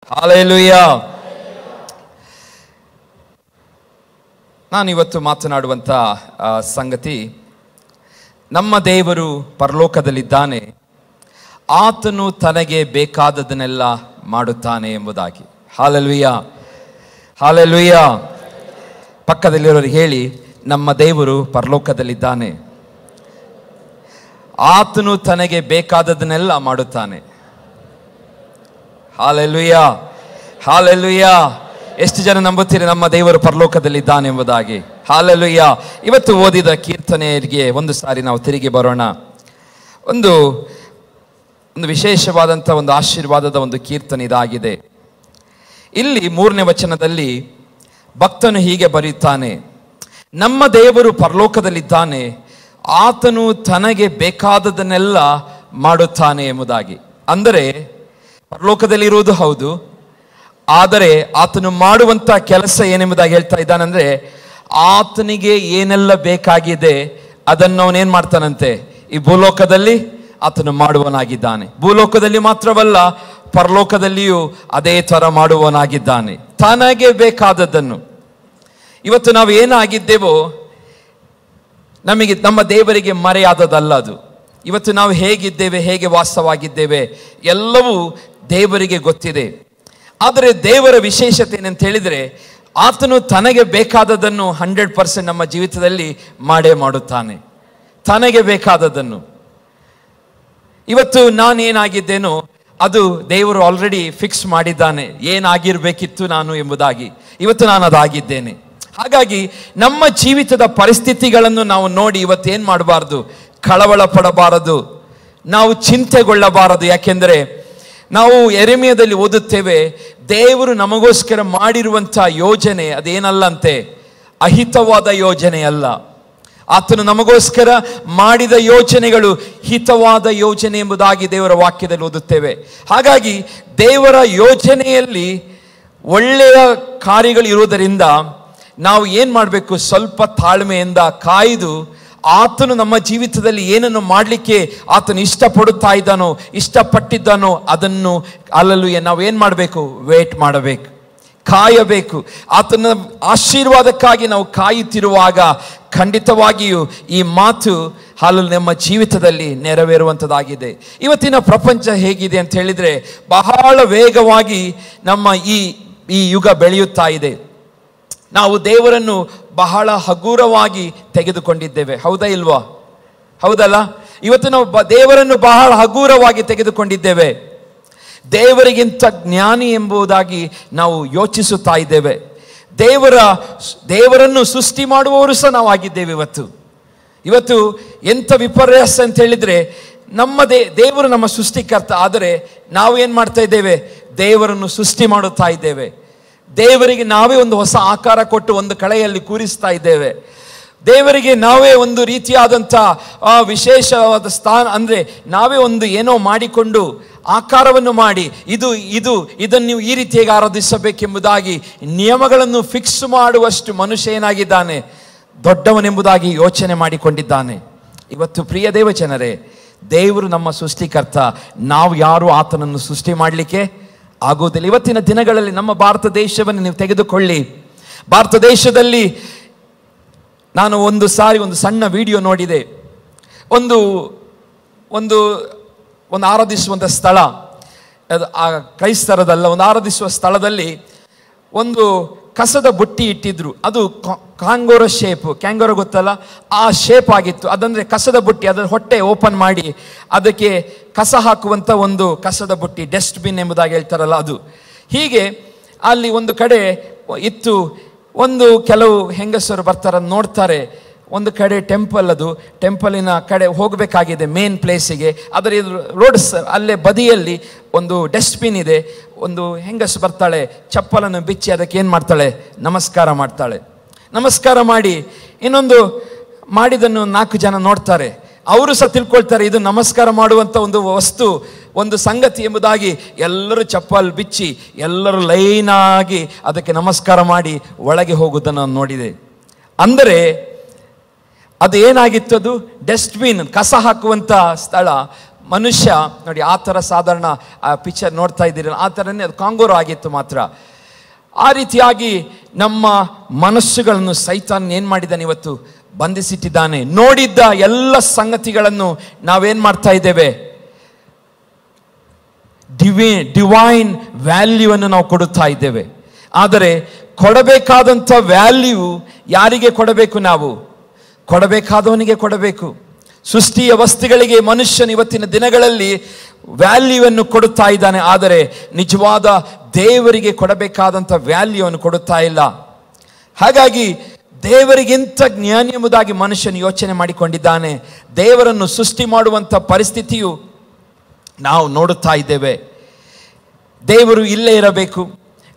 Hallelujah. ನಾನಿವತ್ತು ಮಾತನಾಡುವಂಥ ಸಂಗತಿ, ನಮ್ಮ ದೇವರು ಪರಲೋಕದಲ್ಲಿದ್ದಾನೆ, ಆತನು ತನಗೆ ಬೇಕಾದದನ್ನೆಲ್ಲ ಮಾಡುತ್ತಾನೆ ಎಂಬುದಾಗಿ. Hallelujah, hallelujah. ಪಕ್ಕದಲ್ಲಿರೋರಿಗೆ ಹೇಳಿ, ನಮ್ಮ ದೇವರು ಪರಲೋಕದಲ್ಲಿದ್ದಾನೆ, ಆತನು ತನಗೆ ಬೇಕಾದದನ್ನೆಲ್ಲ ಮಾಡುತ್ತಾನೆ. Hallelujah, hallelujah. ಎಷ್ಟು ಜನ ನಂಬುತ್ತೀರಿ ನಮ್ಮ ದೇವರು ಪರಲೋಕದಲ್ಲಿದ್ದಾನೆ ಎಂಬುದಾಗಿ? ಹಲ್ಲೆಲೂಯಾ. ಇವತ್ತು ಓದಿದ ಕೀರ್ತನೆಗೆ ಒಂದು ಸಾರಿ ನಾವು ತಿರುಗಿ ಬರೋಣ. ಒಂದು ವಿಶೇಷವಾದಂಥ ಒಂದು ಆಶೀರ್ವಾದದ ಒಂದು ಕೀರ್ತನೆ ಇದಾಗಿದೆ. ಇಲ್ಲಿ 3ನೇ ವಚನದಲ್ಲಿ ಭಕ್ತನು ಹೀಗೆ ಬರೆಯುತ್ತಾನೆ, ನಮ್ಮ ದೇವರು ಪರಲೋಕದಲ್ಲಿದ್ದಾನೆ, ಆತನು ತನಗೆ ಬೇಕಾದದನ್ನೆಲ್ಲ ಮಾಡುತ್ತಾನೆ ಎಂಬುದಾಗಿ. ಅಂದರೆ ಪರಲೋಕದಲ್ಲಿರುವುದು ಹೌದು, ಆದರೆ ಆತನು ಮಾಡುವಂಥ ಕೆಲಸ ಏನೆಂಬುದಾಗಿ ಹೇಳ್ತಾ ಇದ್ದಾನಂದ್ರೆ, ಆತನಿಗೆ ಏನೆಲ್ಲ ಬೇಕಾಗಿದೆ ಅದನ್ನು ಅವನೇನು ಮಾಡ್ತಾನಂತೆ, ಈ ಭೂಲೋಕದಲ್ಲಿ ಆತನು ಮಾಡುವನಾಗಿದ್ದಾನೆ. ಭೂಲೋಕದಲ್ಲಿ ಮಾತ್ರವಲ್ಲ, ಪರಲೋಕದಲ್ಲಿಯೂ ಅದೇ ಥರ ಮಾಡುವನಾಗಿದ್ದಾನೆ. ತನಗೆ ಬೇಕಾದದ್ದನ್ನು. ಇವತ್ತು ನಾವು ಏನಾಗಿದ್ದೇವೋ ನಮ್ಮ ದೇವರಿಗೆ ಮರೆಯಾದದಲ್ಲ ಅದು. ಇವತ್ತು ನಾವು ಹೇಗಿದ್ದೇವೆ, ಹೇಗೆ ವಾಸವಾಗಿದ್ದೇವೆ ಎಲ್ಲವೂ ದೇವರಿಗೆ ಗೊತ್ತಿದೆ. ಆದರೆ ದೇವರ ವಿಶೇಷತೆ ಏನಂತ ಹೇಳಿದರೆ, ಆತನು ತನಗೆ ಬೇಕಾದದನ್ನು 100% ನಮ್ಮ ಜೀವಿತದಲ್ಲಿ ಮಾಡೇ ಮಾಡುತ್ತಾನೆ. ತನಗೆ ಬೇಕಾದದನ್ನು. ಇವತ್ತು ನಾನೇನಾಗಿದ್ದೇನೋ ಅದು ದೇವರು ಆಲ್ರೆಡಿ ಫಿಕ್ಸ್ ಮಾಡಿದ್ದಾನೆ, ಏನಾಗಿರ್ಬೇಕಿತ್ತು ನಾನು ಎಂಬುದಾಗಿ. ಇವತ್ತು ನಾನು ಅದಾಗಿದ್ದೇನೆ. ಹಾಗಾಗಿ ನಮ್ಮ ಜೀವಿತದ ಪರಿಸ್ಥಿತಿಗಳನ್ನು ನಾವು ನೋಡಿ ಇವತ್ತೇನು ಮಾಡಬಾರ್ದು, ಕಳವಳ ಪಡಬಾರದು, ನಾವು ಚಿಂತೆಗೊಳ್ಳಬಾರದು. ಯಾಕೆಂದರೆ ನಾವು ಯೆರೆಮೀಯದಲ್ಲಿ ಓದುತ್ತೇವೆ, ದೇವರು ನಮಗೋಸ್ಕರ ಮಾಡಿರುವಂಥ ಯೋಜನೆ ಅದೇನಲ್ಲಂತೆ, ಅಹಿತವಾದ ಯೋಜನೆ ಅಲ್ಲ. ಆತನು ನಮಗೋಸ್ಕರ ಮಾಡಿದ ಯೋಜನೆಗಳು ಹಿತವಾದ ಯೋಜನೆ ಎಂಬುದಾಗಿ ದೇವರ ವಾಕ್ಯದಲ್ಲಿ ಓದುತ್ತೇವೆ. ಹಾಗಾಗಿ ದೇವರ ಯೋಜನೆಯಲ್ಲಿ ಒಳ್ಳೆಯ ಕಾರ್ಯಗಳು ಇರುವುದರಿಂದ ನಾವು ಏನು ಮಾಡಬೇಕು, ಸ್ವಲ್ಪ ತಾಳ್ಮೆಯಿಂದ ಕಾಯ್ದು ಆತನು ನಮ್ಮ ಜೀವಿತದಲ್ಲಿ ಏನನ್ನು ಮಾಡಲಿಕ್ಕೆ ಆತನು ಇಷ್ಟಪಡುತ್ತಾ ಇದ್ದಾನೋ, ಇಷ್ಟಪಟ್ಟಿದ್ದಾನೋ ಅದನ್ನು ಅಲ್ಲಲ್ಲೂ ನಾವೇನು ಮಾಡಬೇಕು, ವೇಟ್ ಮಾಡಬೇಕು, ಕಾಯಬೇಕು. ಆತನ ಆಶೀರ್ವಾದಕ್ಕಾಗಿ ನಾವು ಕಾಯುತ್ತಿರುವಾಗ ಖಂಡಿತವಾಗಿಯೂ ಈ ಮಾತು ಹಾಲಲ್ಲಿ ನಮ್ಮ ಜೀವಿತದಲ್ಲಿ ನೆರವೇರುವಂಥದ್ದಾಗಿದೆ. ಇವತ್ತಿನ ಪ್ರಪಂಚ ಹೇಗಿದೆ ಅಂತ ಹೇಳಿದರೆ, ಬಹಳ ವೇಗವಾಗಿ ನಮ್ಮ ಈ ಯುಗ ಬೆಳೆಯುತ್ತಾ ಇದೆ. ನಾವು ದೇವರನ್ನು ಬಹಳ ಹಗುರವಾಗಿ ತೆಗೆದುಕೊಂಡಿದ್ದೇವೆ. ಹೌದಾ ಇಲ್ವಾ? ಹೌದಲ್ಲ? ಇವತ್ತು ನಾವು ದೇವರನ್ನು ಬಹಳ ಹಗುರವಾಗಿ ತೆಗೆದುಕೊಂಡಿದ್ದೇವೆ. ದೇವರಿಗಿಂತ ಜ್ಞಾನಿ ಎಂಬುದಾಗಿ ನಾವು ಯೋಚಿಸುತ್ತಾ ಇದ್ದೇವೆ. ದೇವರನ್ನು ಸೃಷ್ಟಿ ಮಾಡುವವರು ಸಹ ನಾವು ಆಗಿದ್ದೇವೆ. ಇವತ್ತು ಎಂಥ ವಿಪರ್ಯಾಸ ಅಂತ ಹೇಳಿದರೆ, ನಮ್ಮ ದೇವರು ನಮ್ಮ ಸೃಷ್ಟಿಕರ್ತ, ಆದರೆ ನಾವು ಏನು ಮಾಡ್ತಾ ಇದ್ದೇವೆ, ದೇವರನ್ನು ಸೃಷ್ಟಿ ಮಾಡುತ್ತಾ ಇದ್ದೇವೆ. ದೇವರಿಗೆ ನಾವೇ ಒಂದು ಹೊಸ ಆಕಾರ ಕೊಟ್ಟು ಒಂದು ಕಳೆಯಲ್ಲಿ ಕೂರಿಸ್ತಾ ಇದ್ದೇವೆ. ದೇವರಿಗೆ ನಾವೇ ಒಂದು ರೀತಿಯಾದಂಥ ವಿಶೇಷವಾದ ಸ್ಥಾನ, ಅಂದರೆ ನಾವೇ ಒಂದು ಏನೋ ಮಾಡಿಕೊಂಡು ಆಕಾರವನ್ನು ಮಾಡಿ ಇದನ್ನು ನೀವು ಈ ರೀತಿಯಾಗಿ ಆರಾಧಿಸಬೇಕೆಂಬುದಾಗಿ ನಿಯಮಗಳನ್ನು ಫಿಕ್ಸ್ ಮಾಡುವಷ್ಟು ಮನುಷ್ಯ ಏನಾಗಿದ್ದಾನೆ, ದೊಡ್ಡವನೆಂಬುದಾಗಿ ಯೋಚನೆ ಮಾಡಿಕೊಂಡಿದ್ದಾನೆ. ಇವತ್ತು ಪ್ರಿಯ ದೇವಜನರೇ, ದೇವರು ನಮ್ಮ ಸೃಷ್ಟಿಕರ್ತ, ನಾವು ಯಾರು ಆತನನ್ನು ಸೃಷ್ಟಿ ಮಾಡಲಿಕ್ಕೆ ಆಗುವುದಿಲ್ಲ. ಇವತ್ತಿನ ದಿನಗಳಲ್ಲಿ ನಮ್ಮ ಭಾರತ ದೇಶವನ್ನು ನೀವು ತೆಗೆದುಕೊಳ್ಳಿ. ಭಾರತ ದೇಶದಲ್ಲಿ ನಾನು ಒಂದು ಸಾರಿ ಒಂದು ಸಣ್ಣ ವಿಡಿಯೋ ನೋಡಿದೆ. ಒಂದು ಒಂದು ಒಂದು ಆರಾಧಿಸುವಂಥ ಸ್ಥಳ, ಅದು ಕ್ರೈಸ್ತರದಲ್ಲ, ಒಂದು ಆರಾಧಿಸುವ ಸ್ಥಳದಲ್ಲಿ ಒಂದು ಕಸದ ಬುಟ್ಟಿ ಇಟ್ಟಿದ್ರು. ಅದು ಕ್ಯಾಂಗೋರೋ ಶೇಪ್, ಕ್ಯಾಂಗೋರೋ ಗೊತ್ತಲ್ಲ, ಆ ಶೇಪ್ ಆಗಿತ್ತು. ಅದಂದರೆ ಕಸದ ಬುಟ್ಟಿ, ಅದರ ಹೊಟ್ಟೆ ಓಪನ್ ಮಾಡಿ ಅದಕ್ಕೆ ಕಸ ಹಾಕುವಂಥ ಒಂದು ಕಸದ ಬುಟ್ಟಿ, ಡಸ್ಟ್ಬಿನ್ ಎಂಬುದಾಗಿ ಹೇಳ್ತಾರಲ್ಲ ಅದು. ಹೀಗೆ ಅಲ್ಲಿ ಒಂದು ಕಡೆ ಇತ್ತು. ಕೆಲವು ಹೆಂಗಸರು ಬರ್ತಾರೆ, ನೋಡ್ತಾರೆ, ಒಂದು ಕಡೆ ಟೆಂಪಲ್, ಅದು ಟೆಂಪಲಿನ ಕಡೆ ಹೋಗಬೇಕಾಗಿದೆ ಮೇನ್ ಪ್ಲೇಸಿಗೆ. ಅದರ ರೋಡ್ ಅಲ್ಲೇ ಬದಿಯಲ್ಲಿ ಒಂದು ಡಸ್ಟ್ಬಿನ್ ಇದೆ. ಒಂದು ಹೆಂಗಸು ಬರ್ತಾಳೆ, ಚಪ್ಪಲನ್ನು ಬಿಚ್ಚಿ ಅದಕ್ಕೆ ಏನು ಮಾಡ್ತಾಳೆ, ನಮಸ್ಕಾರ ಮಾಡ್ತಾಳೆ. ನಮಸ್ಕಾರ ಮಾಡಿ ಇನ್ನೊಂದು ಮಾಡಿದನ್ನು 4 ಜನ ನೋಡ್ತಾರೆ. ಅವರು ಸಹ ತಿಳ್ಕೊಳ್ತಾರೆ ಇದು ನಮಸ್ಕಾರ ಮಾಡುವಂಥ ಒಂದು ವಸ್ತು, ಒಂದು ಸಂಗತಿ ಎಂಬುದಾಗಿ. ಎಲ್ಲರೂ ಚಪ್ಪಲ್ ಬಿಚ್ಚಿ ಎಲ್ಲರೂ ಲೈನಾಗಿ ಅದಕ್ಕೆ ನಮಸ್ಕಾರ ಮಾಡಿ ಒಳಗೆ ಹೋಗುವುದನ್ನು ನಾನು ನೋಡಿದೆ. ಅಂದರೆ ಅದು ಏನಾಗಿತ್ತು, ಅದು ಡಸ್ಟ್ಬಿನ್, ಕಸ ಹಾಕುವಂಥ ಸ್ಥಳ. ಮನುಷ್ಯ ನೋಡಿ, ಆ ಥರ ಸಾಧಾರಣ ಪಿಕ್ಚರ್ ನೋಡ್ತಾ ಇದ್ದೀರಲ್ಲ, ಆ ಥರನೇ ಅದು ಕಾಂಗೋರು ಆಗಿತ್ತು ಮಾತ್ರ. ಆ ರೀತಿಯಾಗಿ ನಮ್ಮ ಮನಸ್ಸುಗಳನ್ನು ಸೈತಾನ್ ಏನು ಮಾಡಿದ್ದಾನೆ, ಇವತ್ತು ಬಂಧಿಸಿಟ್ಟಿದ್ದಾನೆ. ನೋಡಿದ್ದ ಎಲ್ಲ ಸಂಗತಿಗಳನ್ನು ನಾವೇನು ಮಾಡ್ತಾ ಇದ್ದೇವೆ, ಡಿವೈನ್ ವ್ಯಾಲ್ಯೂವನ್ನು ನಾವು ಕೊಡುತ್ತಾ ಇದ್ದೇವೆ. ಆದರೆ ಕೊಡಬೇಕಾದಂಥ ವ್ಯಾಲ್ಯೂ ಯಾರಿಗೆ ಕೊಡಬೇಕು? ನಾವು ಕೊಡಬೇಕಾದವನಿಗೆ ಕೊಡಬೇಕು. ಸೃಷ್ಟಿಯ ವಸ್ತುಗಳಿಗೆ ಮನುಷ್ಯನ ಇವತ್ತಿನ ದಿನಗಳಲ್ಲಿ ವ್ಯಾಲ್ಯೂವನ್ನು ಕೊಡುತ್ತಾ ಇದ್ದಾನೆ, ಆದರೆ ನಿಜವಾದ ದೇವರಿಗೆ ಕೊಡಬೇಕಾದಂಥ ವ್ಯಾಲ್ಯೂವನ್ನು ಕೊಡುತ್ತಾ ಇಲ್ಲ. ಹಾಗಾಗಿ ದೇವರಿಗಿಂತ ಜ್ಞಾನಿ ಎಂಬುದಾಗಿ ಮನುಷ್ಯನು ಯೋಚನೆ ಮಾಡಿಕೊಂಡಿದ್ದಾನೆ. ದೇವರನ್ನು ಸೃಷ್ಟಿ ಮಾಡುವಂಥ ಪರಿಸ್ಥಿತಿಯು ನಾವು ನೋಡುತ್ತಾ ಇದ್ದೇವೆ. ದೇವರು ಇಲ್ಲೇ ಇರಬೇಕು,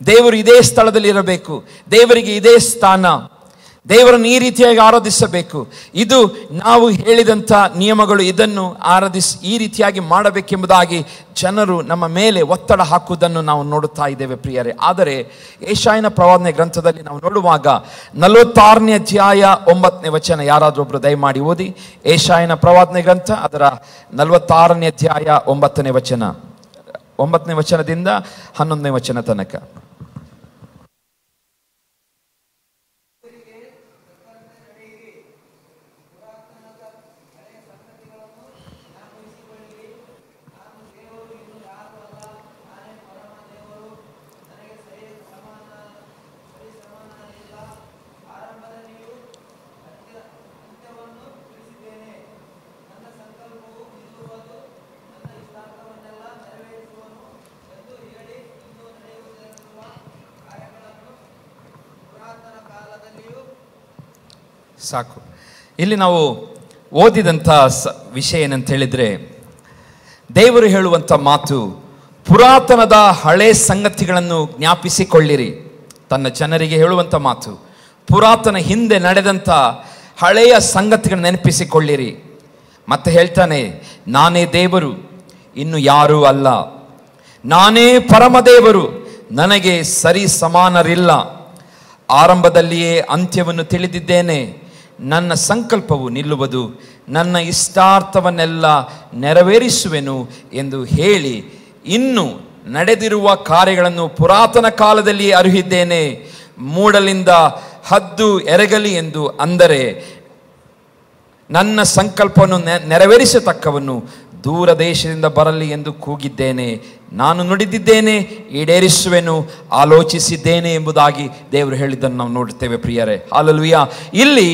ದೇವರು ಇದೇ ಸ್ಥಳದಲ್ಲಿ ಇರಬೇಕು, ದೇವರಿಗೆ ಇದೇ ಸ್ಥಾನ, ದೇವರನ್ನು ಈ ರೀತಿಯಾಗಿ ಆರಾಧಿಸಬೇಕು, ಇದು ನಾವು ಹೇಳಿದಂಥ ನಿಯಮಗಳು, ಇದನ್ನು ಈ ರೀತಿಯಾಗಿ ಮಾಡಬೇಕೆಂಬುದಾಗಿ ಜನರು ನಮ್ಮ ಮೇಲೆ ಒತ್ತಡ ಹಾಕುವುದನ್ನು ನಾವು ನೋಡುತ್ತಾ ಇದ್ದೇವೆ ಪ್ರಿಯರೇ. ಆದರೆ ಯೆಶಾಯನ ಪ್ರವಾದನೆ ಗ್ರಂಥದಲ್ಲಿ ನಾವು ನೋಡುವಾಗ 46ನೇ ಅಧ್ಯಾಯ 9ನೇ ವಚನ, ಯಾರಾದರೂ ಒಬ್ಬರು ದಯಮಾಡಿ ಓದಿ. ಯೆಶಾಯನ ಪ್ರವಾದನೆ ಗ್ರಂಥ ಅದರ 46ನೇ ಅಧ್ಯಾಯ 9ನೇ ವಚನ, 9ನೇ ವಚನದಿಂದ 11ನೇ ವಚನ ತನಕ. ಸಾಕು. ಇಲ್ಲಿ ನಾವು ಓದಿದಂಥ ವಿಷಯ ಏನಂತ ಹೇಳಿದರೆ, ದೇವರು ಹೇಳುವಂಥ ಮಾತು, ಪುರಾತನದ ಹಳೆ ಸಂಗತಿಗಳನ್ನು ಜ್ಞಾಪಿಸಿಕೊಳ್ಳಿರಿ. ತನ್ನ ಜನರಿಗೆ ಹೇಳುವಂಥ ಮಾತು, ಪುರಾತನ ಹಿಂದೆ ನಡೆದಂಥ ಹಳೆಯ ಸಂಗತಿಗಳನ್ನು ನೆನಪಿಸಿಕೊಳ್ಳಿರಿ. ಮತ್ತೆ ಹೇಳ್ತಾನೆ, ನಾನೇ ದೇವರು, ಇನ್ನು ಯಾರೂ ಅಲ್ಲ, ನಾನೇ ಪರಮದೇವರು, ನನಗೆ ಸರಿ ಸಮಾನರಿಲ್ಲ. ಆರಂಭದಲ್ಲಿಯೇ ಅಂತ್ಯವನ್ನು ತಿಳಿದಿದ್ದೇನೆ, ನನ್ನ ಸಂಕಲ್ಪವು ನಿಲ್ಲುವುದು, ನನ್ನ ಇಷ್ಟಾರ್ಥವನ್ನೆಲ್ಲ ನೆರವೇರಿಸುವೆನು ಎಂದು ಹೇಳಿ, ಇನ್ನು ನಡೆದಿರುವ ಕಾರ್ಯಗಳನ್ನು ಪುರಾತನ ಕಾಲದಲ್ಲಿ ಅರಿಹಿದ್ದೇನೆ. ಮೂಡಲಿಂದ ಹದ್ದು ಎರಗಲಿ ಎಂದು ಅಂದರೆ ನನ್ನ ಸಂಕಲ್ಪವನ್ನು ನೆರವೇರಿಸತಕ್ಕವನು ದೂರ ದೇಶದಿಂದ ಬರಲಿ ಎಂದು ಕೂಗಿದ್ದೇನೆ. ನಾನು ನುಡಿದಿದ್ದೇನೆ, ಈಡೇರಿಸುವೆನು, ಆಲೋಚಿಸಿದ್ದೇನೆ ಎಂಬುದಾಗಿ ದೇವರು ಹೇಳಿದ್ದನ್ನು ನಾವು ನೋಡುತ್ತೇವೆ ಪ್ರಿಯರೇ. ಹಲ್ಲೆಲೂಯಾ. ಇಲ್ಲಿ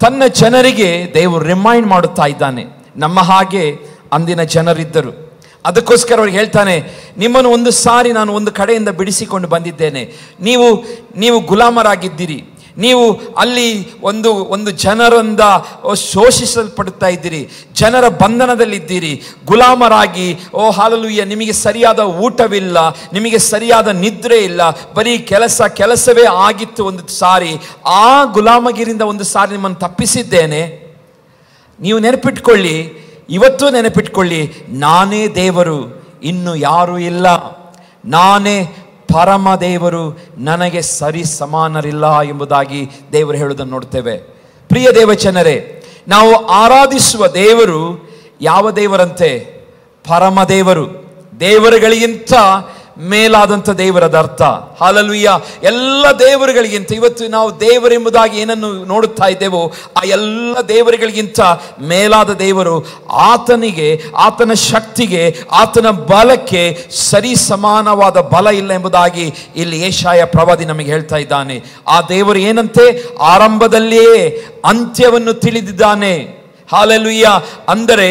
ತನ್ನ ಜನರಿಗೆ ದೇವರು ರಿಮೈಂಡ್ ಮಾಡುತ್ತಾ ಇದ್ದಾನೆ. ನಮ್ಮ ಹಾಗೆ ಅಂದಿನ ಜನರಿದ್ದರು, ಅದಕ್ಕೋಸ್ಕರ ಅವ್ರಿಗೆ ಹೇಳ್ತಾನೆ, ನಿಮ್ಮನ್ನು ಒಂದು ಸಾರಿ ನಾನು ಒಂದು ಕಡೆಯಿಂದ ಬಿಡಿಸಿಕೊಂಡು ಬಂದಿದ್ದೇನೆ. ನೀವು ಗುಲಾಮರಾಗಿದ್ದೀರಿ, ನೀವು ಅಲ್ಲಿ ಒಂದು ಜನರಿಂದ ಶೋಷಿಸಲ್ಪಡುತ್ತಾ ಇದ್ದೀರಿ, ಜನರ ಬಂಧನದಲ್ಲಿದ್ದೀರಿ, ಗುಲಾಮರಾಗಿ. ಓ ಹಲ್ಲೆಲೂಯಾ, ನಿಮಗೆ ಸರಿಯಾದ ಊಟವಿಲ್ಲ, ನಿಮಗೆ ಸರಿಯಾದ ನಿದ್ರೆ ಇಲ್ಲ, ಬರೀ ಕೆಲಸವೇ ಆಗಿತ್ತು ಒಂದು ಸಾರಿ. ಆ ಗುಲಾಮಗಿರಿಂದ ಒಂದು ಸಾರಿ ನಿಮ್ಮನ್ನು ತಪ್ಪಿಸಿದ್ದೇನೆ. ನೀವು ನೆನಪಿಟ್ಕೊಳ್ಳಿ, ಇವತ್ತು ನೆನಪಿಟ್ಕೊಳ್ಳಿ, ನಾನೇ ದೇವರು, ಇನ್ನು ಯಾರೂ ಇಲ್ಲ, ನಾನೇ ಪರಮ ದೇವರು, ನನಗೆ ಸರಿ ಸಮಾನರಿಲ್ಲ ಎಂಬುದಾಗಿ ದೇವರು ಹೇಳುವುದನ್ನು ನೋಡ್ತೇವೆ. ಪ್ರಿಯ ದೇವಚನರೇ, ನಾವು ಆರಾಧಿಸುವ ದೇವರು ಯಾವ ದೇವರಂತೆ? ಪರಮ ದೇವರು, ದೇವರುಗಳಿಗಿಂತ ಮೇಲಾದಂಥ ದೇವರದ ಅರ್ಥ. ಹಲ್ಲೆಲೂಯಾ. ಎಲ್ಲ ದೇವರುಗಳಿಗಿಂತ, ಇವತ್ತು ನಾವು ದೇವರೆಂಬುದಾಗಿ ಏನನ್ನು ನೋಡುತ್ತಾ ಇದ್ದೇವೋ ಆ ಎಲ್ಲ ದೇವರುಗಳಿಗಿಂತ ಮೇಲಾದ ದೇವರು. ಆತನಿಗೆ, ಆತನ ಶಕ್ತಿಗೆ, ಆತನ ಬಲಕ್ಕೆ ಸರಿ ಸಮಾನವಾದ ಬಲ ಇಲ್ಲ ಎಂಬುದಾಗಿ ಇಲ್ಲಿ ಯೆಶಾಯ ಪ್ರವಾದಿ ನಮಗೆ ಹೇಳ್ತಾ ಇದ್ದಾನೆ. ಆ ದೇವರು ಏನಂತೆ? ಆರಂಭದಲ್ಲಿಯೇ ಅಂತ್ಯವನ್ನು ತಿಳಿದಿದ್ದಾನೆ. ಹಲ್ಲೆಲೂಯಾ. ಅಂದರೆ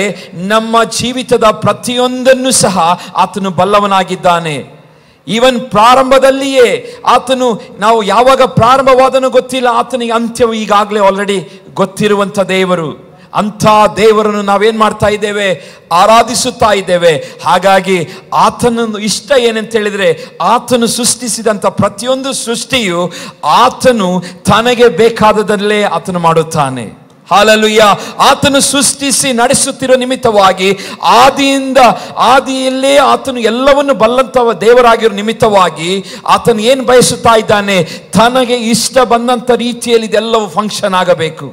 ನಮ್ಮ ಜೀವಿತದ ಪ್ರತಿಯೊಂದನ್ನು ಸಹ ಆತನು ಬಲ್ಲವನಾಗಿದ್ದಾನೆ. ಈವನ್ ಪ್ರಾರಂಭದಲ್ಲಿಯೇ ಆತನು, ನಾವು ಯಾವಾಗ ಪ್ರಾರಂಭವಾದನೂ ಗೊತ್ತಿಲ್ಲ, ಆತನಿಗೆ ಅಂತ್ಯವು ಈಗಾಗಲೇ ಆಲ್ರೆಡಿ ಗೊತ್ತಿರುವಂಥ ದೇವರು. ಅಂಥ ದೇವರನ್ನು ನಾವೇನು ಮಾಡ್ತಾ ಇದ್ದೇವೆ? ಆರಾಧಿಸುತ್ತಾ ಇದ್ದೇವೆ. ಹಾಗಾಗಿ ಆತನನ್ನು ಇಷ್ಟ ಏನಂತ ಹೇಳಿದರೆ, ಆತನು ಸೃಷ್ಟಿಸಿದಂಥ ಪ್ರತಿಯೊಂದು ಸೃಷ್ಟಿಯು ಆತನು ತನಗೆ ಬೇಕಾದದಲ್ಲೇ ಆತನು ಮಾಡುತ್ತಾನೆ. ಹಲ್ಲೆಲೂಯಾ. ಆತನು ಸೃಷ್ಟಿಸಿ ನಡೆಸುತ್ತಿರುವ ನಿಮಿತ್ತವಾಗಿ, ಆದಿಯಲ್ಲೇ ಆತನು ಎಲ್ಲವನ್ನು ಬಲ್ಲಂತ ದೇವರಾಗಿರೋ ನಿಮಿತ್ತವಾಗಿ ಆತನು ಏನು ಬಯಸುತ್ತಾ ಇದ್ದಾನೆ? ತನಗೆ ಇಷ್ಟ ಬಂದಂಥ ರೀತಿಯಲ್ಲಿ ಇದೆಲ್ಲವೂ ಫಂಕ್ಷನ್ ಆಗಬೇಕು.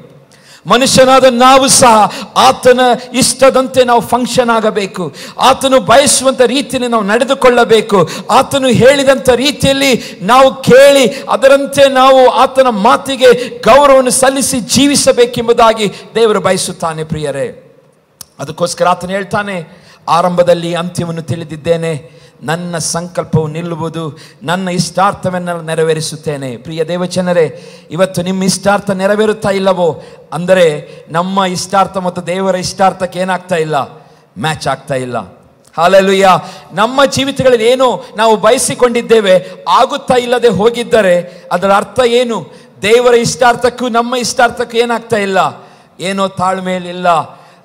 ಮನುಷ್ಯನಾದ ನಾವು ಸಹ ಆತನ ಇಷ್ಟದಂತೆ ನಾವು ಫಂಕ್ಷನ್ ಆಗಬೇಕು. ಆತನು ಬಯಸುವಂಥ ರೀತಿಯಲ್ಲಿ ನಾವು ನಡೆದುಕೊಳ್ಳಬೇಕು. ಆತನು ಹೇಳಿದಂಥ ರೀತಿಯಲ್ಲಿ ನಾವು ಕೇಳಿ ಅದರಂತೆ ನಾವು ಆತನ ಮಾತಿಗೆ ಗೌರವವನ್ನು ಸಲ್ಲಿಸಿ ಜೀವಿಸಬೇಕೆಂಬುದಾಗಿ ದೇವರು ಬಯಸುತ್ತಾನೆ ಪ್ರಿಯರೇ. ಅದಕ್ಕೋಸ್ಕರ ಆತನು ಹೇಳ್ತಾನೆ, ಆರಂಭದಲ್ಲಿ ಅಂತ್ಯವನ್ನು ತಿಳಿದಿದ್ದೇನೆ, ನನ್ನ ಸಂಕಲ್ಪವು ನಿಲ್ಲುವುದು, ನನ್ನ ಇಷ್ಟಾರ್ಥವನ್ನೆಲ್ಲ ನೆರವೇರಿಸುತ್ತೇನೆ. ಪ್ರಿಯ ದೇವಜನರೇ, ಇವತ್ತು ನಿಮ್ಮ ಇಷ್ಟಾರ್ಥ ನೆರವೇರುತ್ತಾ ಇಲ್ಲವೋ ಅಂದರೆ ನಮ್ಮ ಇಷ್ಟಾರ್ಥ ಮತ್ತು ದೇವರ ಇಷ್ಟಾರ್ಥಕ್ಕೆ ಏನಾಗ್ತಾ ಇಲ್ಲ, ಮ್ಯಾಚ್ ಆಗ್ತಾ ಇಲ್ಲ. ಹಲ್ಲೆಲೂಯಾ. ನಮ್ಮ ಜೀವಿತಗಳಲ್ಲಿ ಏನೋ ನಾವು ಬಯಸಿಕೊಂಡಿದ್ದೇವೆ ಆಗುತ್ತಾ ಇಲ್ಲದೆ ಹೋಗಿದ್ದರೆ ಅದರ ಅರ್ಥ ಏನು? ದೇವರ ಇಷ್ಟಾರ್ಥಕ್ಕೂ ನಮ್ಮ ಇಷ್ಟಾರ್ಥಕ್ಕೂ ಏನಾಗ್ತಾ ಇಲ್ಲ, ಏನೋ ತಾಳ್ಮೆಯಲ್ಲಿಲ್ಲ.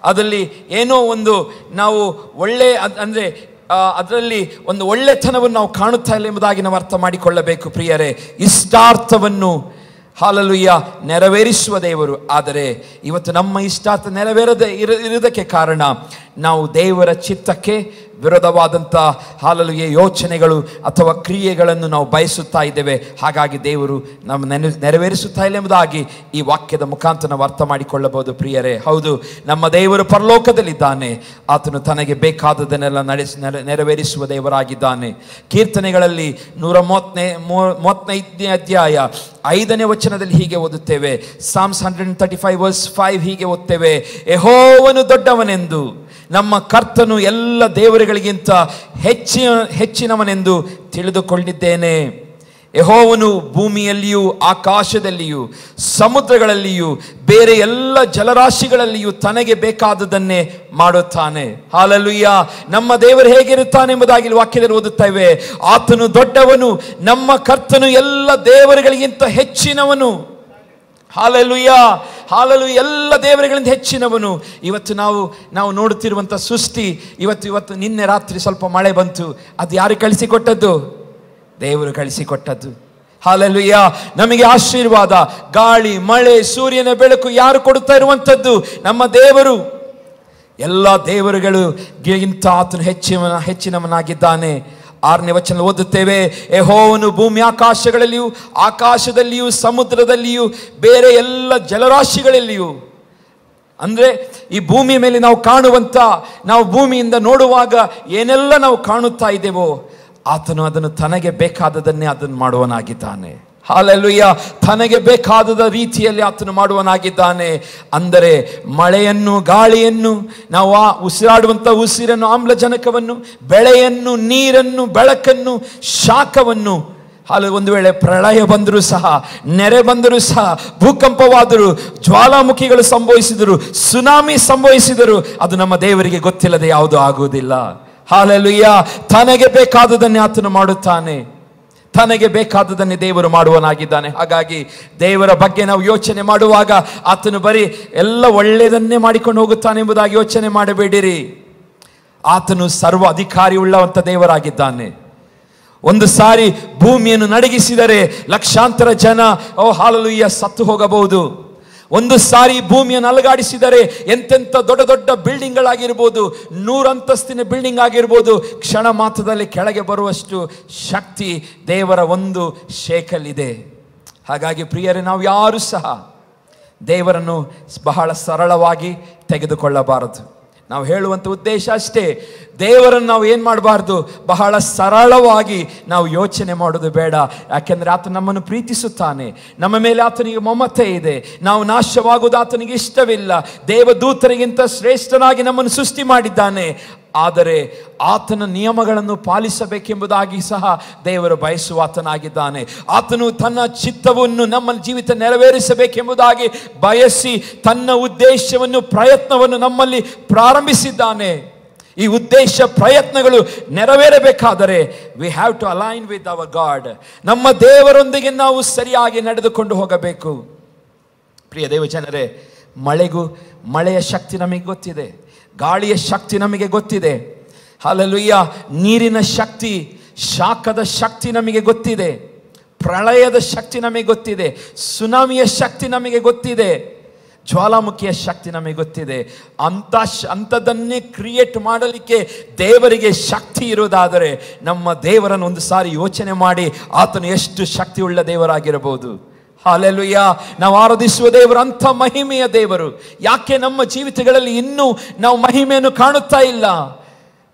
ಅದರಲ್ಲಿ ಏನೋ ಒಂದು ನಾವು ಒಳ್ಳೆ ಅಂದರೆ ಅದರಲ್ಲಿ ಒಂದು ಒಳ್ಳೆತನವನ್ನು ನಾವು ಕಾಣುತ್ತಾ ಇಲ್ಲ ಎಂಬುದಾಗಿ ನಾವು ಅರ್ಥ ಮಾಡಿಕೊಳ್ಳಬೇಕು ಪ್ರಿಯರೇ. ಇಷ್ಟಾರ್ಥವನ್ನು ಹಲ್ಲೆಲೂಯಾ ನೆರವೇರಿಸುವ ದೇವರು. ಆದರೆ ಇವತ್ತು ನಮ್ಮ ಇಷ್ಟಾರ್ಥ ನೆರವೇರದೆ ಇರುವುದಕ್ಕೆ ಕಾರಣ ನಾವು ದೇವರ ಚಿತ್ತಕ್ಕೆ ವಿರೋಧವಾದಂಥ ಹಲ್ಲೆಲೂಯಾ ಯೋಚನೆಗಳು ಅಥವಾ ಕ್ರಿಯೆಗಳನ್ನು ನಾವು ಬಯಸುತ್ತಾ ಇದ್ದೇವೆ. ಹಾಗಾಗಿ ದೇವರು ನಮ್ಮ ನೆರವೇರಿಸುತ್ತಾ ಇಲ್ಲ ಎಂಬುದಾಗಿ ಈ ವಾಕ್ಯದ ಮುಖಾಂತರ ನಾವು ಅರ್ಥ ಮಾಡಿಕೊಳ್ಳಬಹುದು ಪ್ರಿಯರೇ. ಹೌದು, ನಮ್ಮ ದೇವರು ಪರಲೋಕದಲ್ಲಿದ್ದಾನೆ. ಆತನು ತನಗೆ ಬೇಕಾದದನ್ನೆಲ್ಲ ನೆರವೇರಿಸುವ ದೇವರಾಗಿದ್ದಾನೆ. ಕೀರ್ತನೆಗಳಲ್ಲಿ 135ನೇ ಅಧ್ಯಾಯ 5ನೇ ವಚನದಲ್ಲಿ ಹೀಗೆ ಓದುತ್ತೇವೆ. ಸಾಮ್ಸ್ 135 verse 5 ಹೀಗೆ ಓದ್ತೇವೆ, ಯೆಹೋವನು ದೊಡ್ಡವನೆಂದು, ನಮ್ಮ ಕರ್ತನು ಎಲ್ಲ ದೇವರುಗಳಿಗಿಂತ ಹೆಚ್ಚಿನವನೆಂದು ತಿಳಿದುಕೊಂಡಿದ್ದೇನೆ. ಯೆಹೋವನು ಭೂಮಿಯಲ್ಲಿಯೂ ಆಕಾಶದಲ್ಲಿಯೂ ಸಮುದ್ರಗಳಲ್ಲಿಯೂ ಬೇರೆ ಎಲ್ಲ ಜಲರಾಶಿಗಳಲ್ಲಿಯೂ ತನಗೆ ಬೇಕಾದದನ್ನೇ ಮಾಡುತ್ತಾನೆ. ಹಲ್ಲೆಲೂಯಾ. ನಮ್ಮ ದೇವರು ಹೇಗಿರುತ್ತಾನೆ ಎಂಬುದಾಗಿ ವಾಕ್ಯದಲ್ಲಿ ಓದುತ್ತೇವೆ. ಆತನು ದೊಡ್ಡವನು, ನಮ್ಮ ಕರ್ತನು ಎಲ್ಲ ದೇವರುಗಳಿಗಿಂತ ಹೆಚ್ಚಿನವನು. Hallelujah, hallelujah. ಎಲ್ಲ ದೇವರುಗಳಿಂದ ಹೆಚ್ಚಿನವನು. ಇವತ್ತು ನಾವು ನೋಡುತ್ತಿರುವಂಥ ಸೃಷ್ಟಿ, ಇವತ್ತು ನಿನ್ನೆ ರಾತ್ರಿ ಸ್ವಲ್ಪ ಮಳೆ ಬಂತು. ಅದು ಯಾರು ಕಳಿಸಿಕೊಟ್ಟದ್ದು? ದೇವರು ಕಳಿಸಿಕೊಟ್ಟದ್ದು. ಹಲ್ಲೆಲೂಯಾ. ನಮಗೆ ಆಶೀರ್ವಾದ, ಗಾಳಿ, ಮಳೆ, ಸೂರ್ಯನ ಬೆಳಕು ಯಾರು ಕೊಡುತ್ತಾ ಇರುವಂಥದ್ದು? ನಮ್ಮ ದೇವರು. ಎಲ್ಲ ದೇವರುಗಳಿಗಿಂತ ಆತನು ಹೆಚ್ಚಿನವನಾಗಿದ್ದಾನೆ. 6ನೇ ವಚನ ಓದುತ್ತೇವೆ, ಯೆಹೋವನು ಭೂಮಿ ಆಕಾಶದಲ್ಲಿಯೂ ಸಮುದ್ರದಲ್ಲಿಯೂ ಬೇರೆ ಎಲ್ಲ ಜಲರಾಶಿಗಳಲ್ಲಿಯೂ, ಅಂದರೆ ಈ ಭೂಮಿ ಮೇಲೆ ನಾವು ಭೂಮಿಯಿಂದ ನೋಡುವಾಗ ಏನೆಲ್ಲ ನಾವು ಕಾಣುತ್ತಾ ಇದ್ದೇವೋ ಆತನು ಅದನ್ನು ತನಗೆ ಬೇಕಾದದನ್ನೇ ಅದನ್ನು ಮಾಡುವನಾಗಿದ್ದಾನೆ. ಹಲ್ಲೆಲೂಯಾ. ತನಗೆ ಬೇಕಾದ ರೀತಿಯಲ್ಲಿ ಆತನು ಮಾಡುವನಾಗಿದ್ದಾನೆ. ಅಂದರೆ ಮಳೆಯನ್ನು, ಗಾಳಿಯನ್ನು, ನಾವು ಉಸಿರಾಡುವಂಥ ಉಸಿರನ್ನು, ಆಮ್ಲಜನಕವನ್ನು, ಬೆಳೆಯನ್ನು, ನೀರನ್ನು, ಬೆಳಕನ್ನು, ಶಾಖವನ್ನು, ಒಂದು ವೇಳೆ ಪ್ರಳಯ ಬಂದರೂ ಸಹ, ನೆರೆ ಬಂದರೂ ಸಹ, ಭೂಕಂಪವಾದರೂ, ಜ್ವಾಲಾಮುಖಿಗಳು ಸಂಭವಿಸಿದರು, ಸುನಾಮಿ ಸಂಭವಿಸಿದರು, ಅದು ನಮ್ಮ ದೇವರಿಗೆ ಗೊತ್ತಿಲ್ಲದೆ ಯಾವುದೂ ಆಗುವುದಿಲ್ಲ. ಹಲ್ಲೆಲೂಯಾ. ತನಗೆ ಬೇಕಾದದನ್ನೇ ಆತನು ಮಾಡುತ್ತಾನೆ. ತನಗೆ ಬೇಕಾದದನ್ನೇ ದೇವರು ಮಾಡುವನಾಗಿದ್ದಾನೆ. ಹಾಗಾಗಿ ದೇವರ ಬಗ್ಗೆ ನಾವು ಯೋಚನೆ ಮಾಡುವಾಗ ಆತನು ಬರೀ ಎಲ್ಲ ಒಳ್ಳೆಯದನ್ನೇ ಮಾಡಿಕೊಂಡು ಹೋಗುತ್ತಾನೆ ಎಂಬುದಾಗಿ ಯೋಚನೆ ಮಾಡಬೇಡಿರಿ. ಆತನು ಸರ್ವ ಅಧಿಕಾರಿ ಉಳ್ಳವಂಥ ದೇವರಾಗಿದ್ದಾನೆ. ಒಂದು ಸಾರಿ ಭೂಮಿಯನ್ನು ನಡಗಿಸಿದರೆ ಲಕ್ಷಾಂತರ ಜನ ಹಲ್ಲೆಲೂಯಾ ಸತ್ತು ಹೋಗಬಹುದು. ಒಂದು ಸಾರಿ ಭೂಮಿಯನ್ನು ಅಲುಗಾಡಿಸಿದರೆ ಎಂತೆಂಥ ದೊಡ್ಡ ದೊಡ್ಡ ಬಿಲ್ಡಿಂಗ್ಗಳಾಗಿರ್ಬೋದು, 100 ಅಂತಸ್ತಿನ ಬಿಲ್ಡಿಂಗ್ ಆಗಿರ್ಬೋದು, ಕ್ಷಣ ಮಾತ್ರದಲ್ಲಿ ಕೆಳಗೆ ಬರುವಷ್ಟು ಶಕ್ತಿ ದೇವರ ಒಂದು ಶೇಕಲ್ಲಿದೆ. ಹಾಗಾಗಿ ಪ್ರಿಯರೇ, ನಾವು ಯಾರೂ ಸಹ ದೇವರನ್ನು ಬಹಳ ಸರಳವಾಗಿ ತೆಗೆದುಕೊಳ್ಳಬಾರದು. ನಾವು ಹೇಳುವಂಥ ಉದ್ದೇಶ ಅಷ್ಟೇ, ದೇವರನ್ನು ನಾವು ಏನು ಮಾಡಬಾರ್ದು, ಬಹಳ ಸರಳವಾಗಿ ನಾವು ಯೋಚನೆ ಮಾಡೋದು ಬೇಡ. ಯಾಕೆಂದರೆ ಆತ ನಮ್ಮನ್ನು ಪ್ರೀತಿಸುತ್ತಾನೆ, ನಮ್ಮ ಮೇಲೆ ಆತನಿಗೆ ಮಮತೆ ಇದೆ. ನಾವು ನಾಶವಾಗುವುದು ಆತನಿಗೆ ಇಷ್ಟವಿಲ್ಲ. ದೇವದೂತರಿಗಿಂತ ಶ್ರೇಷ್ಠನಾಗಿ ನಮ್ಮನ್ನು ಸೃಷ್ಟಿ ಮಾಡಿದ್ದಾನೆ. ಆದರೆ ಆತನ ನಿಯಮಗಳನ್ನು ಪಾಲಿಸಬೇಕೆಂಬುದಾಗಿ ಸಹ ದೇವರು ಬಯಸುವ ಆತನಾಗಿದ್ದಾನೆ. ಆತನು ತನ್ನ ಚಿತ್ತವನ್ನು ನಮ್ಮ ಜೀವಿತ ನೆರವೇರಿಸಬೇಕೆಂಬುದಾಗಿ ಬಯಸಿ ತನ್ನ ಉದ್ದೇಶವನ್ನು, ಪ್ರಯತ್ನವನ್ನು ನಮ್ಮಲ್ಲಿ ಪ್ರಾರಂಭಿಸಿದ್ದಾನೆ. ಈ ಉದ್ದೇಶ ಪ್ರಯತ್ನಗಳು ನೆರವೇರಬೇಕಾದರೆ we have to align with our God. ನಮ್ಮ ದೇವರೊಂದಿಗೆ ನಾವು ಸರಿಯಾಗಿ ನಡೆದುಕೊಂಡು ಹೋಗಬೇಕು. ಪ್ರಿಯ ದೇವಜನರೇ, ಮಳೆಯ ಶಕ್ತಿ ನಮಗೆ ಗೊತ್ತಿದೆ, ಗಾಳಿಯ ಶಕ್ತಿ ನಮಗೆ ಗೊತ್ತಿದೆ. ಹಲ್ಲೆಲೂಯಾ. ನೀರಿನ ಶಕ್ತಿ, ಶಾಖದ ಶಕ್ತಿ ನಮಗೆ ಗೊತ್ತಿದೆ, ಪ್ರಳಯದ ಶಕ್ತಿ ನಮಗೆ ಗೊತ್ತಿದೆ, ಸುನಾಮಿಯ ಶಕ್ತಿ ನಮಗೆ ಗೊತ್ತಿದೆ, ಜ್ವಾಲಾಮುಖಿಯ ಶಕ್ತಿ ನಮಗೆ ಗೊತ್ತಿದೆ. ಅಂಥದ್ದನ್ನೇ ಕ್ರಿಯೇಟ್ ಮಾಡಲಿಕ್ಕೆ ದೇವರಿಗೆ ಶಕ್ತಿ ಇರುವುದಾದರೆ ನಮ್ಮ ದೇವರನ್ನು ಒಂದು ಸಾರಿ ಯೋಚನೆ ಮಾಡಿ, ಆತನು ಎಷ್ಟು ಶಕ್ತಿ ಉಳ್ಳ ದೇವರಾಗಿರಬಹುದು. ಹಲ್ಲೆಲೂಯಾ. ನಾವು ಆರಾಧಿಸುವ ದೇವರು ಅಂಥ ಮಹಿಮೆಯ ದೇವರು. ಯಾಕೆ ನಮ್ಮ ಜೀವಿತಗಳಲ್ಲಿ ಇನ್ನೂ ನಾವು ಮಹಿಮೆಯನ್ನು ಕಾಣುತ್ತಾ ಇಲ್ಲ?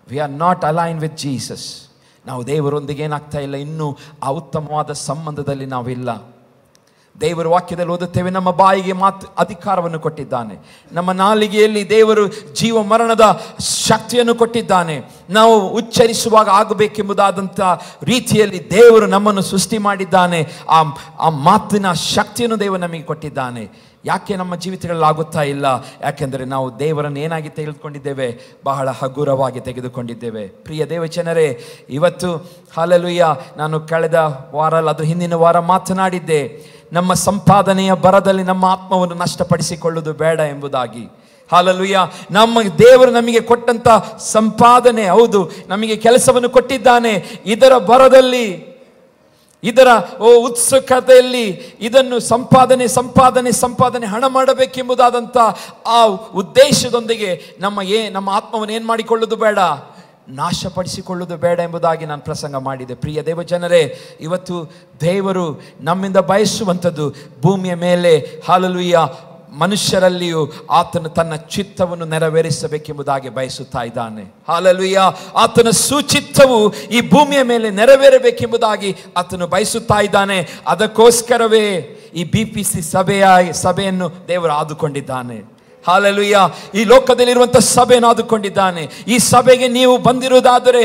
We are not align with Jesus. ನಾವು ದೇವರೊಂದಿಗೆ ಏನಾಗ್ತಾ ಇಲ್ಲ, ಇನ್ನೂ ಆ ಉತ್ತಮವಾದ ಸಂಬಂಧದಲ್ಲಿ ನಾವಿಲ್ಲ. ದೇವರು ವಾಕ್ಯದಲ್ಲಿ ಓದುತ್ತೇವೆ, ನಮ್ಮ ಬಾಯಿಗೆ ಮಾತು ಅಧಿಕಾರವನ್ನು ಕೊಟ್ಟಿದ್ದಾನೆ, ನಮ್ಮ ನಾಲಿಗೆಯಲ್ಲಿ ದೇವರು ಜೀವ ಮರಣದ ಶಕ್ತಿಯನ್ನು ಕೊಟ್ಟಿದ್ದಾನೆ. ನಾವು ಉಚ್ಚರಿಸುವಾಗ ಆಗಬೇಕೆಂಬುದಾದಂಥ ರೀತಿಯಲ್ಲಿ ದೇವರು ನಮ್ಮನ್ನು ಸೃಷ್ಟಿ ಮಾಡಿದ್ದಾನೆ. ಆ ಮಾತಿನ ಶಕ್ತಿಯನ್ನು ದೇವರು ನಮಗೆ ಕೊಟ್ಟಿದ್ದಾನೆ. ಯಾಕೆ ನಮ್ಮ ಜೀವಿತಗಳಲ್ಲಿ ಆಗುತ್ತಾ ಇಲ್ಲ? ಯಾಕೆಂದರೆ ನಾವು ದೇವರನ್ನು ಏನಾಗಿ ತೆಗೆದುಕೊಂಡಿದ್ದೇವೆ? ಬಹಳ ಹಗುರವಾಗಿ ತೆಗೆದುಕೊಂಡಿದ್ದೇವೆ. ಪ್ರಿಯ ದೇವಜನರೇ, ಇವತ್ತು ಹಲ್ಲೆಲೂಯಾ, ನಾನು ಕಳೆದ ವಾರ ಅದು ಹಿಂದಿನ ವಾರ ಮಾತನಾಡಿದ್ದೆ, ನಮ್ಮ ಸಂಪಾದನೆಯ ಬರದಲ್ಲಿ ನಮ್ಮ ಆತ್ಮವನ್ನು ನಷ್ಟಪಡಿಸಿಕೊಳ್ಳುವುದು ಬೇಡ ಎಂಬುದಾಗಿ. ಹಲ್ಲೆಲೂಯಾ. ನಮ್ಮ ದೇವರು ನಮಗೆ ಕೊಟ್ಟಂತ ಸಂಪಾದನೆ, ಹೌದು, ನಮಗೆ ಕೆಲಸವನ್ನು ಕೊಟ್ಟಿದ್ದಾನೆ. ಇದರ ಬರದಲ್ಲಿ, ಇದರ ಉತ್ಸುಕತೆಯಲ್ಲಿ ಇದನ್ನು ಸಂಪಾದನೆ ಹಣ ಮಾಡಬೇಕೆಂಬುದಾದಂಥ ಆ ಉದ್ದೇಶದೊಂದಿಗೆ ನಮ್ಮ ಆತ್ಮವನ್ನು ಏನು ಮಾಡಿಕೊಳ್ಳುವುದು ಬೇಡ, ನಾಶಪಡಿಸಿಕೊಳ್ಳುವುದು ಬೇಡ ಎಂಬುದಾಗಿ ನಾನು ಪ್ರಸಂಗ ಮಾಡಿದೆ. ಪ್ರಿಯ ದೇವಜನರೇ, ಇವತ್ತು ದೇವರು ನಮ್ಮಿಂದ ಬಯಸುವಂಥದ್ದು ಭೂಮಿಯ ಮೇಲೆ ಹಲ್ಲೆಲೂಯಾ ಮನುಷ್ಯರಲ್ಲಿಯೂ ಆತನು ತನ್ನ ಚಿತ್ತವನ್ನು ನೆರವೇರಿಸಬೇಕೆಂಬುದಾಗಿ ಬಯಸುತ್ತಾ ಇದ್ದಾನೆ. ಹಲ್ಲೆಲೂಯಾ. ಆತನ ಸುಚಿತ್ತವು ಈ ಭೂಮಿಯ ಮೇಲೆ ನೆರವೇರಬೇಕೆಂಬುದಾಗಿ ಆತನು ಬಯಸುತ್ತಾ ಇದ್ದಾನೆ. ಅದಕ್ಕೋಸ್ಕರವೇ ಈ BPC ಸಭೆಯನ್ನು ದೇವರು ಆದುಕೊಂಡಿದ್ದಾನೆ. ಹಲ್ಲೆಲೂಯಾ. ಈ ಲೋಕದಲ್ಲಿರುವಂಥ ಸಭೆಯನ್ನು ಆದುಕೊಂಡಿದ್ದಾನೆ. ಈ ಸಭೆಗೆ ನೀವು ಬಂದಿರುವುದಾದರೆ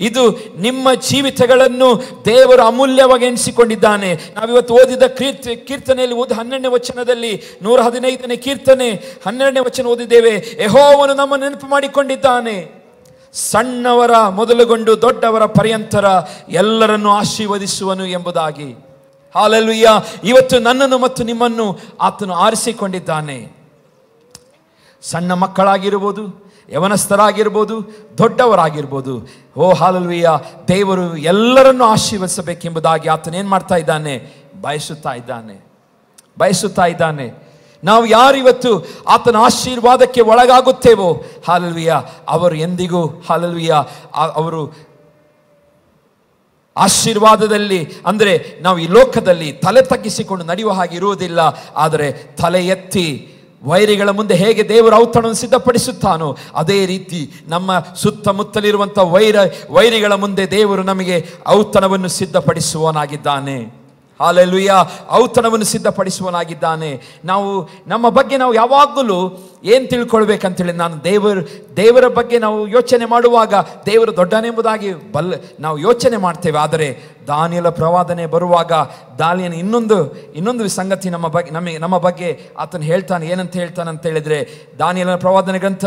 ಇದು ನಿಮ್ಮ ಜೀವಿತಗಳನ್ನು ದೇವರು ಅಮೂಲ್ಯವಾಗಿ ಎಣಿಸಿಕೊಂಡಿದ್ದಾನೆ. ನಾವಿವತ್ತು ಓದಿದ ಕೀರ್ತನೆಯಲ್ಲಿ 12ನೇ ವಚನದಲ್ಲಿ 115ನೇ ಕೀರ್ತನೆ 12ನೇ ವಚನ ಓದಿದ್ದೇವೆ. ಯೆಹೋವನು ನಮ್ಮ ನೆನಪು ಮಾಡಿಕೊಂಡಿದ್ದಾನೆ, ಸಣ್ಣವರ ಮೊದಲುಗೊಂಡು ದೊಡ್ಡವರ ಪರ್ಯಂತರ ಎಲ್ಲರನ್ನು ಆಶೀರ್ವದಿಸುವನು ಎಂಬುದಾಗಿ. ಹಲ್ಲೆಲೂಯಾ. ಇವತ್ತು ನನ್ನನ್ನು ಮತ್ತು ನಿಮ್ಮನ್ನು ಆತನು ಆರಿಸಿಕೊಂಡಿದ್ದಾನೆ. ಸಣ್ಣ ಮಕ್ಕಳಾಗಿರ್ಬೋದು, ಯವನಸ್ಥರಾಗಿರ್ಬೋದು, ದೊಡ್ಡವರಾಗಿರ್ಬೋದು. ಹಲ್ಲೆಲೂಯಾ. ದೇವರು ಎಲ್ಲರನ್ನು ಆಶೀರ್ವದಿಸಬೇಕೆಂಬುದಾಗಿ ಆತನೇನು ಮಾಡ್ತಾ ಇದ್ದಾನೆ? ಬಯಸುತ್ತಾ ಇದ್ದಾನೆ. ನಾವು ಯಾರಿವತ್ತು ಆತನ ಆಶೀರ್ವಾದಕ್ಕೆ ಒಳಗಾಗುತ್ತೇವೋ, ಹಲ್ಲೆಲೂಯಾ, ಅವರು ಎಂದಿಗೂ ಹಲ್ಲೆಲೂಯಾ ಅವರು ಆಶೀರ್ವಾದದಲ್ಲಿ, ಅಂದರೆ ನಾವು ಈ ಲೋಕದಲ್ಲಿ ತಲೆ ತಗ್ಗಿಸಿಕೊಂಡು ನಡೆಯುವ ಹಾಗೆ ಇರುವುದಿಲ್ಲ. ಆದರೆ ತಲೆ ಎತ್ತಿ ವೈರಿಗಳ ಮುಂದೆ ಹೇಗೆ ದೇವರು ಔತಣವನ್ನು ಸಿದ್ಧಪಡಿಸುತ್ತಾನೋ ಅದೇ ರೀತಿ ನಮ್ಮ ಸುತ್ತಮುತ್ತಲಿರುವಂಥ ವೈರಿಗಳ ಮುಂದೆ ದೇವರು ನಮಗೆ ಔತಣವನ್ನು ಸಿದ್ಧಪಡಿಸುವವನಾಗಿದ್ದಾನೆ. ಹಲ್ಲೆಲೂಯಾ. ಔತಣವನ್ನು ಸಿದ್ಧಪಡಿಸುವವನಾಗಿದ್ದಾನೆ. ನಮ್ಮ ಬಗ್ಗೆ ನಾವು ಯಾವಾಗಲೂ ಏನು ತಿಳ್ಕೊಳ್ಬೇಕಂತೇಳಿ, ನಾನು ದೇವರ ಬಗ್ಗೆ ನಾವು ಯೋಚನೆ ಮಾಡುವಾಗ ದೇವರು ದೊಡ್ಡನೆಂಬುದಾಗಿ ನಾವು ಯೋಚನೆ ಮಾಡ್ತೇವೆ. ಆದರೆ ದಾನಿಯೇಲ ಪ್ರವಾದನೆ ಬರುವಾಗ ದಾನಿಯೇಲನ ಇನ್ನೊಂದು ಸಂಗತಿ ನಮ್ಮ ಬಗ್ಗೆ ಆತನು ಹೇಳ್ತಾನೆ. ಏನಂತ ಹೇಳ್ತಾನೆ ಅಂತ ಹೇಳಿದ್ರೆ, ದಾನಿಯೇಲನ ಪ್ರವಾದನೆ ಗ್ರಂಥ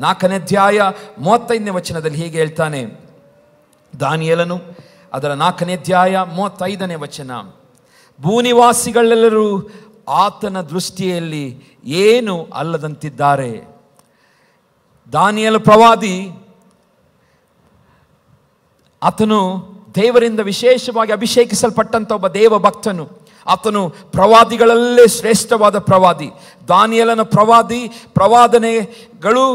4ನೇ ಅಧ್ಯಾಯ 35ನೇ ವಚನದಲ್ಲಿ ಹೀಗೆ ಹೇಳ್ತಾನೆ. ದಾನಿಯೇಲನು ಅದರ 4ನೇ ಅಧ್ಯಾಯ 35ನೇ ವಚನ, ಭೂನಿವಾಸಿಗಳೆಲ್ಲರೂ ಆತನ ದೃಷ್ಟಿಯಲ್ಲಿ ಏನು ಅಲ್ಲದಂತಿದ್ದಾರೆ. ದಾನಿಯೇಲ ಪ್ರವಾದಿ, ಆತನು ದೇವರಿಂದ ವಿಶೇಷವಾಗಿ ಅಭಿಷೇಕಿಸಲ್ಪಟ್ಟಂಥ ಒಬ್ಬ ದೇವ ಭಕ್ತನು. ಆತನು ಪ್ರವಾದಿಗಳಲ್ಲೇ ಶ್ರೇಷ್ಠವಾದ ಪ್ರವಾದಿ. ದಾನಿಯೇಲನ ಪ್ರವಾದನೆಗಳು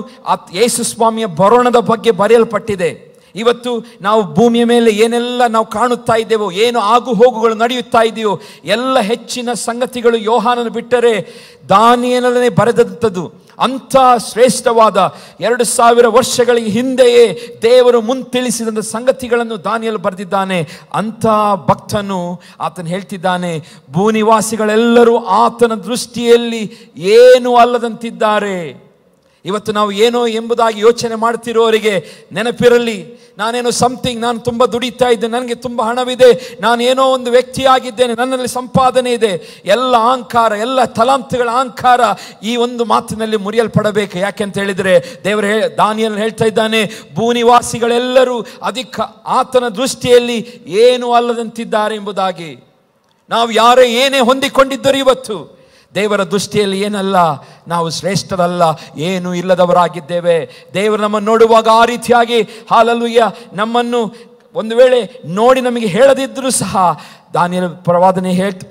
ಯೇಸು ಸ್ವಾಮಿಯ ಬರೋಣದ ಬಗ್ಗೆ ಬರೆಯಲ್ಪಟ್ಟಿದೆ. ಇವತ್ತು ನಾವು ಭೂಮಿಯ ಮೇಲೆ ಏನೆಲ್ಲ ನಾವು ಕಾಣುತ್ತಾ ಇದ್ದೇವೋ, ಏನು ಆಗು ಹೋಗುಗಳು ನಡೆಯುತ್ತಾ ಇದೆಯೋ, ಎಲ್ಲ ಹೆಚ್ಚಿನ ಸಂಗತಿಗಳು ಯೋಹಾನನು ಬಿಟ್ಟರೆ ದಾನಿಯೇಲನೇ ಬರೆದಂಥದ್ದು. ಅಂಥ ಶ್ರೇಷ್ಠವಾದ 2000 ವರ್ಷಗಳ ಹಿಂದೆಯೇ ದೇವರು ಮುಂತಿಳಿಸಿದಂಥ ಸಂಗತಿಗಳನ್ನು ದಾನಿಯೇಲ ಬರೆದಿದ್ದಾನೆ. ಅಂಥ ಭಕ್ತನು ಆತನು ಹೇಳ್ತಿದ್ದಾನೆ, ಭೂನಿವಾಸಿಗಳೆಲ್ಲರೂ ಆತನ ದೃಷ್ಟಿಯಲ್ಲಿ ಏನು ಅಲ್ಲದಂತಿದ್ದಾರೆ. ಇವತ್ತು ನಾವು ಏನೋ ಎಂಬುದಾಗಿ ಯೋಚನೆ ಮಾಡ್ತಿರೋರಿಗೆ ನೆನಪಿರಲಿ, ನಾನು ತುಂಬ ದುಡಿತಾ ಇದ್ದೆ, ನನಗೆ ತುಂಬ ಹಣವಿದೆ, ನಾನೇನೋ ಒಂದು ವ್ಯಕ್ತಿಯಾಗಿದ್ದೇನೆ, ನನ್ನಲ್ಲಿ ಸಂಪಾದನೆ ಇದೆ, ಎಲ್ಲ ಅಹಂಕಾರ, ಎಲ್ಲ ತಲಾಂತಗಳ ಅಹಂಕಾರ ಈ ಒಂದು ಮಾತಿನಲ್ಲಿ ಮುರಿಯಲ್ಪಡಬೇಕು. ಯಾಕೆಂತ ಹೇಳಿದರೆ ದಾನಿಯೇಲನು ಹೇಳ್ತಾ ಇದ್ದಾನೆ, ಭೂನಿವಾಸಿಗಳೆಲ್ಲರೂ ಆತನ ದೃಷ್ಟಿಯಲ್ಲಿ ಏನು ಅಲ್ಲದಂತಿದ್ದಾರೆ ಎಂಬುದಾಗಿ. ನಾವು ಏನೇ ಹೊಂದಿಕೊಂಡಿದ್ದರು ಇವತ್ತು ದೇವರ ದೃಷ್ಟಿಯಲ್ಲಿ ಏನಲ್ಲ, ನಾವು ಶ್ರೇಷ್ಠರಲ್ಲ, ಏನು ಇಲ್ಲದವರಾಗಿದ್ದೇವೆ. ದೇವರು ನಮ್ಮನ್ನು ನೋಡುವಾಗ ಆ ರೀತಿಯಾಗಿ ಹಲ್ಲೆಲೂಯಾ ನಮ್ಮನ್ನು ಒಂದು ವೇಳೆ ನೋಡಿ ನಮಗೆ ಹೇಳದಿದ್ದರೂ ಸಹ ದಾನಿಯೇಲ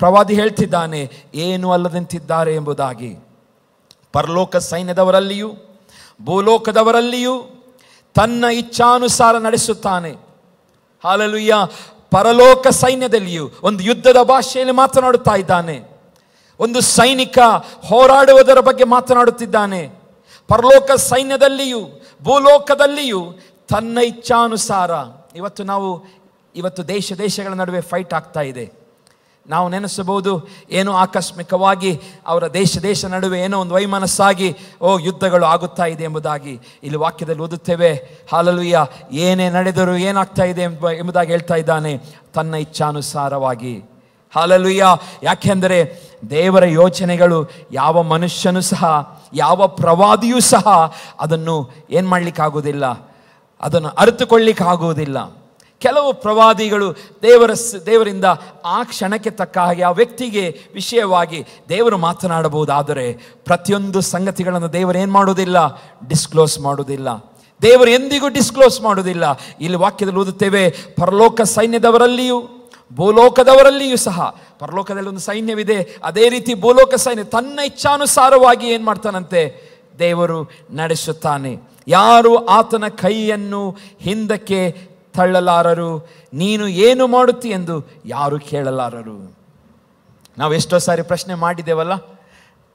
ಪ್ರವಾದಿ ಹೇಳ್ತಿದ್ದಾನೆ, ಏನು ಅಲ್ಲದಂತಿದ್ದಾರೆ ಎಂಬುದಾಗಿ. ಪರಲೋಕ ಸೈನ್ಯದವರಲ್ಲಿಯೂ ಭೂಲೋಕದವರಲ್ಲಿಯೂ ತನ್ನ ಇಚ್ಛಾನುಸಾರ ನಡೆಸುತ್ತಾನೆ. ಹಲ್ಲೆಲೂಯಾ. ಪರಲೋಕ ಸೈನ್ಯದಲ್ಲಿಯೂ ಒಂದು ಯುದ್ಧದ ಭಾಷೆಯಲ್ಲಿ ಮಾತನಾಡುತ್ತಾ ಇದ್ದಾನೆ. ಒಂದು ಸೈನಿಕ ಹೋರಾಡುವುದರ ಬಗ್ಗೆ ಮಾತನಾಡುತ್ತಿದ್ದಾನೆ. ಪರಲೋಕ ಸೈನ್ಯದಲ್ಲಿಯೂ ಭೂಲೋಕದಲ್ಲಿಯೂ ತನ್ನ ಇಚ್ಛಾನುಸಾರ. ಇವತ್ತು ದೇಶಗಳ ನಡುವೆ ಫೈಟ್ ಆಗ್ತಾ ಇದೆ. ನಾವು ನೆನೆಸಬಹುದು, ಏನೋ ಆಕಸ್ಮಿಕವಾಗಿ ಅವರ ದೇಶ ನಡುವೆ ಏನೋ ಒಂದು ವೈಮನಸ್ಸಾಗಿ ಯುದ್ಧಗಳು ಆಗುತ್ತಾ ಇದೆ ಎಂಬುದಾಗಿ ಇಲ್ಲಿ ವಾಕ್ಯದಲ್ಲಿ ಓದುತ್ತೇವೆ. ಹಾಲೆಲೂಯಾ. ಏನೇ ನಡೆದರೂ ಏನಾಗ್ತಾ ಇದೆ ಎಂಬುದಾಗಿ ಹೇಳ್ತಾ ಇದ್ದಾನೆ, ತನ್ನ ಇಚ್ಛಾನುಸಾರವಾಗಿ. ಹಾಲೆಲೂಯಾ. ಯಾಕೆಂದರೆ ದೇವರ ಯೋಚನೆಗಳು ಯಾವ ಮನುಷ್ಯನೂ ಸಹ, ಯಾವ ಪ್ರವಾದಿಯೂ ಸಹ ಅದನ್ನು ಏನು ಮಾಡಲಿಕ್ಕಾಗೋದಿಲ್ಲ, ಅದನ್ನು ಅರಿತುಕೊಳ್ಳಿಕ್ಕಾಗುವುದಿಲ್ಲ. ಕೆಲವು ಪ್ರವಾದಿಗಳು ದೇವರಿಂದ ಆ ಕ್ಷಣಕ್ಕೆ ತಕ್ಕ ಹಾಗೆ ಆ ವ್ಯಕ್ತಿಗೆ ವಿಷಯವಾಗಿ ದೇವರು ಮಾತನಾಡಬಹುದಾದರೆ ಪ್ರತಿಯೊಂದು ಸಂಗತಿಗಳನ್ನು ದೇವರು ಏನು ಮಾಡೋದಿಲ್ಲ, ಡಿಸ್ಕ್ಲೋಸ್ ಮಾಡೋದಿಲ್ಲ. ದೇವರು ಎಂದಿಗೂ ಡಿಸ್ಕ್ಲೋಸ್ ಮಾಡೋದಿಲ್ಲ. ಇಲ್ಲಿ ವಾಕ್ಯದಲ್ಲಿ ಓದುತ್ತೇವೆ, ಪರಲೋಕ ಸೈನ್ಯದವರಲ್ಲಿಯೂ ಭೂಲೋಕದವರಲ್ಲಿಯೂ ಸಹ. ಪರಲೋಕದಲ್ಲಿ ಒಂದು ಸೈನ್ಯವಿದೆ, ಅದೇ ರೀತಿ ಭೂಲೋಕ ಸೈನ್ಯ ತನ್ನ ಇಚ್ಛಾನುಸಾರವಾಗಿ ಏನು ಮಾಡ್ತಾನಂತೆ, ದೇವರು ನಡೆಸುತ್ತಾನೆ. ಯಾರು ಆತನ ಕೈಯನ್ನು ಹಿಂದಕ್ಕೆ ತಳ್ಳಲಾರರು, ನೀನು ಏನು ಮಾಡುತ್ತಿ ಎಂದು ಯಾರು ಕೇಳಲಾರರು. ನಾವು ಎಷ್ಟೋ ಸಾರಿ ಪ್ರಶ್ನೆ ಮಾಡಿದ್ದೇವಲ್ಲ,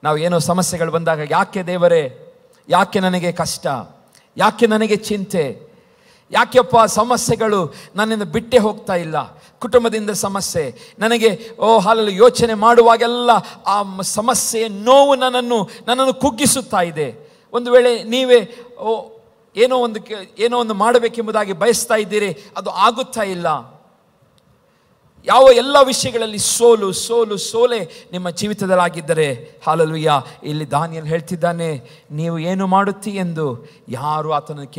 ನಾವು ಏನೋ ಸಮಸ್ಯೆಗಳು ಬಂದಾಗ, ಯಾಕೆ ದೇವರೇ, ಯಾಕೆ ನನಗೆ ಕಷ್ಟ, ಯಾಕೆ ನನಗೆ ಚಿಂತೆ, ಯಾಕೆಪ್ಪ ಸಮಸ್ಯೆಗಳು ನನ್ನಿಂದ ಬಿಟ್ಟೇ ಹೋಗ್ತಾ ಇಲ್ಲ, ಕುಟುಂಬದಿಂದ ಸಮಸ್ಯೆ, ನನಗೆ ಹಾಲಲ್ಲಿ ಯೋಚನೆ ಮಾಡುವಾಗೆಲ್ಲ ಆ ಸಮಸ್ಯೆಯ ನೋವು ನನ್ನನ್ನು ಕುಗ್ಗಿಸುತ್ತಾ ಇದೆ. ಒಂದು ವೇಳೆ ನೀವೇ ಏನೋ ಒಂದು ಮಾಡಬೇಕೆಂಬುದಾಗಿ ಬಯಸ್ತಾ ಇದ್ದೀರಿ, ಅದು ಆಗುತ್ತಾ ಇಲ್ಲ. ಎಲ್ಲ ವಿಷಯಗಳಲ್ಲಿ ಸೋಲೆ ನಿಮ್ಮ ಜೀವಿತದಲ್ಲಾಗಿದ್ದರೆ, ಹಾಲೆಲೂಯಾ, ಇಲ್ಲಿ ದಾನಿಯೇಲ್ ಹೇಳ್ತಿದ್ದಾನೆ, ನೀವು ಏನು ಮಾಡುತ್ತಿ ಎಂದು ಯಾರು ಆತನನ್ನು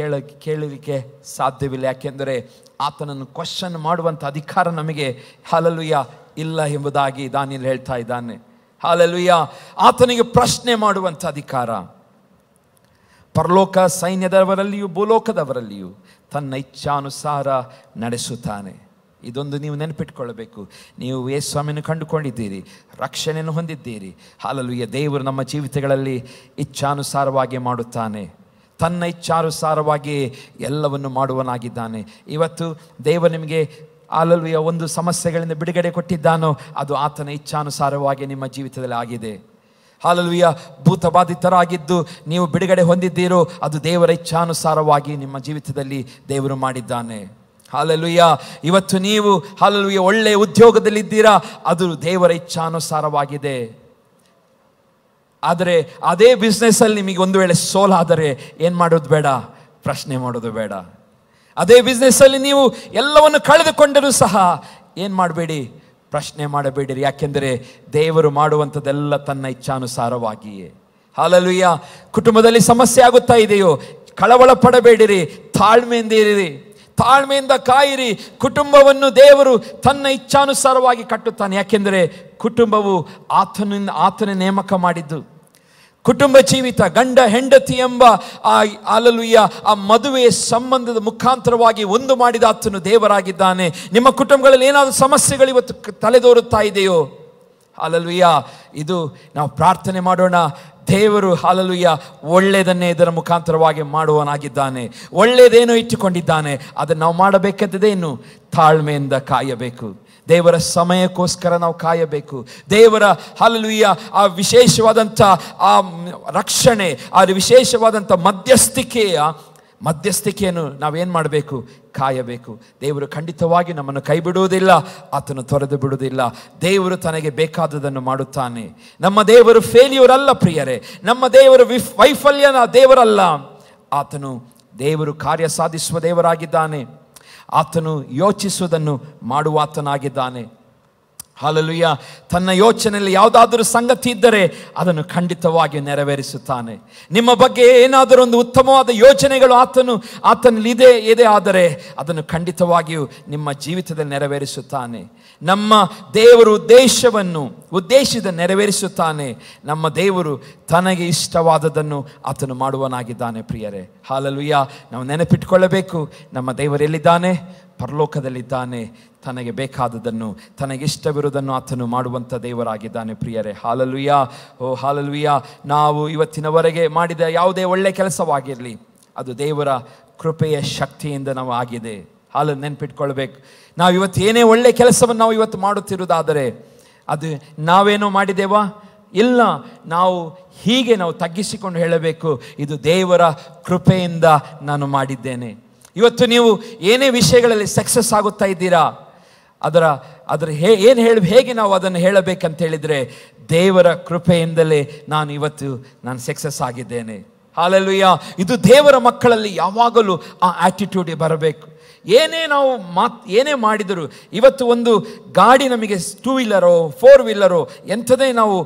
ಕೇಳಲಿಕ್ಕೆ ಸಾಧ್ಯವಿಲ್ಲ. ಯಾಕೆಂದರೆ ಆತನನ್ನು ಕ್ವಶನ್ ಮಾಡುವಂಥ ಅಧಿಕಾರ ನಮಗೆ, ಹಾಲೆಲೂಯಾ, ಇಲ್ಲ ಎಂಬುದಾಗಿ ದಾನಿಯೇಲ್ ಹೇಳ್ತಾ ಇದ್ದಾನೆ. ಹಾಲೆಲೂಯಾ. ಆತನಿಗೆ ಪ್ರಶ್ನೆ ಮಾಡುವಂಥ ಅಧಿಕಾರ. ಪರಲೋಕ ಸೈನ್ಯದವರಲ್ಲಿಯೂ ಭೂಲೋಕದವರಲ್ಲಿಯೂ ತನ್ನ ಇಚ್ಛಾನುಸಾರ ನಡೆಸುತ್ತಾನೆ. ಇದೊಂದು ನೀವು ನೆನಪಿಟ್ಕೊಳ್ಳಬೇಕು. ನೀವು ಯೇಸುಸ್ವಾಮಿಯನ್ನು ಕಂಡುಕೊಂಡಿದ್ದೀರಿ, ರಕ್ಷಣೆಯನ್ನು ಹೊಂದಿದ್ದೀರಿ. ಹಾಲೆಲೂಯಾ. ದೇವರು ನಮ್ಮ ಜೀವಿತಗಳಲ್ಲಿ ಇಚ್ಛಾನುಸಾರವಾಗಿ ಮಾಡುತ್ತಾನೆ. ತನ್ನ ಇಚ್ಛಾನುಸಾರವಾಗಿ ಎಲ್ಲವನ್ನು ಮಾಡುವನಾಗಿದ್ದಾನೆ. ಇವತ್ತು ದೇವರು ನಿಮಗೆ ಹಾಲೆಲೂಯಾ ಒಂದು ಸಮಸ್ಯೆಗಳಿಂದ ಬಿಡುಗಡೆ ಕೊಟ್ಟಿದ್ದಾನೋ, ಅದು ಆತನ ಇಚ್ಛಾನುಸಾರವಾಗಿ ನಿಮ್ಮ ಜೀವಿತದಲ್ಲಿ ಆಗಿದೆ. ಹಾಲೆಲೂಯಾ. ಭೂತಬಾಧಿತರಾಗಿದ್ದು ನೀವು ಬಿಡುಗಡೆ ಹೊಂದಿದ್ದೀರೋ, ಅದು ದೇವರ ಇಚ್ಛಾನುಸಾರವಾಗಿ ನಿಮ್ಮ ಜೀವಿತದಲ್ಲಿ ದೇವರು ಮಾಡಿದ್ದಾನೆ. ಹಾಲೆಲೂಯಾ. ಇವತ್ತು ನೀವು ಹಾಲೆಲೂಯಾ ಒಳ್ಳೆಯ ಉದ್ಯೋಗದಲ್ಲಿದ್ದೀರಾ, ಅದು ದೇವರ ಇಚ್ಛಾನುಸಾರವಾಗಿದೆ. ಆದರೆ ಅದೇ ಬಿಸ್ನೆಸ್ಸಲ್ಲಿ ನಿಮಗೆ ಒಂದು ವೇಳೆ ಸೋಲಾದರೆ ಏನು ಮಾಡೋದು ಬೇಡ, ಪ್ರಶ್ನೆ ಮಾಡೋದು ಬೇಡ. ಅದೇ ಬಿಸ್ನೆಸ್ಸಲ್ಲಿ ನೀವು ಎಲ್ಲವನ್ನು ಕಳೆದುಕೊಂಡರೂ ಸಹ ಏನು ಮಾಡಬೇಡಿ, ಪ್ರಶ್ನೆ ಮಾಡಬೇಡಿರಿ. ಯಾಕೆಂದರೆ ದೇವರು ಮಾಡುವಂಥದ್ದೆಲ್ಲ ತನ್ನ ಇಚ್ಛಾನುಸಾರವಾಗಿಯೇ. ಹಾಲೆಲೂಯಾ. ಕುಟುಂಬದಲ್ಲಿ ಸಮಸ್ಯೆ ಆಗುತ್ತಾ ಇದೆಯೋ, ಕಳವಳ ಪಡಬೇಡಿರಿ, ತಾಳ್ಮೆಯಿಂದ ಕಾಯಿರಿ. ಕುಟುಂಬವನ್ನು ದೇವರು ತನ್ನ ಇಚ್ಛಾನುಸಾರವಾಗಿ ಕಟ್ಟುತ್ತಾನೆ. ಯಾಕೆಂದರೆ ಕುಟುಂಬವು ಆತನ ನೇಮಕ ಮಾಡಿದ್ದು. ಕುಟುಂಬ ಜೀವಿತ, ಗಂಡ ಹೆಂಡತಿ ಎಂಬ ಆ ಮದುವೆಯ ಸಂಬಂಧದ ಮುಖಾಂತರವಾಗಿ ಒಂದು ಮಾಡಿದ ಆತನು ದೇವರಾಗಿದ್ದಾನೆ. ನಿಮ್ಮ ಕುಟುಂಬಗಳಲ್ಲಿ ಏನಾದರೂ ಸಮಸ್ಯೆಗಳು ಇವತ್ತು ತಲೆದೋರುತ್ತಾ ಇದೆಯೋ, ಹಾಲೆಲೂಯಾ, ಇದು ನಾವು ಪ್ರಾರ್ಥನೆ ಮಾಡೋಣ. ದೇವರು ಹಾಲೆಲೂಯಾ ಒಳ್ಳೆಯದನ್ನೇ ಇದರ ಮುಖಾಂತರವಾಗಿ ಮಾಡುವನಾಗಿದ್ದಾನೆ. ಒಳ್ಳೆಯದೇನೋ ಇಟ್ಟುಕೊಂಡಿದ್ದಾನೆ. ಅದನ್ನು ನಾವು ಮಾಡಬೇಕಾದದೇನು, ತಾಳ್ಮೆಯಿಂದ ಕಾಯಬೇಕು. ದೇವರ ಸಮಯಕ್ಕೋಸ್ಕರ ನಾವು ಕಾಯಬೇಕು. ದೇವರ ಹಾಲೆಲೂಯಾ ಆ ವಿಶೇಷವಾದಂಥ ಆ ರಕ್ಷಣೆ, ಆ ವಿಶೇಷವಾದಂಥ ಮಧ್ಯಸ್ಥಿಕೆಯನ್ನು ನಾವೇನು ಮಾಡಬೇಕು, ಕಾಯಬೇಕು. ದೇವರು ಖಂಡಿತವಾಗಿ ನಮ್ಮನ್ನು ಕೈ ಬಿಡುವುದಿಲ್ಲ, ಆತನು ತೊರೆದು ಬಿಡುವುದಿಲ್ಲ. ದೇವರು ತನಗೆ ಬೇಕಾದುದನ್ನು ಮಾಡುತ್ತಾನೆ. ನಮ್ಮ ದೇವರು ಫೇಲ್ಯೂರ್ ಅಲ್ಲ ಪ್ರಿಯರೇ, ನಮ್ಮ ದೇವರು ವೈಫಲ್ಯನ ದೇವರಲ್ಲ. ದೇವರು ಕಾರ್ಯ ಸಾಧಿಸುವ ದೇವರಾಗಿದ್ದಾನೆ. ಆತನು ಯೋಚಿಸುವುದನ್ನು ಮಾಡುವಾತನಾಗಿದ್ದಾನೆ. ಹಾಲೆಲೂಯಾ. ತನ್ನ ಯೋಚನೆಯಲ್ಲಿ ಯಾವುದಾದರೂ ಸಂಗತಿ ಇದ್ದರೆ ಅದನ್ನು ಖಂಡಿತವಾಗಿ ನೆರವೇರಿಸುತ್ತಾನೆ. ನಿಮ್ಮ ಬಗ್ಗೆ ಏನಾದರೂ ಒಂದು ಉತ್ತಮವಾದ ಯೋಚನೆಗಳು ಆತನಲ್ಲಿ ಇದೆ ಆದರೆ ಅದನ್ನು ಖಂಡಿತವಾಗಿಯೂ ನಿಮ್ಮ ಜೀವಿತದಲ್ಲಿ ನೆರವೇರಿಸುತ್ತಾನೆ. ನಮ್ಮ ದೇವರು ಉದ್ದೇಶದ ನೆರವೇರಿಸುತ್ತಾನೆ. ನಮ್ಮ ದೇವರು ತನಗೆ ಇಷ್ಟವಾದದನ್ನು ಆತನು ಮಾಡುವನಾಗಿದ್ದಾನೆ ಪ್ರಿಯರೇ. ಹಾಲೆಲೂಯಾ. ನಾವು ನೆನಪಿಟ್ಟುಕೊಳ್ಳಬೇಕು, ನಮ್ಮ ದೇವರು ಎಲ್ಲಿದ್ದಾನೆ, ಪರಲೋಕದಲ್ಲಿದ್ದಾನೆ. ತನಗೆ ಬೇಕಾದದನ್ನು, ತನಗಿಷ್ಟವಿರುವುದನ್ನು ಆತನು ಮಾಡುವಂಥ ದೇವರಾಗಿದ್ದಾನೆ ಪ್ರಿಯರೇ. ಹಾಲೆಲೂಯಾ. ಹಾಲೆಲೂಯಾ. ನಾವು ಇವತ್ತಿನವರೆಗೆ ಮಾಡಿದ ಯಾವುದೇ ಒಳ್ಳೆಯ ಕೆಲಸವಾಗಿರಲಿ, ಅದು ದೇವರ ಕೃಪೆಯ ಶಕ್ತಿಯಿಂದ ನಾವು ಆಗಿದೆ. ನೆನಪಿಟ್ಕೊಳ್ಬೇಕು. ನಾವು ಇವತ್ತು ಏನೇ ಒಳ್ಳೆಯ ಕೆಲಸವನ್ನು ನಾವು ಇವತ್ತು ಮಾಡುತ್ತಿರುವುದಾದರೆ ಅದು ನಾವೇನೋ ಮಾಡಿದ್ದೇವಾ, ಇಲ್ಲ, ನಾವು ಹೀಗೆ ನಾವು ತಗ್ಗಿಸಿಕೊಂಡು ಹೇಳಬೇಕು, ಇದು ದೇವರ ಕೃಪೆಯಿಂದ ನಾನು ಮಾಡಿದ್ದೇನೆ. ಇವತ್ತು ನೀವು ಏನೇ ವಿಷಯಗಳಲ್ಲಿ ಸಕ್ಸಸ್ ಆಗುತ್ತಾ ಇದ್ದೀರಾ, ಹೇಗೆ ನಾವು ಅದನ್ನು ಹೇಳಬೇಕಂತ ಹೇಳಿದರೆ, ದೇವರ ಕೃಪೆಯಿಂದಲೇ ನಾನು ಸಕ್ಸಸ್ ಆಗಿದ್ದೇನೆ. ಹಾಲೆಲೂಯಾ. ಇದು ದೇವರ ಮಕ್ಕಳಲ್ಲಿ ಯಾವಾಗಲೂ ಆ ಆಟಿಟ್ಯೂಡ್ ಬರಬೇಕು. ಏನೇ ಮಾಡಿದರೂ, ಇವತ್ತು ಒಂದು ಗಾಡಿ ನಮಗೆ 2 ವೀಲರೋ 4 ವೀಲರೋ ಎಂಥದೇ ನಾವು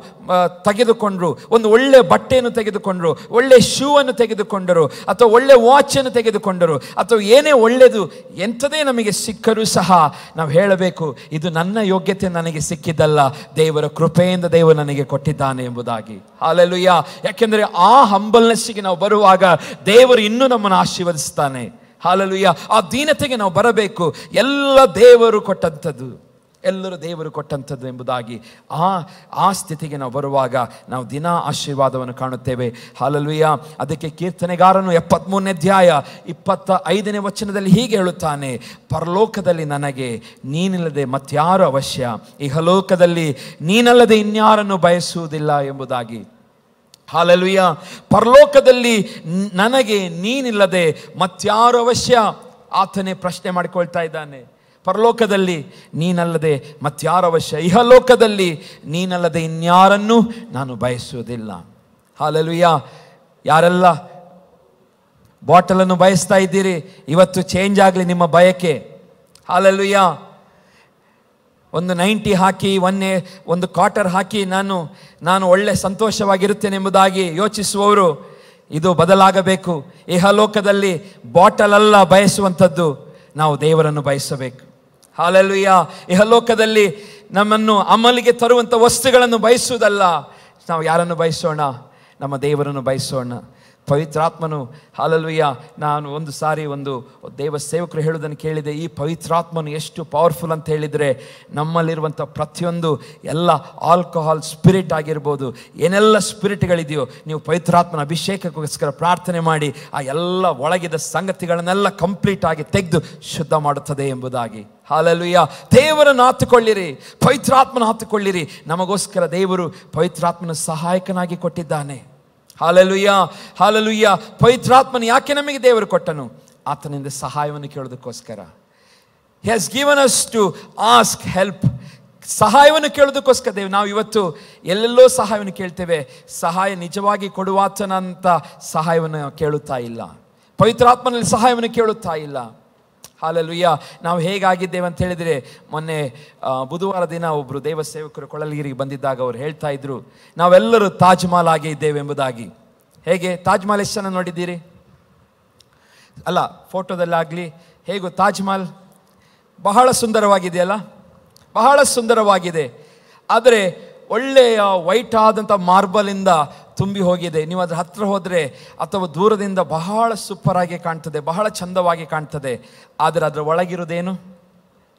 ತೆಗೆದುಕೊಂಡ್ರು, ಒಂದು ಒಳ್ಳೆ ಬಟ್ಟೆಯನ್ನು ತೆಗೆದುಕೊಂಡ್ರು, ಒಳ್ಳೆ ಶೂ ಅನ್ನು ತೆಗೆದುಕೊಂಡರು, ಅಥವಾ ಒಳ್ಳೆ ವಾಚನ್ನು ತೆಗೆದುಕೊಂಡರು, ಅಥವಾ ಏನೇ ಒಳ್ಳೆಯದು ಎಂಥದೇ ನಮಗೆ ಸಿಕ್ಕರೂ ಸಹ ನಾವು ಹೇಳಬೇಕು, ಇದು ನನ್ನ ಯೋಗ್ಯತೆ ನನಗೆ ಸಿಕ್ಕಿದ್ದಲ್ಲ, ದೇವರ ಕೃಪೆಯಿಂದ ದೇವರು ನನಗೆ ಕೊಟ್ಟಿದ್ದಾನೆ ಎಂಬುದಾಗಿ. ಹಾಲೆಲೂಯಾ. ಯಾಕೆಂದರೆ ಆ ಹಂಬಲ್ನೆಸ್ಸಿಗೆ ನಾವು ಬರುವಾಗ ದೇವರು ಇನ್ನೂ ನಮ್ಮನ್ನು ಆಶೀರ್ವದಿಸ್ತಾನೆ. ಹಾಲೆಲೂಯಾ. ಆ ದೀನತೆಗೆ ನಾವು ಬರಬೇಕು. ಎಲ್ಲರೂ ದೇವರು ಕೊಟ್ಟಂಥದ್ದು ಎಂಬುದಾಗಿ ಆ ಸ್ಥಿತಿಗೆ ನಾವು ಬರುವಾಗ ನಾವು ದಿನ ಆಶೀರ್ವಾದವನ್ನು ಕಾಣುತ್ತೇವೆ. ಹಾಲೆಲೂಯಾ. ಅದಕ್ಕೆ ಕೀರ್ತನೆಗಾರನು 73ನೇ ಅಧ್ಯಾಯ 25ನೇ ವಚನದಲ್ಲಿ ಹೀಗೆ ಹೇಳುತ್ತಾನೆ, ಪರಲೋಕದಲ್ಲಿ ನನಗೆ ನೀನಿಲ್ಲದೆ ಮತ್ಯಾರು ಅವಶ್ಯ, ಇಹಲೋಕದಲ್ಲಿ ನೀನಲ್ಲದೆ ಇನ್ಯಾರನ್ನು ಬಯಸುವುದಿಲ್ಲ ಎಂಬುದಾಗಿ. ಹಾಲೆಲೂಯಾ. ಪರಲೋಕದಲ್ಲಿ ನನಗೆ ನೀನಿಲ್ಲದೆ ಮತ್ಯಾರು ಅವಶ್ಯ? ಆತನೇ ಪ್ರಶ್ನೆ ಮಾಡಿಕೊಳ್ತಾ ಇದ್ದಾನೆ. ಪರಲೋಕದಲ್ಲಿ ನೀನಲ್ಲದೆ ಮತ್ಯಾರು ಅವಶ್ಯ, ಇಹಲೋಕದಲ್ಲಿ ನೀನಲ್ಲದೆ ಇನ್ಯಾರನ್ನೂ ನಾನು ಬಯಸುವುದಿಲ್ಲ. ಹಾಲೆಲೂಯಾ. ಯಾರೆಲ್ಲ ಬಾಟಲನ್ನು ಬಯಸ್ತಾ ಇದ್ದೀರಿ, ಇವತ್ತು ಚೇಂಜ್ ಆಗಲಿ ನಿಮ್ಮ ಬಯಕೆ. ಹಾಲೆಲೂಯಾ. ಒಂದು 90 ಹಾಕಿ ಒಂದು ಕ್ವಾರ್ಟರ್ ಹಾಕಿ ನಾನು ಒಳ್ಳೆ ಸಂತೋಷವಾಗಿರುತ್ತೇನೆ ಎಂಬುದಾಗಿ ಯೋಚಿಸುವವರು, ಇದು ಬದಲಾಗಬೇಕು. ಇಹಲೋಕದಲ್ಲಿ ಬಾಟಲ್ ಅಲ್ಲ ಬಯಸುವಂಥದ್ದು, ನಾವು ದೇವರನ್ನು ಬಯಸಬೇಕು. ಹಾಲೆಲೂಯಾ. ಇಹಲೋಕದಲ್ಲಿ ನಮ್ಮನ್ನು ಅಮಲಿಗೆ ತರುವಂಥ ವಸ್ತುಗಳನ್ನು ಬಯಸುವುದಲ್ಲ. ನಾವು ಯಾರನ್ನು ಬಯಸೋಣ? ನಮ್ಮ ದೇವರನ್ನು ಬಯಸೋಣ. ಪವಿತ್ರಾತ್ಮನು, ಹಾಲೆಲೂಯಾ. ನಾನು ಒಂದು ಸಾರಿ ಒಂದು ದೇವ ಸೇವಕರು ಹೇಳುವುದನ್ನು ಕೇಳಿದೆ, ಈ ಪವಿತ್ರಾತ್ಮನು ಎಷ್ಟು ಪವರ್ಫುಲ್ ಅಂತ ಹೇಳಿದರೆ, ನಮ್ಮಲ್ಲಿರುವಂಥ ಪ್ರತಿಯೊಂದು ಎಲ್ಲ ಆಲ್ಕೋಹಾಲ್ ಸ್ಪಿರಿಟ್ ಆಗಿರ್ಬೋದು, ಏನೆಲ್ಲ ಸ್ಪಿರಿಟ್ಗಳಿದೆಯೋ, ನೀವು ಪವಿತ್ರಾತ್ಮನ ಅಭಿಷೇಕಕ್ಕೋಸ್ಕರ ಪ್ರಾರ್ಥನೆ ಮಾಡಿ ಆ ಎಲ್ಲ ಒಳಗಿದ ಸಂಗತಿಗಳನ್ನೆಲ್ಲ ಕಂಪ್ಲೀಟ್ ಆಗಿ ತೆಗೆದು ಶುದ್ಧ ಮಾಡುತ್ತದೆ ಎಂಬುದಾಗಿ. ಹಾಲೆಲೂಯಾ. ದೇವರನ್ನು ಆತುಕೊಳ್ಳಿರಿ, ಪವಿತ್ರಾತ್ಮನ ಆತುಕೊಳ್ಳಿರಿ. ನಮಗೋಸ್ಕರ ದೇವರು ಪವಿತ್ರಾತ್ಮನ ಸಹಾಯಕನಾಗಿ ಕೊಟ್ಟಿದ್ದಾನೆ. ಹಾಲೆಲೂಯಾ. ಹಾಲೆಲೂಯಾ. ಪವಿತ್ರಾತ್ಮನ ಯಾಕೆ ನಮಗೆ ದೇವರು ಕೊಟ್ಟನು? ಆತನಿಂದ ಸಹಾಯವನ್ನು ಕೇಳೋದಕ್ಕೋಸ್ಕರ. He has given us to ask help. ಸಹಾಯವನ್ನು ಕೇಳೋದಕ್ಕೋಸ್ಕರ ನಾವು ಇವತ್ತು ಎಲ್ಲೆಲ್ಲೋ ಸಹಾಯವನ್ನು ಕೇಳ್ತೇವೆ. ಸಹಾಯ ನಿಜವಾಗಿ ಕೊಡುವಾತನಂತ ಸಹಾಯವನ್ನು ಕೇಳುತ್ತಾ ಇಲ್ಲ. ಪವಿತ್ರಾತ್ಮನಲ್ಲಿ ಸಹಾಯವನ್ನು ಕೇಳುತ್ತಾ ಇಲ್ಲ. ಹಾಲೆಲೂಯಾ. ನಾವು ಹೇಗಾಗಿದ್ದೇವೆ ಅಂತ ಹೇಳಿದರೆ, ಮೊನ್ನೆ ಬುಧವಾರ ದಿನ ಒಬ್ಬರು ದೇವ ಸೇವಕರು ಕೊಳಲಗಿರಿಗೆ ಬಂದಿದ್ದಾಗ ಅವರು ಹೇಳ್ತಾ ಇದ್ರು, ನಾವೆಲ್ಲರೂ ತಾಜ್ ಮಹಲ್ ಆಗಿ ಇದ್ದೇವೆ ಎಂಬುದಾಗಿ. ಹೇಗೆ? ತಾಜ್ ಮಹಲ್ ಎಷ್ಟು ಜನ ನೋಡಿದ್ದೀರಿ? ಅಲ್ಲ, ಫೋಟೋದಲ್ಲಾಗಲಿ ಹೇಗೂ ತಾಜ್ ಮಹಲ್ ಬಹಳ ಸುಂದರವಾಗಿದೆಯಲ್ಲ, ಬಹಳ ಸುಂದರವಾಗಿದೆ. ಆದರೆ ಒಳ್ಳೆಯ ವೈಟ್ ಆದಂಥ ಮಾರ್ಬಲಿಂದ ತುಂಬಿ ಹೋಗಿದೆ. ನೀವು ಅದರ ಹತ್ರ ಹೋದರೆ ಅಥವಾ ದೂರದಿಂದ ಬಹಳ ಸೂಪರ್ ಆಗಿ ಕಾಣ್ತದೆ, ಬಹಳ ಚಂದವಾಗಿ ಕಾಣ್ತದೆ. ಆದರೆ ಅದರ ಒಳಗಿರೋದೇನು?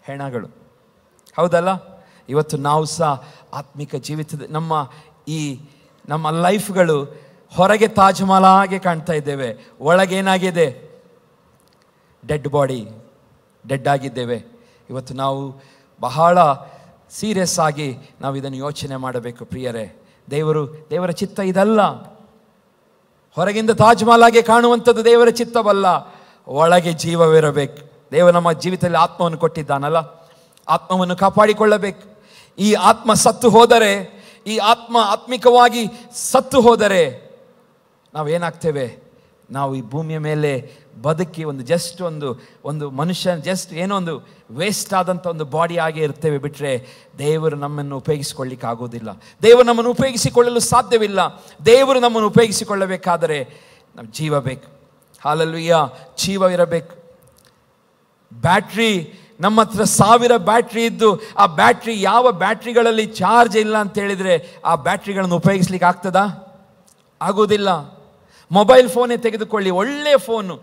ಹೆಣಗಳು. ಹೌದಲ್ಲ? ಇವತ್ತು ನಾವು ಸಹ ಆತ್ಮಿಕ ಜೀವಿತದ ನಮ್ಮ ಲೈಫ್ಗಳು ಹೊರಗೆ ತಾಜ್ ಮಹಲ್ ಹಾಗೆ ಕಾಣ್ತಾ ಇದ್ದೇವೆ, ಒಳಗೇನಾಗಿದೆ? ಡೆಡ್ ಬಾಡಿ, ಡೆಡ್ ಆಗಿದ್ದೇವೆ. ಇವತ್ತು ನಾವು ಬಹಳ ಸೀರಿಯಸ್ ಆಗಿ ನಾವು ಇದನ್ನು ಯೋಚನೆ ಮಾಡಬೇಕು ಪ್ರಿಯರೇ. ದೇವರ ಚಿತ್ತ ಇದಲ್ಲ. ಹೊರಗಿಂದ ತಾಜ್ ಮಹಲ್ ಆಗಿ ಕಾಣುವಂಥದ್ದು ದೇವರ ಚಿತ್ತವಲ್ಲ. ಒಳಗೆ ಜೀವವಿರಬೇಕು. ದೇವರು ನಮ್ಮ ಜೀವಿತದಲ್ಲಿ ಆತ್ಮವನ್ನು ಕೊಟ್ಟಿದ್ದಾನಲ್ಲ, ಆತ್ಮವನ್ನು ಕಾಪಾಡಿಕೊಳ್ಳಬೇಕು. ಈ ಆತ್ಮ ಸತ್ತು ಹೋದರೆ, ಈ ಆತ್ಮಿಕವಾಗಿ ಸತ್ತು ಹೋದರೆ ನಾವೇನಾಗ್ತೇವೆ? ನಾವು ಈ ಭೂಮಿಯ ಮೇಲೆ ಬದುಕಿ ಒಂದು ಮನುಷ್ಯ ಏನೋ ಒಂದು ವೇಸ್ಟ್ ಆದಂಥ ಒಂದು ಬಾಡಿ ಆಗೇ ಇರ್ತೇವೆ ಬಿಟ್ಟರೆ ದೇವರು ನಮ್ಮನ್ನು ಉಪಯೋಗಿಸಿಕೊಳ್ಳಿಕ್ಕೆ ಆಗೋದಿಲ್ಲ. ದೇವರು ನಮ್ಮನ್ನು ಉಪಯೋಗಿಸಿಕೊಳ್ಳಲು ಸಾಧ್ಯವಿಲ್ಲ. ದೇವರು ನಮ್ಮನ್ನು ಉಪಯೋಗಿಸಿಕೊಳ್ಳಬೇಕಾದರೆ ನಮ್ಮ ಜೀವ ಬೇಕು. ಹಾಲೆಲೂಯಾ. ಜೀವವಿರಬೇಕು. ಬ್ಯಾಟ್ರಿ, ನಮ್ಮ ಹತ್ರ 1000 ಬ್ಯಾಟ್ರಿ ಇದ್ದು ಆ ಬ್ಯಾಟ್ರಿ ಯಾವ ಬ್ಯಾಟ್ರಿಗಳಲ್ಲಿ ಚಾರ್ಜ್ ಇಲ್ಲ ಅಂತ ಹೇಳಿದರೆ ಆ ಬ್ಯಾಟ್ರಿಗಳನ್ನು ಉಪಯೋಗಿಸ್ಲಿಕ್ಕೆ ಆಗ್ತದಾ? ಆಗೋದಿಲ್ಲ. ಮೊಬೈಲ್ ಫೋನೇ ತೆಗೆದುಕೊಳ್ಳಿ, ಒಳ್ಳೆಯ ಫೋನು,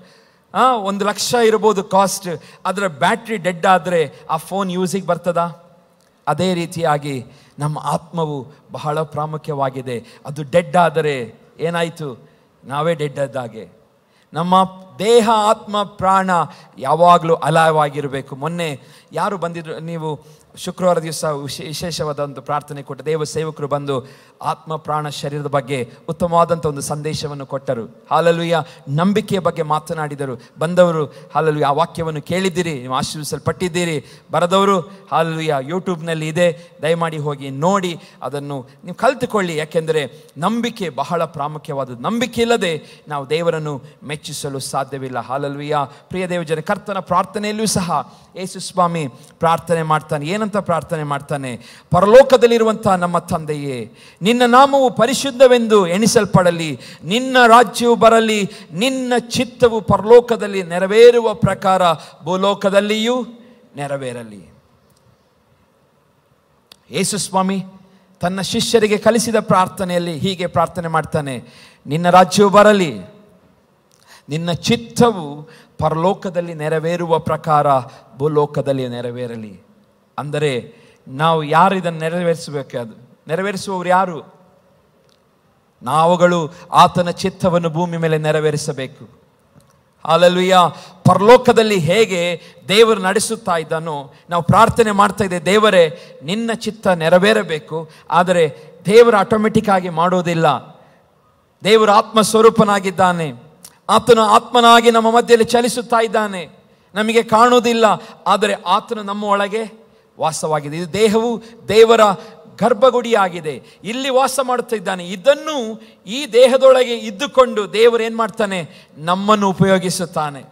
1 ಲಕ್ಷ ಇರ್ಬೋದು ಕಾಸ್ಟ್, ಅದರ ಬ್ಯಾಟ್ರಿ ಡೆಡ್ ಆದರೆ ಆ ಫೋನ್ ಯೂಸಿಗೆ ಬರ್ತದಾ? ಅದೇ ರೀತಿಯಾಗಿ ನಮ್ಮ ಆತ್ಮವು ಬಹಳ ಪ್ರಾಮುಖ್ಯವಾಗಿದೆ. ಅದು ಡೆಡ್ ಆದರೆ ಏನಾಯಿತು? ನಾವೇ ಡೆಡ್ ಆದಾಗೆ. ನಮ್ಮ ದೇಹ, ಆತ್ಮ, ಪ್ರಾಣ ಯಾವಾಗಲೂ ಅಲಾಯವಾಗಿರಬೇಕು. ಮೊನ್ನೆ ಯಾರು ಬಂದಿದ್ರು, ನೀವು ಶುಕ್ರವಾರ ದಿವಸ ವಿಶೇಷವಾದ ಒಂದು ಪ್ರಾರ್ಥನೆ ಕೊಟ್ಟು ದೇವ ಸೇವಕರು ಬಂದು ಆತ್ಮ ಪ್ರಾಣ ಶರೀರದ ಬಗ್ಗೆ ಉತ್ತಮವಾದಂಥ ಒಂದು ಸಂದೇಶವನ್ನು ಕೊಟ್ಟರು. ಹಾಲೆಲೂಯಾ. ನಂಬಿಕೆಯ ಬಗ್ಗೆ ಮಾತನಾಡಿದರು. ಬಂದವರು ಹಾಲೆಲೂಯಾ ಆ ವಾಕ್ಯವನ್ನು ಕೇಳಿದ್ದೀರಿ, ನೀವು ಆಶೀರ್ವಿಸಲ್ಪಟ್ಟಿದ್ದೀರಿ. ಬರದವರು ಹಾಲೆಲೂಯಾ ಯೂಟ್ಯೂಬ್ನಲ್ಲಿ ಇದೆ, ದಯಮಾಡಿ ಹೋಗಿ ನೋಡಿ, ಅದನ್ನು ನೀವು ಕಲಿತುಕೊಳ್ಳಿ. ಯಾಕೆಂದರೆ ನಂಬಿಕೆ ಬಹಳ ಪ್ರಾಮುಖ್ಯವಾದದ್ದು. ನಂಬಿಕೆ ಇಲ್ಲದೆ ನಾವು ದೇವರನ್ನು ಮೆಚ್ಚಿಸಲು ಸಾಧ್ಯವಿಲ್ಲ. ಹಾಲೆಲೂಯಾ. ಪ್ರಿಯ ದೇವಜನ, ಕರ್ತನ ಪ್ರಾರ್ಥನೆಯಲ್ಲೂ ಸಹ ಯೇಸು ಸ್ವಾಮಿ ಪ್ರಾರ್ಥನೆ ಮಾಡ್ತಾನೆ. ಏನಂತ ಪ್ರಾರ್ಥನೆ ಮಾಡ್ತಾನೆ? ಪರಲೋಕದಲ್ಲಿರುವಂಥ ನಮ್ಮ ತಂದೆಯೇ, ನಿನ್ನ ನಾಮವು ಪರಿಶುದ್ಧವೆಂದು ಎಣಿಸಲ್ಪಡಲಿ, ನಿನ್ನ ರಾಜ್ಯವು ಬರಲಿ, ನಿನ್ನ ಚಿತ್ತವು ಪರಲೋಕದಲ್ಲಿ ನೆರವೇರುವ ಪ್ರಕಾರ ಭೂಲೋಕದಲ್ಲಿಯೂ ನೆರವೇರಲಿ. ಯೇಸು ಸ್ವಾಮಿ ತನ್ನ ಶಿಷ್ಯರಿಗೆ ಕಲಿಸಿದ ಪ್ರಾರ್ಥನೆಯಲ್ಲಿ ಹೀಗೆ ಪ್ರಾರ್ಥನೆ ಮಾಡ್ತಾನೆ: ನಿನ್ನ ರಾಜ್ಯವು ಬರಲಿ, ನಿನ್ನ ಚಿತ್ತವು ಪರಲೋಕದಲ್ಲಿ ನೆರವೇರುವ ಪ್ರಕಾರ ಭೂಲೋಕದಲ್ಲಿ ನೆರವೇರಲಿ. ಅಂದರೆ ನಾವು ಯಾರು ಇದನ್ನು ನೆರವೇರಿಸಬೇಕು? ನೆರವೇರಿಸುವವರು ಯಾರು? ನಾವುಗಳು ಆತನ ಚಿತ್ತವನ್ನು ಭೂಮಿ ಮೇಲೆ ನೆರವೇರಿಸಬೇಕು. ಹಾಲೆಲೂಯಾ. ಪರಲೋಕದಲ್ಲಿ ಹೇಗೆ ದೇವರು ನಡೆಸುತ್ತಾ ಇದ್ದಾನೋ ನಾವು ಪ್ರಾರ್ಥನೆ ಮಾಡ್ತಾ ಇದ್ದೇವೆ, ದೇವರೇ ನಿನ್ನ ಚಿತ್ತ ನೆರವೇರಬೇಕು. ಆದರೆ ದೇವರು ಆಟೋಮೆಟಿಕ್ ಆಗಿ ಮಾಡೋದಿಲ್ಲ. ದೇವರು ಆತ್ಮ ಸ್ವರೂಪನಾಗಿದ್ದಾನೆ. ಆತನು ಆತ್ಮನಾಗಿ ನಮ್ಮ ಮಧ್ಯದಲ್ಲಿ ಚಲಿಸುತ್ತಾ ಇದ್ದಾನೆ. ನಮಗೆ ಕಾಣುವುದಿಲ್ಲ, ಆದರೆ ಆತನು ನಮ್ಮ ಒಳಗೆ ವಾಸವಾಗಿದೆ. ಇದು ದೇಹವು ದೇವರ ಗರ್ಭಗುಡಿಯಾಗಿದೆ. ಇಲ್ಲಿ ವಾಸ ಮಾಡುತ್ತಾ ಇದ್ದಾನೆ. ಇದನ್ನು ಈ ದೇಹದೊಳಗೆ ಇದ್ದುಕೊಂಡು ದೇವರು ಏನು ಮಾಡ್ತಾನೆ? ನಮ್ಮನ್ನು ಉಪಯೋಗಿಸುತ್ತಾನೆ.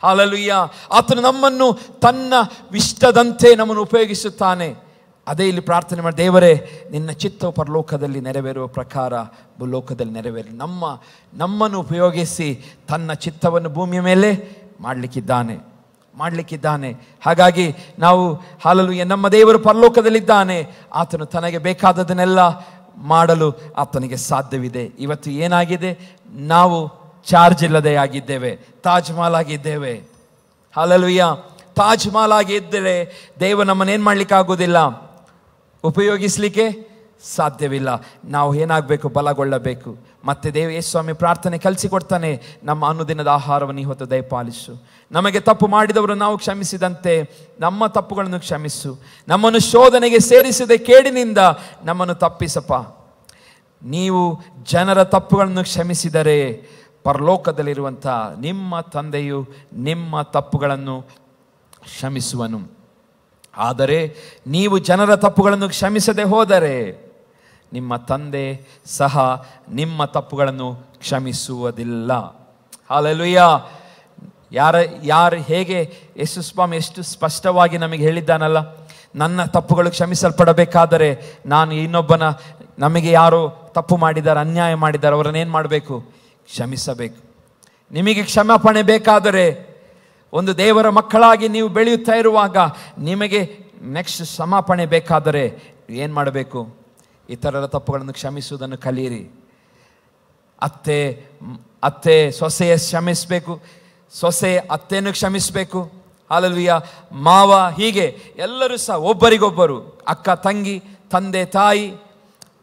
ಹಾಲೆಲೂಯಾ. ಆತನು ನಮ್ಮನ್ನು ತನ್ನ ಇಷ್ಟದಂತೆ ನಮ್ಮನ್ನು ಉಪಯೋಗಿಸುತ್ತಾನೆ. ಅದೇ ಇಲ್ಲಿ ಪ್ರಾರ್ಥನೆ ಮಾಡಿ, ದೇವರೇ ನಿನ್ನ ಚಿತ್ತವು ಪರಲೋಕದಲ್ಲಿ ನೆರವೇರುವ ಪ್ರಕಾರ ಭೂಲೋಕದಲ್ಲಿ ನೆರವೇರಲಿ. ನಮ್ಮನ್ನು ಉಪಯೋಗಿಸಿ ತನ್ನ ಚಿತ್ತವನ್ನು ಭೂಮಿಯ ಮೇಲೆ ಮಾಡಲಿಕ್ಕಿದ್ದಾನೆ. ಹಾಗಾಗಿ ನಾವು ಹಾಲೆಲೂಯಾ, ನಮ್ಮ ದೇವರು ಪರಲೋಕದಲ್ಲಿದ್ದಾನೆ. ಆತನು ತನಗೆ ಬೇಕಾದದನ್ನೆಲ್ಲ ಮಾಡಲು ಆತನಿಗೆ ಸಾಧ್ಯವಿದೆ. ಇವತ್ತು ಏನಾಗಿದೆ? ನಾವು ಚಾರ್ಜ್ ಇಲ್ಲದೆ ಆಗಿದ್ದೇವೆ, ತಾಜ್ ಮಹಲ್ ಆಗಿದ್ದೇವೆ. ಹಾಲೆಲೂಯಾ. ತಾಜ್ ಮಹಲ್ ಆಗಿದ್ದರೆ ದೇವರು ನಮ್ಮನ್ನೇನು ಮಾಡಲಿಕ್ಕೆ ಆಗೋದಿಲ್ಲ, ಉಪಯೋಗಿಸಲಿಕ್ಕೆ ಸಾಧ್ಯವಿಲ್ಲ. ನಾವು ಏನಾಗಬೇಕು? ಬಲಗೊಳ್ಳಬೇಕು. ಮತ್ತೆ ಯೇಸು ಸ್ವಾಮಿ ಪ್ರಾರ್ಥನೆ ಕಲಿಸಿಕೊಡ್ತಾನೆ: ನಮ್ಮ ಅನುದಿನದ ಆಹಾರವನ್ನು ಇವತ್ತು ದಯಪಾಲಿಸು. ನಮಗೆ ತಪ್ಪು ಮಾಡಿದವರು ನಾವು ಕ್ಷಮಿಸಿದಂತೆ ನಮ್ಮ ತಪ್ಪುಗಳನ್ನು ಕ್ಷಮಿಸು. ನಮ್ಮನ್ನು ಶೋಧನೆಗೆ ಸೇರಿಸದೆ ಕೇಡಿನಿಂದ ನಮ್ಮನ್ನು ತಪ್ಪಿಸಪ್ಪ. ನೀವು ಜನರ ತಪ್ಪುಗಳನ್ನು ಕ್ಷಮಿಸಿದರೆ ಪರಲೋಕದಲ್ಲಿರುವಂಥ ನಿಮ್ಮ ತಂದೆಯು ನಿಮ್ಮ ತಪ್ಪುಗಳನ್ನು ಕ್ಷಮಿಸುವನು. ಆದರೆ ನೀವು ಜನರ ತಪ್ಪುಗಳನ್ನು ಕ್ಷಮಿಸದೆ ಹೋದರೆ ನಿಮ್ಮ ತಂದೆ ಸಹ ನಿಮ್ಮ ತಪ್ಪುಗಳನ್ನು ಕ್ಷಮಿಸುವುದಿಲ್ಲ. ಹಾಲೆಲೂಯಾ. ಯಾರು ಹೇಗೆ ಯೇಸು ಸ್ವಾಮಿ ಎಷ್ಟು ಸ್ಪಷ್ಟವಾಗಿ ನಮಗೆ ಹೇಳಿದ್ದಾನಲ್ಲ, ನನ್ನ ತಪ್ಪುಗಳು ಕ್ಷಮಿಸಲ್ಪಡಬೇಕಾದರೆ ನಾನು ನಮಗೆ ಯಾರೋ ತಪ್ಪು ಮಾಡಿದ್ದಾರೆ, ಅನ್ಯಾಯ ಮಾಡಿದ್ದಾರೆ, ಅವರನ್ನೇನು ಮಾಡಬೇಕು? ಕ್ಷಮಿಸಬೇಕು. ನಿಮಗೆ ಕ್ಷಮಾಪಣೆ ಬೇಕಾದರೆ, ಒಂದು ದೇವರ ಮಕ್ಕಳಾಗಿ ನೀವು ಬೆಳೆಯುತ್ತಾ ಇರುವಾಗ ನಿಮಗೆ ನೆಕ್ಸ್ಟ್ ಕ್ಷಮಾಪಣೆ ಬೇಕಾದರೆ ಏನು ಮಾಡಬೇಕು? ಇತರರ ತಪ್ಪುಗಳನ್ನು ಕ್ಷಮಿಸುವುದನ್ನು ಕಲಿಯಿರಿ. ಅತ್ತೆ ಸೊಸೆಯ ಕ್ಷಮಿಸಬೇಕು, ಸೊಸೆ ಅತ್ತೆಯನ್ನು ಕ್ಷಮಿಸಬೇಕು. ಹಾಲೆಲೂಯಾ. ಮಾವ, ಹೀಗೆ ಎಲ್ಲರೂ ಸಹ ಒಬ್ಬರಿಗೊಬ್ಬರು, ಅಕ್ಕ ತಂಗಿ, ತಂದೆ ತಾಯಿ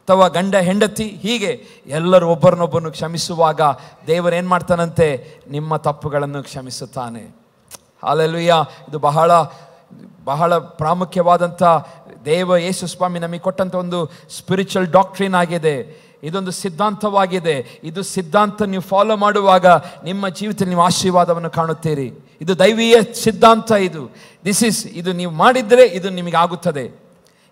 ಅಥವಾ ಗಂಡ ಹೆಂಡತಿ, ಹೀಗೆ ಎಲ್ಲರೂ ಒಬ್ಬರನ್ನೊಬ್ಬರನ್ನು ಕ್ಷಮಿಸುವಾಗ ದೇವರು ಏನು ಮಾಡ್ತಾನಂತೆ? ನಿಮ್ಮ ತಪ್ಪುಗಳನ್ನು ಕ್ಷಮಿಸುತ್ತಾನೆ. ಹಾಲೆಲೂಯಾ. ಇದು ಬಹಳ ಬಹಳ ಪ್ರಾಮುಖ್ಯವಾದಂಥ ಯೇಸು ಸ್ವಾಮಿ ನಮಗೆ ಕೊಟ್ಟಂಥ ಒಂದು ಸ್ಪಿರಿಚುವಲ್ ಡಾಕ್ಟ್ರಿನ್ ಆಗಿದೆ. ಇದೊಂದು ಸಿದ್ಧಾಂತವಾಗಿದೆ. ಇದು ಸಿದ್ಧಾಂತ ನೀವು ಫಾಲೋ ಮಾಡುವಾಗ ನಿಮ್ಮ ಜೀವಿತದಲ್ಲಿ ನೀವು ಆಶೀರ್ವಾದವನ್ನು ಕಾಣುತ್ತೀರಿ. ಇದು ದೈವೀಯ ಸಿದ್ಧಾಂತ. ಇದು ನೀವು ಮಾಡಿದರೆ ಇದು ನಿಮಗೆ ಆಗುತ್ತದೆ.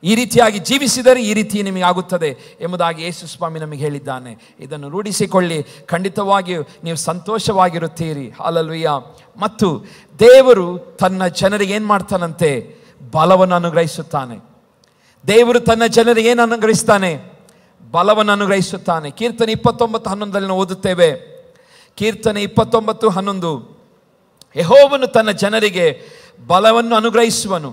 ಈ ರೀತಿಯಾಗಿ ಜೀವಿಸಿದರೆ ಈ ರೀತಿ ನಿಮಗೆ ಆಗುತ್ತದೆ ಎಂಬುದಾಗಿ ಯೇಸು ಸ್ವಾಮಿ ನಮಗೆ ಹೇಳಿದ್ದಾನೆ. ಇದನ್ನು ರೂಢಿಸಿಕೊಳ್ಳಿ, ಖಂಡಿತವಾಗಿಯೂ ನೀವು ಸಂತೋಷವಾಗಿರುತ್ತೀರಿ. ಹಾಲೆಲೂಯಾ. ಮತ್ತು ದೇವರು ತನ್ನ ಜನರಿಗೆ ಏನು ಮಾಡ್ತಾನಂತೆ? ಬಲವನ್ನು ಅನುಗ್ರಹಿಸುತ್ತಾನೆ. ದೇವರು ತನ್ನ ಜನರಿಗೆ ಏನು ಅನುಗ್ರಹಿಸ್ತಾನೆ? ಬಲವನ್ನು ಅನುಗ್ರಹಿಸುತ್ತಾನೆ. ಕೀರ್ತನೆ 29:11 ಓದುತ್ತೇವೆ. ಕೀರ್ತನೆ 29:11, ಯೆಹೋವನು ತನ್ನ ಜನರಿಗೆ ಬಲವನ್ನು ಅನುಗ್ರಹಿಸುವನು,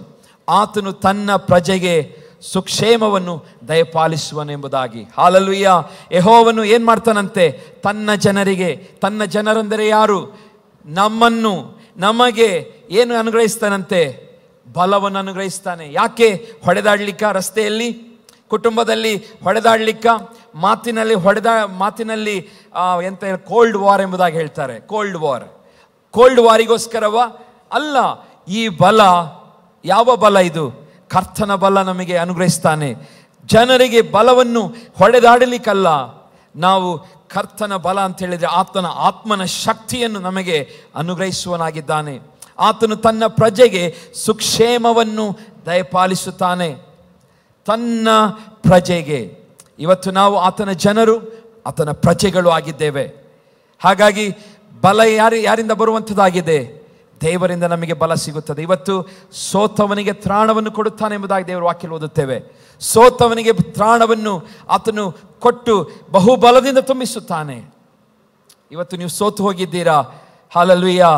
ಆತನು ತನ್ನ ಪ್ರಜೆಗೆ ಸುಕ್ಷೇಮವನ್ನು ದಯಪಾಲಿಸುವನು ಎಂಬುದಾಗಿ. ಹಾಲೆಲೂಯಾ. ಯೆಹೋವನು ಏನು ಮಾಡ್ತಾನಂತೆ? ತನ್ನ ಜನರಿಗೆ, ತನ್ನ ಜನರೆಂದರೆ ಯಾರು? ನಮಗೆ ಏನು ಅನುಗ್ರಹಿಸ್ತಾನಂತೆ? ಬಲವನ್ನು ಅನುಗ್ರಹಿಸ್ತಾನೆ. ಯಾಕೆ? ಹೊಡೆದಾಡ್ಲಿಕ್ಕ, ರಸ್ತೆಯಲ್ಲಿ, ಕುಟುಂಬದಲ್ಲಿ ಹೊಡೆದಾಡ್ಲಿಕ್ಕ, ಮಾತಿನಲ್ಲಿ ಎಂತ ಕೋಲ್ಡ್ ವಾರ್ ಎಂಬುದಾಗಿ ಹೇಳ್ತಾರೆ. ಕೋಲ್ಡ್ ವಾರಿಗೋಸ್ಕರವ ಅಲ್ಲ. ಈ ಬಲ ಯಾವ ಬಲ? ಇದು ಕರ್ತನ ಬಲ ನಮಗೆ ಅನುಗ್ರಹಿಸ್ತಾನೆ. ಜನರಿಗೆ ಬಲವನ್ನು ಹೊಡೆದಾಡಲಿಕ್ಕಲ್ಲ, ನಾವು ಕರ್ತನ ಬಲ ಅಂತ ಹೇಳಿದರೆ ಆತನ ಆತ್ಮನ ಶಕ್ತಿಯನ್ನು ನಮಗೆ ಅನುಗ್ರಹಿಸುವನಾಗಿದ್ದಾನೆ. ಆತನು ತನ್ನ ಪ್ರಜೆಗೆ ಸುಕ್ಷೇಮವನ್ನು ದಯಪಾಲಿಸುತ್ತಾನೆ. ತನ್ನ ಪ್ರಜೆಗೆ, ಇವತ್ತು ನಾವು ಆತನ ಜನರು, ಆತನ ಪ್ರಜೆಗಳು ಆಗಿದ್ದೇವೆ. ಹಾಗಾಗಿ ಬಲ ಯಾರಿಂದ ಬರುವಂಥದ್ದಾಗಿದೆ? ದೇವರಿಂದ ನಮಗೆ ಬಲ ಸಿಗುತ್ತದೆ. ಇವತ್ತು ಸೋತವನಿಗೆ ತ್ರಾಣವನ್ನು ಕೊಡುತ್ತಾನೆ ಎಂಬುದಾಗಿ ದೇವರ ವಾಕ್ಯ ಓದುತ್ತೇವೆ. ಸೋತವನಿಗೆ ತ್ರಾಣವನ್ನು ಆತನು ಕೊಟ್ಟು ಬಹುಬಲದಿಂದ ತುಂಬಿಸುತ್ತಾನೆ. ಇವತ್ತು ನೀವು ಸೋತು ಹೋಗಿದ್ದೀರಾ, ಹಲ್ಲೆಲೂಯಾ.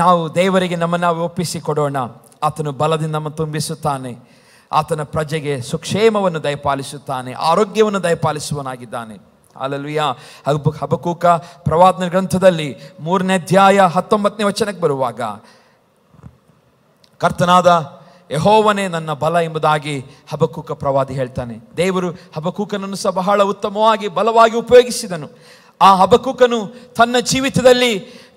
ನಾವು ದೇವರಿಗೆ ನಮ್ಮನ್ನು ಒಪ್ಪಿಸಿ ಕೊಡೋಣ. ಆತನು ಬಲದಿಂದ ನಮ್ಮನ್ನು ತುಂಬಿಸುತ್ತಾನೆ. ಆತನ ಪ್ರಜೆಗೆ ಸುಕ್ಷೇಮವನ್ನು ದಯಪಾಲಿಸುತ್ತಾನೆ, ಆರೋಗ್ಯವನ್ನು ದಯಪಾಲಿಸುವನಾಗಿದ್ದಾನೆ. ಹಲ್ಲೆಲೂಯಾ. ಹಬಕ್ಕೂಕ ಪ್ರವಾದನ ಗ್ರಂಥದಲ್ಲಿ 3ನೇ ಅಧ್ಯಾಯ 19ನೇ ವಚನಕ್ಕೆ ಬರುವಾಗ, ಕರ್ತನಾದ ಯೆಹೋವನೇ ನನ್ನ ಬಲ ಎಂಬುದಾಗಿ ಹಬಕ್ಕೂಕ ಪ್ರವಾದಿ ಹೇಳ್ತಾನೆ. ದೇವರು ಹಬಕ್ಕೂಕನನ್ನು ಸಹ ಬಹಳ ಉತ್ತಮವಾಗಿ ಬಲವಾಗಿ ಉಪಯೋಗಿಸಿದನು. ಆ ಹಬಕ್ಕೂಕನು ತನ್ನ ಜೀವಿತದಲ್ಲಿ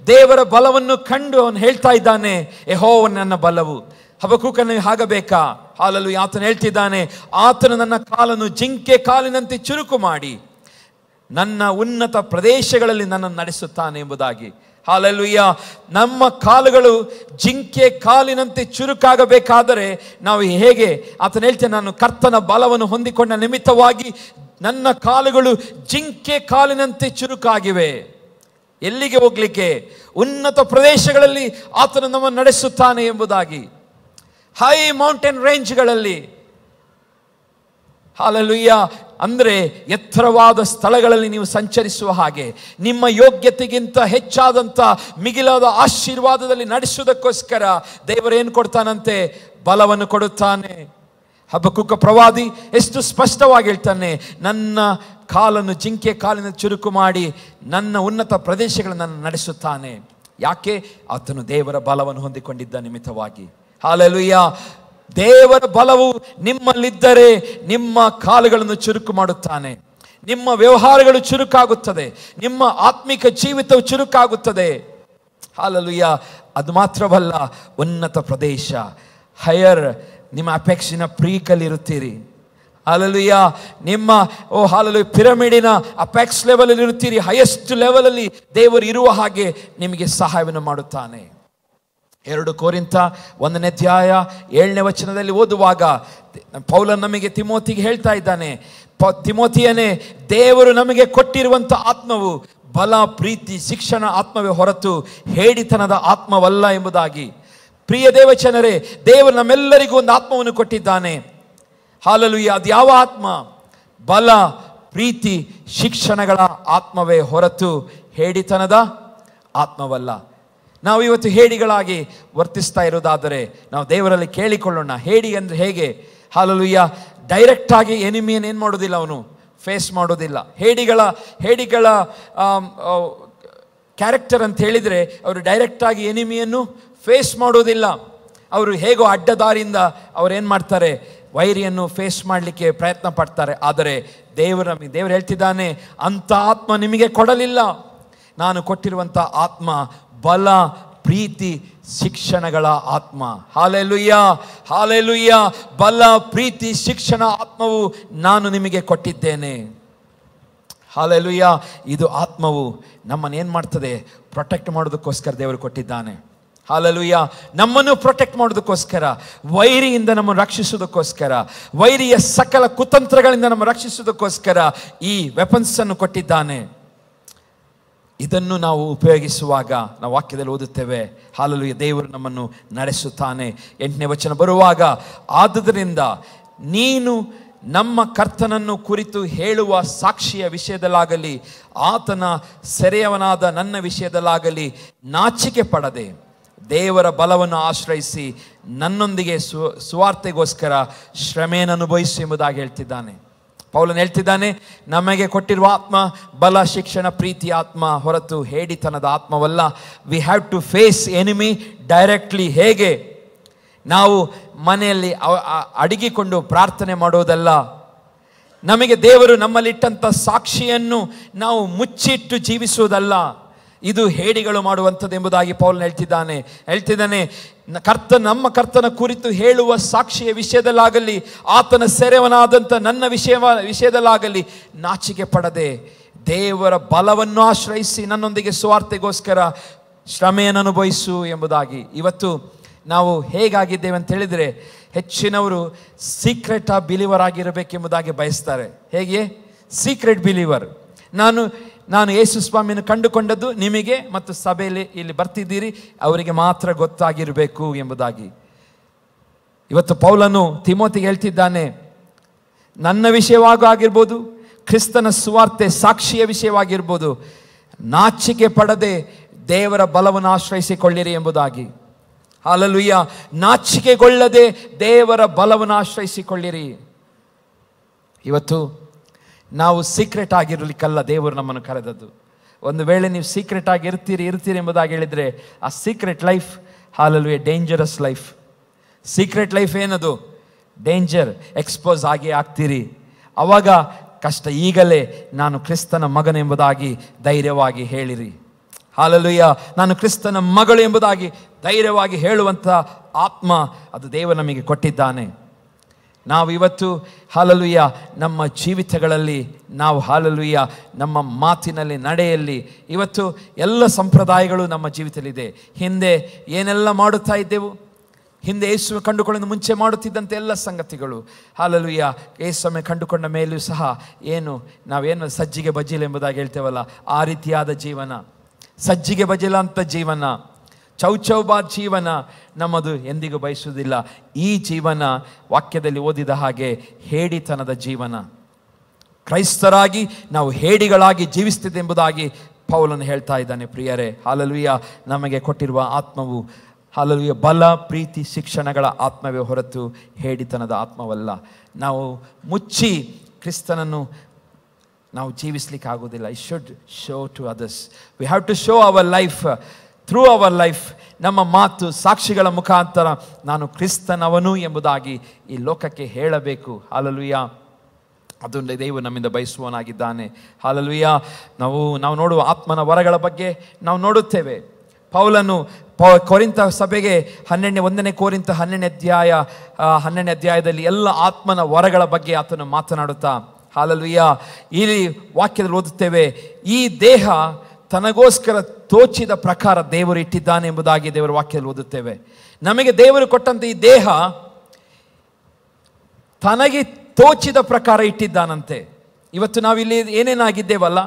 ದೇವರ ಬಲವನ್ನು ಕಂಡು ಅವನು ಹೇಳ್ತಾ ಇದ್ದಾನೆ, ಯೆಹೋವನೇ ನನ್ನ ಬಲವು. ಹಬಕ್ಕೂಕನಿಗೆ ಆಗಬೇಕಾ? ಹಲ್ಲೆಲೂಯಾ. ಆತನು ಹೇಳ್ತಿದ್ದಾನೆ, ಆತನು ನನ್ನ ಕಾಲನ್ನು ಜಿಂಕೆ ಕಾಲಿನಂತೆ ಚುರುಕು ಮಾಡಿ ನನ್ನ ಉನ್ನತ ಪ್ರದೇಶಗಳಲ್ಲಿ ನನ್ನನ್ನು ನಡೆಸುತ್ತಾನೆ ಎಂಬುದಾಗಿ. ಹಲ್ಲೆಲೂಯಾ. ನಮ್ಮ ಕಾಲುಗಳು ಜಿಂಕೆ ಕಾಲಿನಂತೆ ಚುರುಕಾಗಬೇಕಾದರೆ ನಾವು ಹೇಗೆ? ಆತನು ಹೇಳ್ತೇನೆ, ನಾನು ಕರ್ತನ ಬಲವನ್ನು ಹೊಂದಿಕೊಂಡ ನಿಮಿತ್ತವಾಗಿ ನನ್ನ ಕಾಲುಗಳು ಜಿಂಕೆ ಕಾಲಿನಂತೆ ಚುರುಕಾಗಿವೆ. ಎಲ್ಲಿಗೆ ಹೋಗ್ಲಿಕ್ಕೆ? ಉನ್ನತ ಪ್ರದೇಶಗಳಲ್ಲಿ ಆತನು ನಮ್ಮನ್ನು ನಡೆಸುತ್ತಾನೆ ಎಂಬುದಾಗಿ. ಹೈ ಮೌಂಟೇನ್ ರೇಂಜ್ಗಳಲ್ಲಿ. ಹಲ್ಲೆಲೂಯಾ. ಅಂದರೆ ಎತ್ತರವಾದ ಸ್ಥಳಗಳಲ್ಲಿ ನೀವು ಸಂಚರಿಸುವ ಹಾಗೆ ನಿಮ್ಮ ಯೋಗ್ಯತೆಗಿಂತ ಹೆಚ್ಚಾದಂಥ ಮಿಗಿಲಾದ ಆಶೀರ್ವಾದದಲ್ಲಿ ನಡೆಸುವುದಕ್ಕೋಸ್ಕರ ದೇವರೇನು ಕೊಡ್ತಾನಂತೆ? ಬಲವನ್ನು ಕೊಡುತ್ತಾನೆ. ಹಬಕ್ಕೂಕ ಪ್ರವಾದಿ ಎಷ್ಟು ಸ್ಪಷ್ಟವಾಗಿ ಹೇಳ್ತಾನೆ, ನನ್ನ ಕಾಲನ್ನು ಜಿಂಕೆ ಕಾಲಿನ ಚುರುಕು ಮಾಡಿ ನನ್ನ ಉನ್ನತ ಪ್ರದೇಶಗಳನ್ನು ನನ್ನ ನಡೆಸುತ್ತಾನೆ. ಯಾಕೆ? ಆತನು ದೇವರ ಬಲವನ್ನು ಹೊಂದಿಕೊಂಡಿದ್ದ ನಿಮಿತ್ತವಾಗಿ. ಹಲ್ಲೆಲೂಯಾ. ದೇವರ ಬಲವು ನಿಮ್ಮಲ್ಲಿದ್ದರೆ ನಿಮ್ಮ ಕಾಲುಗಳನ್ನು ಚುರುಕು ಮಾಡುತ್ತಾನೆ. ನಿಮ್ಮ ವ್ಯವಹಾರಗಳು ಚುರುಕಾಗುತ್ತದೆ. ನಿಮ್ಮ ಆತ್ಮಿಕ ಜೀವಿತವು ಚುರುಕಾಗುತ್ತದೆ. ಹಲ್ಲೆಲೂಯಾ. ಅದು ಮಾತ್ರವಲ್ಲ, ಉನ್ನತ ಪ್ರದೇಶ, ಹೈಯರ್, ನಿಮ್ಮ ಅಪೆಕ್ಸಿನ ಪ್ರೀಕಲ್ಲಿರುತ್ತೀರಿ. ಹಲ್ಲೆಲೂಯಾ. ನಿಮ್ಮ ಹಲ್ಲೆಲೂಯಾ ಪಿರಮಿಡಿನ ಅಪೆಕ್ಸ್ ಲೆವೆಲ್ ಅಲ್ಲಿ ಇರುತ್ತೀರಿ. ಹೈಯೆಸ್ಟ್ ಲೆವೆಲ್ ಅಲ್ಲಿ ದೇವರು ಇರುವ ಹಾಗೆ ನಿಮಗೆ ಸಹಾಯವನ್ನು ಮಾಡುತ್ತಾನೆ. 2 ಕೊರಿಂಥ 1ನೇ ಅಧ್ಯಾಯ 7ನೇ ವಚನದಲ್ಲಿ ಓದುವಾಗ ಪೌಲ ನಮಗೆ ತಿಮೋತಿಗೆ ಹೇಳ್ತಾ ಇದ್ದಾನೆ, ತಿಮೋತಿಯನೇ, ದೇವರು ನಮಗೆ ಕೊಟ್ಟಿರುವಂಥ ಆತ್ಮವು ಬಲ, ಪ್ರೀತಿ, ಶಿಕ್ಷಣ ಆತ್ಮವೇ ಹೊರತು ಹೇಡಿತನದ ಆತ್ಮವಲ್ಲ ಎಂಬುದಾಗಿ. ಪ್ರಿಯ ದೇವಚನರೇ, ದೇವರು ನಮ್ಮೆಲ್ಲರಿಗೂ ಒಂದು ಆತ್ಮವನ್ನು ಕೊಟ್ಟಿದ್ದಾನೆ. ಹಲ್ಲೆಲೂಯಾ. ಅದು ಯಾವ ಆತ್ಮ? ಬಲ, ಪ್ರೀತಿ, ಶಿಕ್ಷಣಗಳ ಆತ್ಮವೇ ಹೊರತು ಹೇಡಿತನದ ಆತ್ಮವಲ್ಲ. ನಾವು ಇವತ್ತು ಹೇಡಿಗಳಾಗಿ ವರ್ತಿಸ್ತಾ ಇರೋದಾದರೆ ನಾವು ದೇವರಲ್ಲಿ ಕೇಳಿಕೊಳ್ಳೋಣ. ಹೇಡಿ ಅಂದರೆ ಹೇಗೆ? ಹಲ್ಲೆಲೂಯಾ. ಡೈರೆಕ್ಟ್ ಆಗಿ ಎನಿಮಿಯನ್ನು ಏನು ಮಾಡೋದಿಲ್ಲ, ಅವನು ಫೇಸ್ ಮಾಡೋದಿಲ್ಲ. ಹೇಡಿಗಳ ಕ್ಯಾರೆಕ್ಟರ್ ಅಂತ ಹೇಳಿದರೆ ಅವರು ಡೈರೆಕ್ಟಾಗಿ ಎನಿಮಿಯನ್ನು ಫೇಸ್ ಮಾಡೋದಿಲ್ಲ. ಅವರು ಹೇಗೋ ಅಡ್ಡದಾರಿಯಿಂದ ಅವ್ರು ಏನು ಮಾಡ್ತಾರೆ? ವೈರಿಯನ್ನು ಫೇಸ್ ಮಾಡಲಿಕ್ಕೆ ಪ್ರಯತ್ನ ಪಡ್ತಾರೆ. ಆದರೆ ದೇವರು ಹೇಳ್ತಿದ್ದಾನೆ, ಅಂಥ ಆತ್ಮ ನಿಮಗೆ ಕೊಡಲಿಲ್ಲ. ನಾನು ಕೊಟ್ಟಿರುವಂಥ ಆತ್ಮ ಬಲ, ಪ್ರೀತಿ, ಶಿಕ್ಷಣಗಳ ಆತ್ಮ. ಹಲ್ಲೆಲೂಯಾ. ಹಲ್ಲೆಲೂಯಾ. ಬಲ, ಪ್ರೀತಿ, ಶಿಕ್ಷಣ ಆತ್ಮವು ನಾನು ನಿಮಗೆ ಕೊಟ್ಟಿದ್ದೇನೆ. ಹಲ್ಲೆಲೂಯಾ. ಇದು ಆತ್ಮವು ನಮ್ಮನ್ನು ಏನು ಮಾಡ್ತದೆ? ಪ್ರೊಟೆಕ್ಟ್ ಮಾಡೋದಕ್ಕೋಸ್ಕರ ದೇವರು ಕೊಟ್ಟಿದ್ದಾನೆ. ಹಲ್ಲೆಲೂಯಾ. ನಮ್ಮನ್ನು ಪ್ರೊಟೆಕ್ಟ್ ಮಾಡೋದಕ್ಕೋಸ್ಕರ, ವೈರಿಯಿಂದ ನಮ್ಮನ್ನು ರಕ್ಷಿಸೋದಕ್ಕೋಸ್ಕರ, ವೈರಿಯ ಸಕಲ ಕುತಂತ್ರಗಳಿಂದ ನಮ್ಮನ್ನು ರಕ್ಷಿಸೋದಕ್ಕೋಸ್ಕರ ಈ ವೆಪನ್ಸ್ ಅನ್ನು ಕೊಟ್ಟಿದ್ದಾನೆ. ಇದನ್ನು ನಾವು ಉಪಯೋಗಿಸುವಾಗ ನಾವು ವಾಕ್ಯದಲ್ಲಿ ಓದುತ್ತೇವೆ, ಹಲ್ಲೆಲೂಯಾ, ದೇವರು ನಮ್ಮನ್ನು ನಡೆಸುತ್ತಾನೆ. 8ನೇ ವಚನ ಬರುವಾಗ, ಆದುದರಿಂದ ನೀನು ನಮ್ಮ ಕರ್ತನನ್ನು ಕುರಿತು ಹೇಳುವ ಸಾಕ್ಷಿಯ ವಿಷಯದಲ್ಲಾಗಲಿ ಆತನ ಸೆರೆಯವನಾದ ನನ್ನ ವಿಷಯದಲ್ಲಾಗಲಿ ನಾಚಿಕೆ ಪಡದೆ ದೇವರ ಬಲವನ್ನು ಆಶ್ರಯಿಸಿ ನನ್ನೊಂದಿಗೆ ಸುವಾರ್ತೆಗೋಸ್ಕರ ಶ್ರಮೆಯನ್ನು ಅನುಭವಿಸು ಎಂಬುದಾಗಿ ಹೇಳ್ತಿದ್ದಾನೆ. ಪೌಲನು ಹೇಳ್ತಿದ್ದಾನೆ, ನಮಗೆ ಕೊಟ್ಟಿರುವ ಆತ್ಮ ಬಲ, ಶಿಕ್ಷಣ, ಪ್ರೀತಿ ಆತ್ಮ ಹೊರತು ಹೇಡಿತನದ ಆತ್ಮವಲ್ಲ. We have to face enemy directly. ಹೇಗೆ? ನಾವು ಮನೆಯಲ್ಲಿ ಅಡಗಿಕೊಂಡು ಪ್ರಾರ್ಥನೆ ಮಾಡೋದಲ್ಲ. ನಮಗೆ ದೇವರು ನಮ್ಮಲ್ಲಿಟ್ಟಂಥ ಸಾಕ್ಷಿಯನ್ನು ನಾವು ಮುಚ್ಚಿಟ್ಟು ಜೀವಿಸುವುದಲ್ಲ. ಇದು ಹೇಡಿಗಳು ಮಾಡುವಂಥದ್ದು ಎಂಬುದಾಗಿ ಪೌಲನು ಹೇಳ್ತಿದ್ದಾನೆ. ನಮ್ಮ ಕರ್ತನ ಕುರಿತು ಹೇಳುವ ಸಾಕ್ಷಿಯ ವಿಷಯದಲ್ಲಾಗಲಿ, ಆತನ ಸೆರೆವನಾದಂಥ ನನ್ನ ವಿಷಯದಲ್ಲಾಗಲಿ ನಾಚಿಕೆ ಪಡದೆ ದೇವರ ಬಲವನ್ನು ಆಶ್ರಯಿಸಿ ನನ್ನೊಂದಿಗೆ ಸ್ವಾರ್ಥೆಗೋಸ್ಕರ ಶ್ರಮೆಯನ್ನು ಅನುಭವಿಸು ಎಂಬುದಾಗಿ. ಇವತ್ತು ನಾವು ಹೇಗಾಗಿದ್ದೇವೆ ಅಂತ ಹೇಳಿದರೆ, ಹೆಚ್ಚಿನವರು ಸೀಕ್ರೆಟ್ ಬಿಲೀವರ್ ಆಗಿರಬೇಕೆಂಬುದಾಗಿ ಬಯಸ್ತಾರೆ. ಹೇಗೆ? Secret believer. ನಾನು ಯೇಸು ಸ್ವಾಮಿಯನ್ನು ಕಂಡುಕೊಂಡದ್ದು ನಿಮಗೆ ಮತ್ತು ಸಭೆಯಲ್ಲಿ ಇಲ್ಲಿ ಬರ್ತಿದ್ದೀರಿ ಅವರಿಗೆ ಮಾತ್ರ ಗೊತ್ತಾಗಿರಬೇಕು ಎಂಬುದಾಗಿ. ಇವತ್ತು ಪೌಲನು ತಿಮೋತಿಗೆ ಹೇಳ್ತಿದ್ದಾನೆ, ನನ್ನ ವಿಷಯವಾಗಿರ್ಬೋದು, ಕ್ರಿಸ್ತನ ಸುವಾರ್ತೆ ಸಾಕ್ಷಿಯ ವಿಷಯವಾಗಿರ್ಬೋದು, ನಾಚಿಕೆ ಪಡದೆ ದೇವರ ಬಲವನ್ನು ಆಶ್ರಯಿಸಿಕೊಳ್ಳಿರಿ ಎಂಬುದಾಗಿ. ಹಲ್ಲೆಲೂಯಾ. ನಾಚಿಕೆಗೊಳ್ಳದೆ ದೇವರ ಬಲವನ್ನು ಆಶ್ರಯಿಸಿಕೊಳ್ಳಿರಿ. ಇವತ್ತು ನಾವು ಸೀಕ್ರೆಟ್ ಆಗಿರಲಿಕ್ಕಲ್ಲ ದೇವರು ನಮ್ಮನ್ನು ಕರೆದದ್ದು. ಒಂದು ವೇಳೆ ನೀವು ಸೀಕ್ರೆಟ್ ಆಗಿ ಇರ್ತೀರಿ ಎಂಬುದಾಗಿ ಹೇಳಿದರೆ ಆ secret life, hallelujah, dangerous life. Secret life ಏನದು? ಡೇಂಜರ್. ಎಕ್ಸ್ಪೋಸ್ ಆಗಿ ಆಗ್ತೀರಿ. ಆವಾಗ ಕಷ್ಟ. ಈಗಲೇ ನಾನು ಕ್ರಿಸ್ತನ ಮಗನೆಂಬುದಾಗಿ ಧೈರ್ಯವಾಗಿ ಹೇಳಿರಿ. ಹಲ್ಲೆಲೂಯಾ. ನಾನು ಕ್ರಿಸ್ತನ ಮಗಳು ಎಂಬುದಾಗಿ ಧೈರ್ಯವಾಗಿ ಹೇಳುವಂಥ ಆತ್ಮ ಅದು ದೇವರು ನಮಗೆ ಕೊಟ್ಟಿದ್ದಾನೆ. ನಾವು ಇವತ್ತು ಹಲ್ಲೆಲೂಯಾ ನಮ್ಮ ಜೀವಿತಗಳಲ್ಲಿ ನಾವು ಹಲ್ಲೆಲೂಯಾ ನಮ್ಮ ಮಾತಿನಲ್ಲಿ, ನಡೆಯಲ್ಲಿ ಇವತ್ತು ಎಲ್ಲ ಸಂಪ್ರದಾಯಗಳು ನಮ್ಮ ಜೀವಿತದಲ್ಲಿದೆ. ಹಿಂದೆ ಏನೆಲ್ಲ ಮಾಡುತ್ತಾ ಇದ್ದೆವು, ಹಿಂದೆ ಯೇಸು ಕಂಡುಕೊಳ್ಳಲು ಮುಂಚೆ ಮಾಡುತ್ತಿದ್ದಂತೆ ಎಲ್ಲ ಸಂಗತಿಗಳು, ಹಲ್ಲೆಲೂಯಾ, ಯೇಸುವನ್ನು ಕಂಡುಕೊಂಡ ಮೇಲೂ ಸಹ ನಾವೇನು ಸಜ್ಜಿಗೆ ಬಜ್ಜಿಲ ಎಂಬುದಾಗಿ ಹೇಳ್ತೇವಲ್ಲ, ಆ ರೀತಿಯಾದ ಜೀವನ, ಸಜ್ಜಿಗೆ ಬಜಿಲ ಅಂತ ಜೀವನ, ಚೌಚೌಬಾದ್ ಜೀವನ ನಮ್ಮದು ಎಂದಿಗೂ ಬಯಸುವುದಿಲ್ಲ. ಈ ಜೀವನ ವಾಕ್ಯದಲ್ಲಿ ಓದಿದ ಹಾಗೆ ಹೇಡಿತನದ ಜೀವನ. ಕ್ರೈಸ್ತರಾಗಿ ನಾವು ಹೇಡಿಗಳಾಗಿ ಜೀವಿಸ್ತಿದ್ದೆ ಎಂಬುದಾಗಿ ಪೌಲನು ಹೇಳ್ತಾ ಇದ್ದಾನೆ. ಪ್ರಿಯರೇ, ಹಲ್ಲೆಲೂಯಾ, ನಮಗೆ ಕೊಟ್ಟಿರುವ ಆತ್ಮವು ಹಲ್ಲೆಲೂಯಾ ಬಲ, ಪ್ರೀತಿ, ಶಿಕ್ಷಣಗಳ ಆತ್ಮವೇ ಹೊರತು ಹೇಡಿತನದ ಆತ್ಮವಲ್ಲ. ನಾವು ಮುಚ್ಚಿ ಕ್ರಿಸ್ತನನ್ನು ನಾವು ಜೀವಿಸ್ಲಿಕ್ಕೆ ಆಗೋದಿಲ್ಲ. I should show to others. We have to show our life through our life. ನಮ್ಮ ಮಾತು, ಸಾಕ್ಷಿಗಳ ಮುಖಾಂತರ ನಾನು ಕ್ರಿಸ್ತನವನು ಎಂಬುದಾಗಿ ಈ ಲೋಕಕ್ಕೆ ಹೇಳಬೇಕು. ಹಲ್ಲೆಲೂಯಾ. ಅದನ್ನು ದೇವರು ನಮ್ಮಿಂದ ಬಯಸುವನಾಗಿದ್ದಾನೆ. ಹಲ್ಲೆಲೂಯಾ. ನಾವು ನೋಡುವ ಆತ್ಮನ ವರಗಳ ಬಗ್ಗೆ ನಾವು ನೋಡುತ್ತೇವೆ. ಪೌಲನು ಕೊರಿಂಥ ಸಭೆಗೆ 1ನೇ ಕೊರಿಂಥ 12ನೇ ಅಧ್ಯಾಯದಲ್ಲಿ ಎಲ್ಲ ಆತ್ಮನ ವರಗಳ ಬಗ್ಗೆ ಆತನು ಮಾತನಾಡುತ್ತಾ, ಹಲ್ಲೆಲೂಯಾ, ಈ ವಾಕ್ಯದಲ್ಲಿ ಓದುತ್ತೇವೆ, ಈ ದೇಹ ತನಗೋಸ್ಕರ ತೋಚಿದ ಪ್ರಕಾರ ದೇವರು ಇಟ್ಟಿದ್ದಾನೆ ಎಂಬುದಾಗಿ ದೇವರ ವಾಕ್ಯದಲ್ಲಿ ಓದುತ್ತೇವೆ. ನಮಗೆ ದೇವರು ಕೊಟ್ಟಂತೆ ಈ ದೇಹ ತನಗೆ ತೋಚಿದ ಪ್ರಕಾರ ಇಟ್ಟಿದ್ದಾನಂತೆ. ಇವತ್ತು ನಾವಿಲ್ಲಿ ಏನೇನಾಗಿದ್ದೇವಲ್ಲ,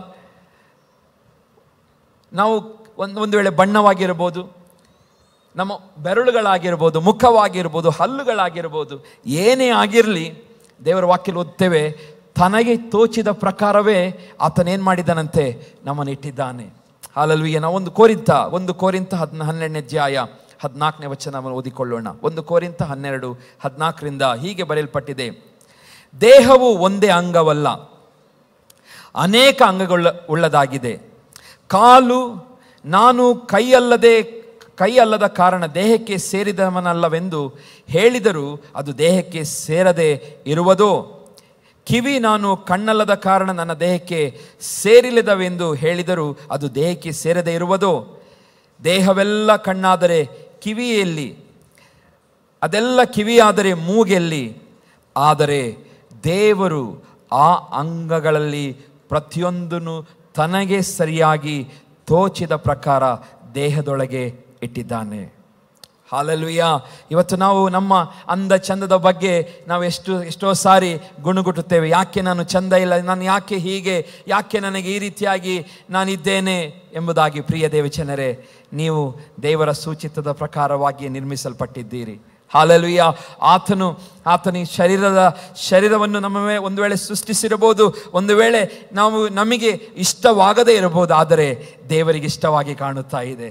ನಾವು ಒಂದು ವೇಳೆ ಬಣ್ಣವಾಗಿರ್ಬೋದು, ನಮ್ಮ ಬೆರಳುಗಳಾಗಿರ್ಬೋದು, ಮುಖವಾಗಿರ್ಬೋದು, ಹಲ್ಲುಗಳಾಗಿರ್ಬೋದು, ಏನೇ ಆಗಿರಲಿ, ದೇವರ ವಾಕ್ಯದಲ್ಲಿ ಓದ್ತೇವೆ, ತನಗೆ ತೋಚಿದ ಪ್ರಕಾರವೇ ಆತನೇನು ಮಾಡಿದ್ದಾನಂತೆ, ನಮ್ಮನ್ನು ಇಟ್ಟಿದ್ದಾನೆ. ಹಲ್ಲೆಲೂಯಾ. ನಾವು 1 ಕೊರಿಂಥ 12ನೇ ಅಧ್ಯಾಯ 14ನೇ ವಚನವನ್ನು ಓದಿಕೊಳ್ಳೋಣ. 1 ಕೊರಿಂಥ 12:14 ಹೀಗೆ ಬರೆಯಲ್ಪಟ್ಟಿದೆ, ದೇಹವು ಒಂದೇ ಅಂಗವಲ್ಲ, ಅನೇಕ ಅಂಗಗಳುಳ್ಳದಾಗಿದೆ. ಕಾಲು ನಾನು ಕೈಯಲ್ಲದ ಕಾರಣ ದೇಹಕ್ಕೆ ಸೇರಿದವನಲ್ಲವೆಂದು ಹೇಳಿದರೂ ಅದು ದೇಹಕ್ಕೆ ಸೇರದೆ ಇರುವುದೋ? ಕಿವಿ ನಾನು ಕಣ್ಣಲ್ಲದ ಕಾರಣ ನನ್ನ ದೇಹಕ್ಕೆ ಸೇರಿಲ್ಲದವೆಂದು ಹೇಳಿದರೂ ಅದು ದೇಹಕ್ಕೆ ಸೇರದೆ ಇರುವುದೋ? ದೇಹವೆಲ್ಲ ಕಣ್ಣಾದರೆ ಕಿವಿಯಲ್ಲಿ, ಅದೆಲ್ಲ ಕಿವಿಯಾದರೆ ಮೂಗೆಲ್ಲಿ? ಆದರೆ ದೇವರು ಆ ಅಂಗಗಳಲ್ಲಿ ಪ್ರತಿಯೊಂದನ್ನು ತನಗೆ ಸರಿಯಾಗಿ ತೋಚಿದ ಪ್ರಕಾರ ದೇಹದೊಳಗೆ ಇಟ್ಟಿದ್ದಾನೆ. ಹಲ್ಲೆಲೂಯಾ. ಇವತ್ತು ನಾವು ನಮ್ಮ ಅಂದ ಚಂದದ ಬಗ್ಗೆ ನಾವು ಎಷ್ಟೋ ಸಾರಿ ಗುಣಗುಟ್ಟುತ್ತೇವೆ. ಯಾಕೆ ನಾನು ಚಂದ ಇಲ್ಲ, ನಾನು ಯಾಕೆ ಹೀಗೆ, ಯಾಕೆ ನನಗೆ ಈ ರೀತಿಯಾಗಿ ನಾನಿದ್ದೇನೆ ಎಂಬುದಾಗಿ. ಪ್ರಿಯ ದೇವಜನರೇ, ನೀವು ದೇವರ ಸೂಚಿತದ ಪ್ರಕಾರವಾಗಿ ನಿರ್ಮಿಸಲ್ಪಟ್ಟಿದ್ದೀರಿ. ಹಲ್ಲೆಲೂಯಾ. ಆತನು ಶರೀರವನ್ನು ನಮ್ಮ ಒಂದು ವೇಳೆ ಸೃಷ್ಟಿಸಿರಬಹುದು, ಒಂದು ವೇಳೆ ನಮಗೆ ಇಷ್ಟವಾಗದೇ ಇರಬಹುದು, ಆದರೆ ದೇವರಿಗೆ ಇಷ್ಟವಾಗಿ ಕಾಣುತ್ತಾ ಇದೆ.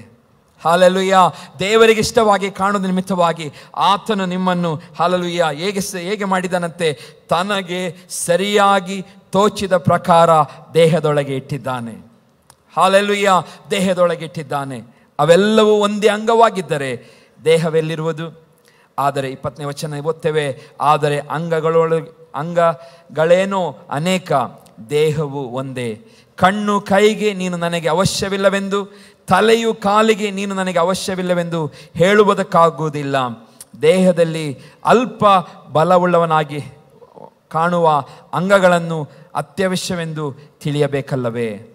ಹಲ್ಲೆಲೂಯಾ. ದೇವರಿಗೆ ಇಷ್ಟವಾಗಿ ಕಾಣುವ ನಿಮಿತ್ತವಾಗಿ ಆತನು ನಿಮ್ಮನ್ನು ಹಲ್ಲೆಲೂಯಾ ಹೇಗೆ ಮಾಡಿದನಂತೆ, ತನಗೆ ಸರಿಯಾಗಿ ತೋಚಿದ ಪ್ರಕಾರ ದೇಹದೊಳಗೆ ಇಟ್ಟಿದ್ದಾನೆ. ಹಲ್ಲೆಲೂಯಾ. ದೇಹದೊಳಗೆ ಇಟ್ಟಿದ್ದಾನೆ. ಅವೆಲ್ಲವೂ ಒಂದೇ ಅಂಗವಾಗಿದ್ದರೆ ದೇಹವೆಲ್ಲಿರುವುದು? ಆದರೆ 20ನೇ ವಚನ ಓದ್ತೇವೆ, ಆದರೆ ಅಂಗಗಳೇನೋ ಅನೇಕ, ದೇಹವು ಒಂದೇ. ಕಣ್ಣು ಕೈಗೆ ನೀನು ನನಗೆ ಅವಶ್ಯವಿಲ್ಲವೆಂದು, ತಲೆಯು ಕಾಲಿಗೆ ನೀನು ನನಗೆ ಅವಶ್ಯವಿಲ್ಲವೆಂದು ಹೇಳುವುದಕ್ಕಾಗುವುದಿಲ್ಲ. ದೇಹದಲ್ಲಿ ಅಲ್ಪ ಬಲವುಳ್ಳವನಾಗಿ ಕಾಣುವ ಅಂಗಗಳನ್ನು ಅತ್ಯವಶ್ಯವೆಂದು ತಿಳಿಯಬೇಕಲ್ಲವೇ?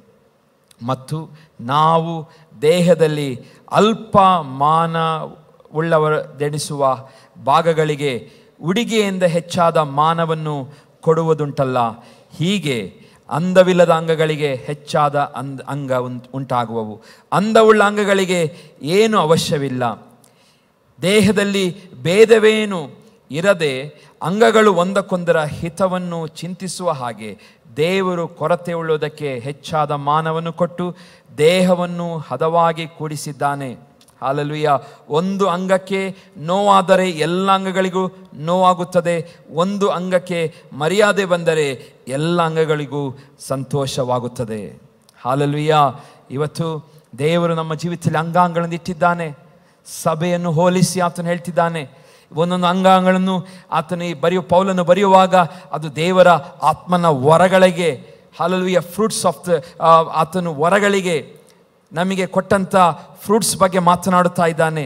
ಮತ್ತು ನಾವು ದೇಹದಲ್ಲಿ ಅಲ್ಪ ಮಾನವುಳ್ಳವರೆನಿಸುವ ಭಾಗಗಳಿಗೆ ಉಡುಗೆಯಿಂದ ಹೆಚ್ಚಾದ ಮಾನವನ್ನು ಕೊಡುವುದುಂಟಲ್ಲ. ಹೀಗೆ ಅಂದವಿಲ್ಲದ ಅಂಗಗಳಿಗೆ ಹೆಚ್ಚಾದ ಅಂಗ ಉಂಟಾಗುವವು. ಅಂದವುಳ್ಳ ಅಂಗಗಳಿಗೆ ಏನು ಅವಶ್ಯವಿಲ್ಲ. ದೇಹದಲ್ಲಿ ಭೇದವೇನು ಇರದೆ ಅಂಗಗಳು ಒಂದಕ್ಕೊಂದರ ಹಿತವನ್ನು ಚಿಂತಿಸುವ ಹಾಗೆ ದೇವರು ಕೊರತೆಯುಳ್ಳದಕ್ಕೆ ಹೆಚ್ಚಾದ ಮಾನವನ್ನು ಕೊಟ್ಟು ದೇಹವನ್ನು ಹದವಾಗಿ ಕೂಡಿಸಿದ್ದಾನೆ. ಹಾಲೆಲೂಯಾ. ಒಂದು ಅಂಗಕ್ಕೆ ನೋವಾದರೆ ಎಲ್ಲ ಅಂಗಗಳಿಗೂ ನೋವಾಗುತ್ತದೆ. ಒಂದು ಅಂಗಕ್ಕೆ ಮರ್ಯಾದೆ ಬಂದರೆ ಎಲ್ಲ ಅಂಗಗಳಿಗೂ ಸಂತೋಷವಾಗುತ್ತದೆ. ಹಾಲೆಲೂಯಾ. ಇವತ್ತು ದೇವರು ನಮ್ಮ ಜೀವಿತದಲ್ಲಿ ಅಂಗಾಂಗಗಳನ್ನು ಇಟ್ಟಿದ್ದಾನೆ. ಸಭೆಯನ್ನು ಹೋಲಿಸಿ ಆತನು ಹೇಳ್ತಿದ್ದಾನೆ, ಒಂದೊಂದು ಅಂಗಾಂಗಗಳನ್ನು ಆತನು ಪೌಲನು ಬರೆಯುವಾಗ ಅದು ದೇವರ ಆತ್ಮನ ವರಗಳಿಗೆ, ಹಾಲೆಲೂಯಾ, ಫ್ರೂಟ್ಸ್ ಆಫ್ ದ ಆತನು ವರಗಳಿಗೆ ನಮಗೆ ಕೊಟ್ಟಂಥ ಫ್ರೂಟ್ಸ್ ಬಗ್ಗೆ ಮಾತನಾಡುತ್ತಾ ಇದ್ದಾನೆ,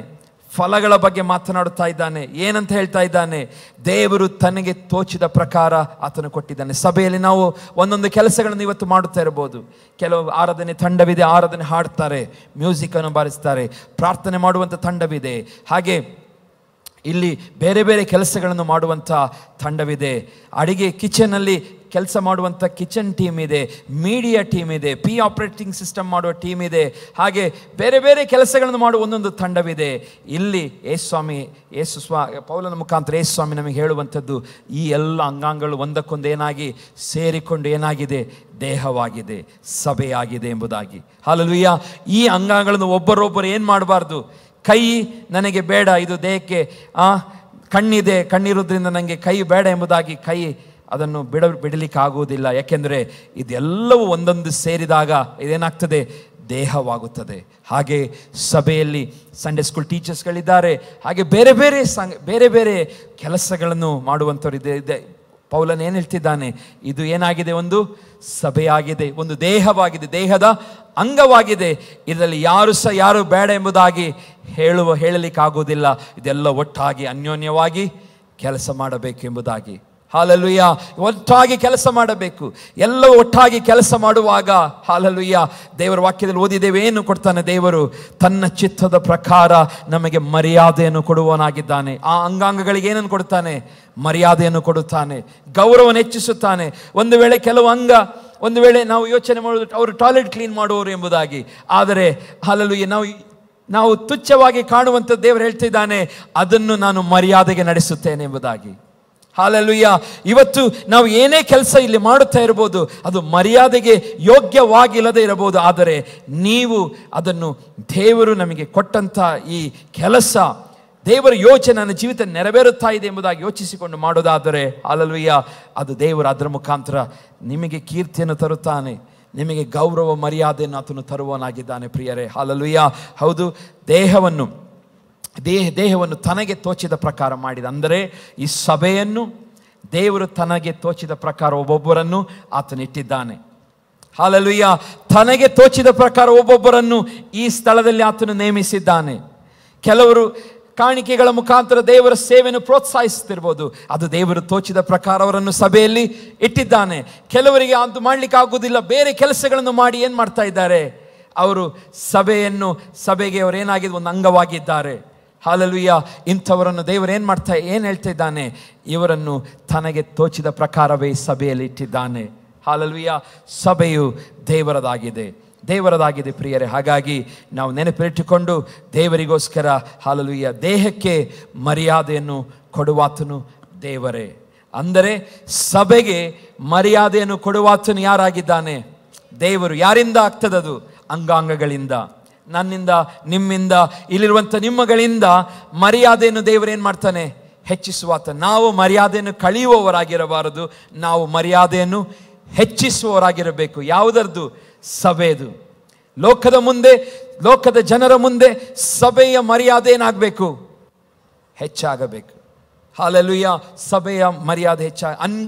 ಫಲಗಳ ಬಗ್ಗೆ ಮಾತನಾಡುತ್ತಾ ಇದ್ದಾನೆ. ಏನಂತ ಹೇಳ್ತಾ ಇದ್ದಾನೆ? ದೇವರು ತನಗೆ ತೋಚಿದ ಪ್ರಕಾರ ಆತನು ಕೊಟ್ಟಿದ್ದಾನೆ. ಸಭೆಯಲ್ಲಿ ನಾವು ಒಂದೊಂದು ಕೆಲಸಗಳನ್ನು ಇವತ್ತು ಮಾಡುತ್ತಾ ಇರಬಹುದು. ಕೆಲವು ಆರಾಧನೆ ತಂಡವಿದೆ, ಆರಾಧನೆ ಹಾಡ್ತಾರೆ, ಮ್ಯೂಸಿಕನ್ನು ಬಾರಿಸ್ತಾರೆ, ಪ್ರಾರ್ಥನೆ ಮಾಡುವಂಥ ತಂಡವಿದೆ. ಹಾಗೆ ಇಲ್ಲಿ ಬೇರೆ ಬೇರೆ ಕೆಲಸಗಳನ್ನು ಮಾಡುವಂಥ ತಂಡವಿದೆ. ಅಡಿಗೆ ಕಿಚನಲ್ಲಿ ಕೆಲಸ ಮಾಡುವಂಥ ಕಿಚನ್ ಟೀಮ್ ಇದೆ, ಮೀಡಿಯಾ ಟೀಮ್ ಇದೆ, ಆಪರೇಟಿಂಗ್ ಸಿಸ್ಟಮ್ ಮಾಡುವ ಟೀಮ್ ಇದೆ. ಹಾಗೆ ಬೇರೆ ಬೇರೆ ಕೆಲಸಗಳನ್ನು ಮಾಡುವ ಒಂದೊಂದು ತಂಡವಿದೆ. ಇಲ್ಲಿ ಪೌಲನ ಮುಖಾಂತರ ಯೇಸುಸ್ವಾಮಿ ನಮಗೆ ಹೇಳುವಂಥದ್ದು, ಈ ಎಲ್ಲ ಅಂಗಾಂಗಗಳು ಒಂದಕ್ಕೊಂದು ಏನಾಗಿ ಸೇರಿಕೊಂಡು ಏನಾಗಿದೆ? ದೇಹವಾಗಿದೆ, ಸಭೆಯಾಗಿದೆ ಎಂಬುದಾಗಿ. ಹಲ್ಲೆಲೂಯಾ. ಈ ಅಂಗಾಂಗಗಳನ್ನು ಒಬ್ಬರೊಬ್ಬರು ಏನು ಮಾಡಬಾರ್ದು? ಕೈ ನನಗೆ ಬೇಡ, ಇದು ದೇಹಕ್ಕೆ ಕಣ್ಣಿದೆ, ಕಣ್ಣಿರೋದ್ರಿಂದ ನನಗೆ ಕೈ ಬೇಡ ಎಂಬುದಾಗಿ ಕೈ ಅದನ್ನು ಬಿಡಲಿಕ್ಕೆ ಆಗುವುದಿಲ್ಲ. ಯಾಕೆಂದರೆ ಇದೆಲ್ಲವೂ ಒಂದೊಂದು ಸೇರಿದಾಗ ಇದೇನಾಗ್ತದೆ? ದೇಹವಾಗುತ್ತದೆ. ಹಾಗೆ ಸಭೆಯಲ್ಲಿ ಸಂಡೇ ಸ್ಕೂಲ್ ಟೀಚರ್ಸ್ಗಳಿದ್ದಾರೆ, ಹಾಗೆ ಬೇರೆ ಬೇರೆ ಕೆಲಸಗಳನ್ನು ಮಾಡುವಂಥವ್ರು ಇದೆ. ಪೌಲನ್ ಏನು ಹೇಳ್ತಿದ್ದಾನೆ? ಇದು ಏನಾಗಿದೆ? ಒಂದು ಸಭೆಯಾಗಿದೆ, ಒಂದು ದೇಹವಾಗಿದೆ, ದೇಹದ ಅಂಗವಾಗಿದೆ. ಇದರಲ್ಲಿ ಯಾರು ಬೇಡ ಎಂಬುದಾಗಿ ಹೇಳಲಿಕ್ಕಾಗುವುದಿಲ್ಲ. ಇದೆಲ್ಲ ಒಟ್ಟಾಗಿ ಅನ್ಯೋನ್ಯವಾಗಿ ಕೆಲಸ ಮಾಡಬೇಕು ಎಂಬುದಾಗಿ. ಹಾಲೆಲೂಯಾ. ಒಟ್ಟಾಗಿ ಕೆಲಸ ಮಾಡಬೇಕು. ಎಲ್ಲವೂ ಒಟ್ಟಾಗಿ ಕೆಲಸ ಮಾಡುವಾಗ ಹಾಲೆಲೂಯಾ, ದೇವರ ವಾಕ್ಯದಲ್ಲಿ ಓದಿದ್ದೇವೆ, ಏನು ಕೊಡ್ತಾನೆ ದೇವರು? ತನ್ನ ಚಿತ್ತದ ಪ್ರಕಾರ ನಮಗೆ ಮರ್ಯಾದೆಯನ್ನು ಕೊಡುವವನಾಗಿದ್ದಾನೆ. ಆ ಅಂಗಾಂಗಗಳಿಗೆ ಏನನ್ನು ಕೊಡುತ್ತಾನೆ? ಮರ್ಯಾದೆಯನ್ನು ಕೊಡುತ್ತಾನೆ, ಗೌರವವನ್ನು ಹೆಚ್ಚಿಸುತ್ತಾನೆ. ಒಂದು ವೇಳೆ ನಾವು ಯೋಚನೆ ಮಾಡೋದು ಅವರು ಟಾಯ್ಲೆಟ್ ಕ್ಲೀನ್ ಮಾಡುವವರು ಎಂಬುದಾಗಿ. ಆದರೆ ಹಾಲೆಲೂಯಾ, ನಾವು ತುಚ್ಛವಾಗಿ ಕಾಣುವಂಥ ದೇವರು ಹೇಳ್ತಿದ್ದಾನೆ, ಅದನ್ನು ನಾನು ಮರ್ಯಾದೆಗೆ ನಡೆಸುತ್ತೇನೆ ಎಂಬುದಾಗಿ. ಹಾಲೆಲೂಯಾ. ಇವತ್ತು ನಾವು ಏನೇ ಕೆಲಸ ಇಲ್ಲಿ ಮಾಡುತ್ತಾ ಇರಬಹುದು, ಅದು ಮರ್ಯಾದೆಗೆ ಯೋಗ್ಯವಾಗಿಲ್ಲದೆ ಇರಬಹುದು. ಆದರೆ ನೀವು ಅದನ್ನು ದೇವರು ನಮಗೆ ಕೊಟ್ಟಂಥ ಈ ಕೆಲಸ, ದೇವರ ಯೋಚನೆ ನನ್ನ ಜೀವಿತ ನೆರವೇರುತ್ತಾ ಇದೆ ಎಂಬುದಾಗಿ ಯೋಚಿಸಿಕೊಂಡು ಮಾಡೋದಾದರೆ ಹಾಲೆಲೂಯಾ, ಅದು ದೇವರು ಅದರ ಮುಖಾಂತರ ನಿಮಗೆ ಕೀರ್ತಿಯನ್ನು ತರುತ್ತಾನೆ, ನಿಮಗೆ ಗೌರವ ಮರ್ಯಾದೆಯನ್ನು ಆತನು ತರುವವನಾಗಿದ್ದಾನೆ. ಪ್ರಿಯರೇ, ಹಾಲೆಲೂಯಾ. ಹೌದು, ದೇಹವನ್ನು ತನಗೆ ತೋಚಿದ ಪ್ರಕಾರ ಮಾಡಿದ, ಅಂದರೆ ಈ ಸಭೆಯನ್ನು ದೇವರು ತನಗೆ ತೋಚಿದ ಪ್ರಕಾರ ಒಬ್ಬೊಬ್ಬರನ್ನು ಆತನು ಇಟ್ಟಿದ್ದಾನೆ. ಹಾಲೆಲೂಯಾ. ತನಗೆ ತೋಚಿದ ಪ್ರಕಾರ ಒಬ್ಬೊಬ್ಬರನ್ನು ಈ ಸ್ಥಳದಲ್ಲಿ ಆತನು ನೇಮಿಸಿದ್ದಾನೆ. ಕೆಲವರು ಕಾಣಿಕೆಗಳ ಮುಖಾಂತರ ದೇವರ ಸೇವೆಯನ್ನು ಪ್ರೋತ್ಸಾಹಿಸುತ್ತಿರ್ಬೋದು, ಅದು ದೇವರು ತೋಚಿದ ಪ್ರಕಾರ ಅವರನ್ನು ಸಭೆಯಲ್ಲಿ ಇಟ್ಟಿದ್ದಾನೆ. ಕೆಲವರಿಗೆ ಅದು ಮಾಡಲಿಕ್ಕೆ ಆಗುವುದಿಲ್ಲ, ಬೇರೆ ಕೆಲಸಗಳನ್ನು ಮಾಡಿ ಏನು ಮಾಡ್ತಾ ಇದ್ದಾರೆ? ಅವರು ಸಭೆಗೆ ಅವರು ಏನಾಗಿದೆ? ಒಂದು ಅಂಗವಾಗಿದ್ದಾರೆ. ಹಾಲೆಲೂಯಾ. ಇಂಥವರನ್ನು ದೇವರು ಏನು ಹೇಳ್ತಾ ಇದ್ದಾನೆ? ಇವರನ್ನು ತನಗೆ ತೋಚಿದ ಪ್ರಕಾರವೇ ಸಭೆಯಲ್ಲಿ ಇಟ್ಟಿದ್ದಾನೆ. ಹಾಲೆಲೂಯಾ. ಸಭೆಯು ದೇವರದಾಗಿದೆ ಪ್ರಿಯರೇ. ಹಾಗಾಗಿ ನಾವು ನೆನಪಿಟ್ಟುಕೊಂಡು ದೇವರಿಗೋಸ್ಕರ ಹಾಲೆಲೂಯಾ, ದೇಹಕ್ಕೆ ಮರ್ಯಾದೆಯನ್ನು ಕೊಡುವಾತನು ದೇವರೇ. ಅಂದರೆ ಸಭೆಗೆ ಮರ್ಯಾದೆಯನ್ನು ಕೊಡುವಾತನು ಯಾರಾಗಿದ್ದಾನೆ? ದೇವರು. ಯಾರಿಂದ ಆಗ್ತದದು? ಅಂಗಾಂಗಗಳಿಂದ, ನನ್ನಿಂದ, ನಿಮ್ಮಿಂದ, ಇಲ್ಲಿರುವಂಥ ನಿಮ್ಮಗಳಿಂದ ಮರ್ಯಾದೆಯನ್ನು ದೇವರೇನು ಮಾಡ್ತಾನೆ? ಹೆಚ್ಚಿಸುವಾತ. ನಾವು ಮರ್ಯಾದೆಯನ್ನು ಕಳೆಯುವವರಾಗಿರಬಾರದು, ನಾವು ಮರ್ಯಾದೆಯನ್ನು ಹೆಚ್ಚಿಸುವವರಾಗಿರಬೇಕು. ಯಾವುದರದು? ಸಭೆಯದು. ಲೋಕದ ಜನರ ಮುಂದೆ ಸಭೆಯ ಮರ್ಯಾದೆ ಏನಾಗಬೇಕು? ಹೆಚ್ಚಾಗಬೇಕು. ಹಾಲೆಲೂಯ. ಸಭೆಯ ಮರ್ಯಾದೆ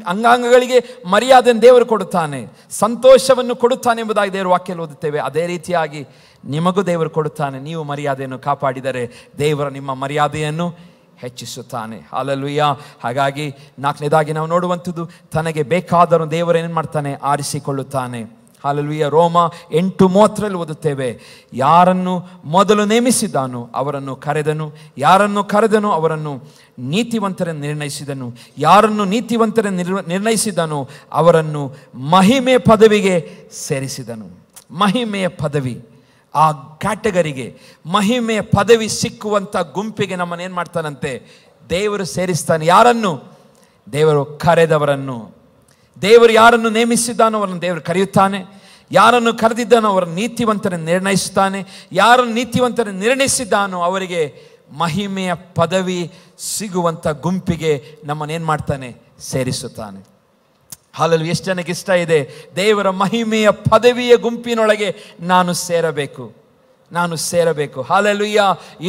ಅಂಗಾಂಗಗಳಿಗೆ ಮರ್ಯಾದೆಯನ್ನು ದೇವರು ಕೊಡುತ್ತಾನೆ, ಸಂತೋಷವನ್ನು ಕೊಡುತ್ತಾನೆ ಎಂಬುದಾಗಿ ದೇವರು ವಾಕ್ಯದಲ್ಲಿ ಓದುತ್ತೇವೆ. ಅದೇ ರೀತಿಯಾಗಿ ನಿಮಗೂ ದೇವರು ಕೊಡುತ್ತಾನೆ. ನೀವು ಮರ್ಯಾದೆಯನ್ನು ಕಾಪಾಡಿದರೆ ದೇವರು ನಿಮ್ಮ ಮರ್ಯಾದೆಯನ್ನು ಹೆಚ್ಚಿಸುತ್ತಾನೆ. ಹಾಲೆಲೂಯ. ಹಾಗಾಗಿ ನಾಲ್ಕನೇದಾಗಿ ನಾವು ನೋಡುವಂಥದ್ದು, ತನಗೆ ಬೇಕಾದರೂ ದೇವರು ಏನು ಮಾಡ್ತಾನೆ, ಆರಿಸಿಕೊಳ್ಳುತ್ತಾನೆ. ಹಾಲೆಲೂಯ. ರೋಮ 8:30 ಓದುತ್ತೇವೆ, ಯಾರನ್ನು ಮೊದಲು ನೇಮಿಸಿದ್ದಾನೋ ಅವರನ್ನು ಕರೆದನು, ಯಾರನ್ನು ಕರೆದನು ಅವರನ್ನು ನೀತಿವಂತರನ್ನು ನಿರ್ಣಯಿಸಿದನು, ಯಾರನ್ನು ನೀತಿವಂತರನ್ನು ನಿರ್ಣಯಿಸಿದನು ಅವರನ್ನು ಮಹಿಮೆ ಪದವಿಗೆ ಸೇರಿಸಿದನು. ಮಹಿಮೆಯ ಪದವಿ, ಆ ಕ್ಯಾಟಗರಿಗೆ, ಮಹಿಮೆಯ ಪದವಿ ಸಿಕ್ಕುವಂಥ ಗುಂಪಿಗೆ ನಮ್ಮನ್ನು ಏನು ಮಾಡ್ತಾನಂತೆ, ದೇವರು ಸೇರಿಸ್ತಾನೆ. ಯಾರನ್ನು? ದೇವರು ಕರೆದವರನ್ನು. ದೇವರು ಯಾರನ್ನು ನೇಮಿಸಿದ್ದಾನೋ ಅವರನ್ನು ದೇವರು ಕರೆಯುತ್ತಾನೆ, ಯಾರನ್ನು ಕರೆದಿದ್ದಾನೋ ಅವರನ್ನು ನೀತಿವಂತರನ್ನು ನಿರ್ಣಯಿಸುತ್ತಾನೆ, ಯಾರನ್ನು ನೀತಿವಂತರನ್ನು ನಿರ್ಣಯಿಸಿದ್ದಾನೋ ಅವರಿಗೆ ಮಹಿಮೆಯ ಪದವಿ ಸಿಗುವಂಥ ಗುಂಪಿಗೆ ನಮ್ಮನ್ನೇನು ಮಾಡ್ತಾನೆ, ಸೇರಿಸುತ್ತಾನೆ. ಹಾಲಲ್ಲಿ ಎಷ್ಟು ಜನಕ್ಕೆ ಇಷ್ಟ ಇದೆ, ದೇವರ ಮಹಿಮೆಯ ಪದವಿಯ ಗುಂಪಿನೊಳಗೆ ನಾನು ಸೇರಬೇಕು, ನಾನು ಸೇರಬೇಕು. ಹಾಲೆಲೂಯ.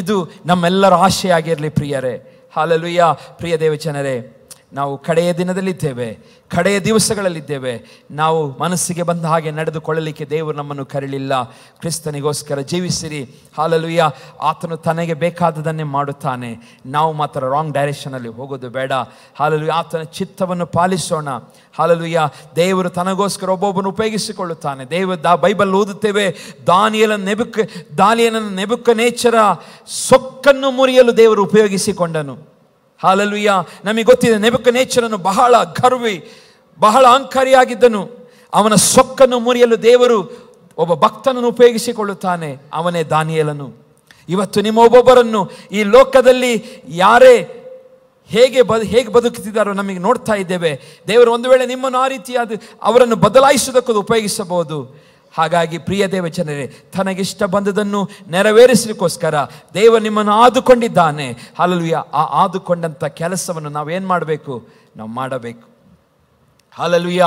ಇದು ನಮ್ಮೆಲ್ಲರ ಆಶೆಯಾಗಿರಲಿ ಪ್ರಿಯರೇ. ಹಾಲೆಲೂಯ. ಪ್ರಿಯ ದೇವಜನರೇ, ನಾವು ಕಡೆಯ ದಿನದಲ್ಲಿದ್ದೇವೆ, ಕಡೆಯ ದಿವಸಗಳಲ್ಲಿದ್ದೇವೆ. ನಾವು ಮನಸ್ಸಿಗೆ ಬಂದ ಹಾಗೆ ನಡೆದುಕೊಳ್ಳಲಿಕ್ಕೆ ದೇವರು ನಮ್ಮನ್ನು ಕರೆಯಲಿಲ್ಲ. ಕ್ರಿಸ್ತನಿಗೋಸ್ಕರ ಜೀವಿಸಿರಿ. ಹಾಲೆಲೂಯ. ಆತನು ತನಗೆ ಬೇಕಾದದನ್ನೇ ಮಾಡುತ್ತಾನೆ. ನಾವು ಮಾತ್ರ ರಾಂಗ್ ಡೈರೆಕ್ಷನಲ್ಲಿ ಹೋಗೋದು ಬೇಡ. ಹಾಲೆಲೂಯ. ಆತನ ಚಿತ್ತವನ್ನು ಪಾಲಿಸೋಣ. ಹಾಲೆಲೂಯ. ದೇವರು ತನಗೋಸ್ಕರ ಒಬ್ಬೊಬ್ಬನು ಉಪಯೋಗಿಸಿಕೊಳ್ಳುತ್ತಾನೆ. ಬೈಬಲ್ ಓದುತ್ತೇವೆ, ದಾನಿಯೇಲನ ನೆಬೂಕದ್ನೆಚ್ಚರ ಸೊಕ್ಕನ್ನು ಮುರಿಯಲು ದೇವರು ಉಪಯೋಗಿಸಿಕೊಂಡನು. ಹಾಲೆಲೂಯ. ನಮಗೆ ಗೊತ್ತಿದೆ, ನೆಬೂಕದ್ನೆಚ್ಚರನು ಬಹಳ ಗರ್ವಿ, ಬಹಳ ಅಹಂಕಾರಿಯಾಗಿದ್ದನು. ಅವನ ಸೊಕ್ಕನ್ನು ಮುರಿಯಲು ದೇವರು ಒಬ್ಬ ಭಕ್ತನನ್ನು ಉಪಯೋಗಿಸಿಕೊಳ್ಳುತ್ತಾನೆ. ಅವನೇ ದಾನಿಯೇಲನು. ಇವತ್ತು ನಿಮ್ಮ ಒಬ್ಬೊಬ್ಬರನ್ನು ಈ ಲೋಕದಲ್ಲಿ ಯಾರೇ ಹೇಗೆ ಬದುಕುತ್ತಿದ್ದಾರೋ ನಮಗೆ ನೋಡ್ತಾ ಇದ್ದೇವೆ. ದೇವರು ಒಂದು ವೇಳೆ ನಿಮ್ಮನ್ನು ಆ ರೀತಿಯಾದ ಅವರನ್ನು ಬದಲಾಯಿಸುವುದಕ್ಕೂ ಉಪಯೋಗಿಸಬಹುದು. ಹಾಗಾಗಿ ಪ್ರಿಯ ದೇವ ಜನರೇ, ತನಗಿಷ್ಟ ಬಂದದನ್ನು ನೆರವೇರಿಸಲಿಕ್ಕೋಸ್ಕರ ದೇವರು ನಿಮ್ಮನ್ನು ಆದುಕೊಂಡಿದ್ದಾನೆ. ಹಾಲೆಲೂಯ. ಆ ಆದುಕೊಂಡಂಥ ಕೆಲಸವನ್ನು ನಾವೇನು ಮಾಡಬೇಕು, ನಾವು ಮಾಡಬೇಕು. ಹಾಲೆಲೂಯ.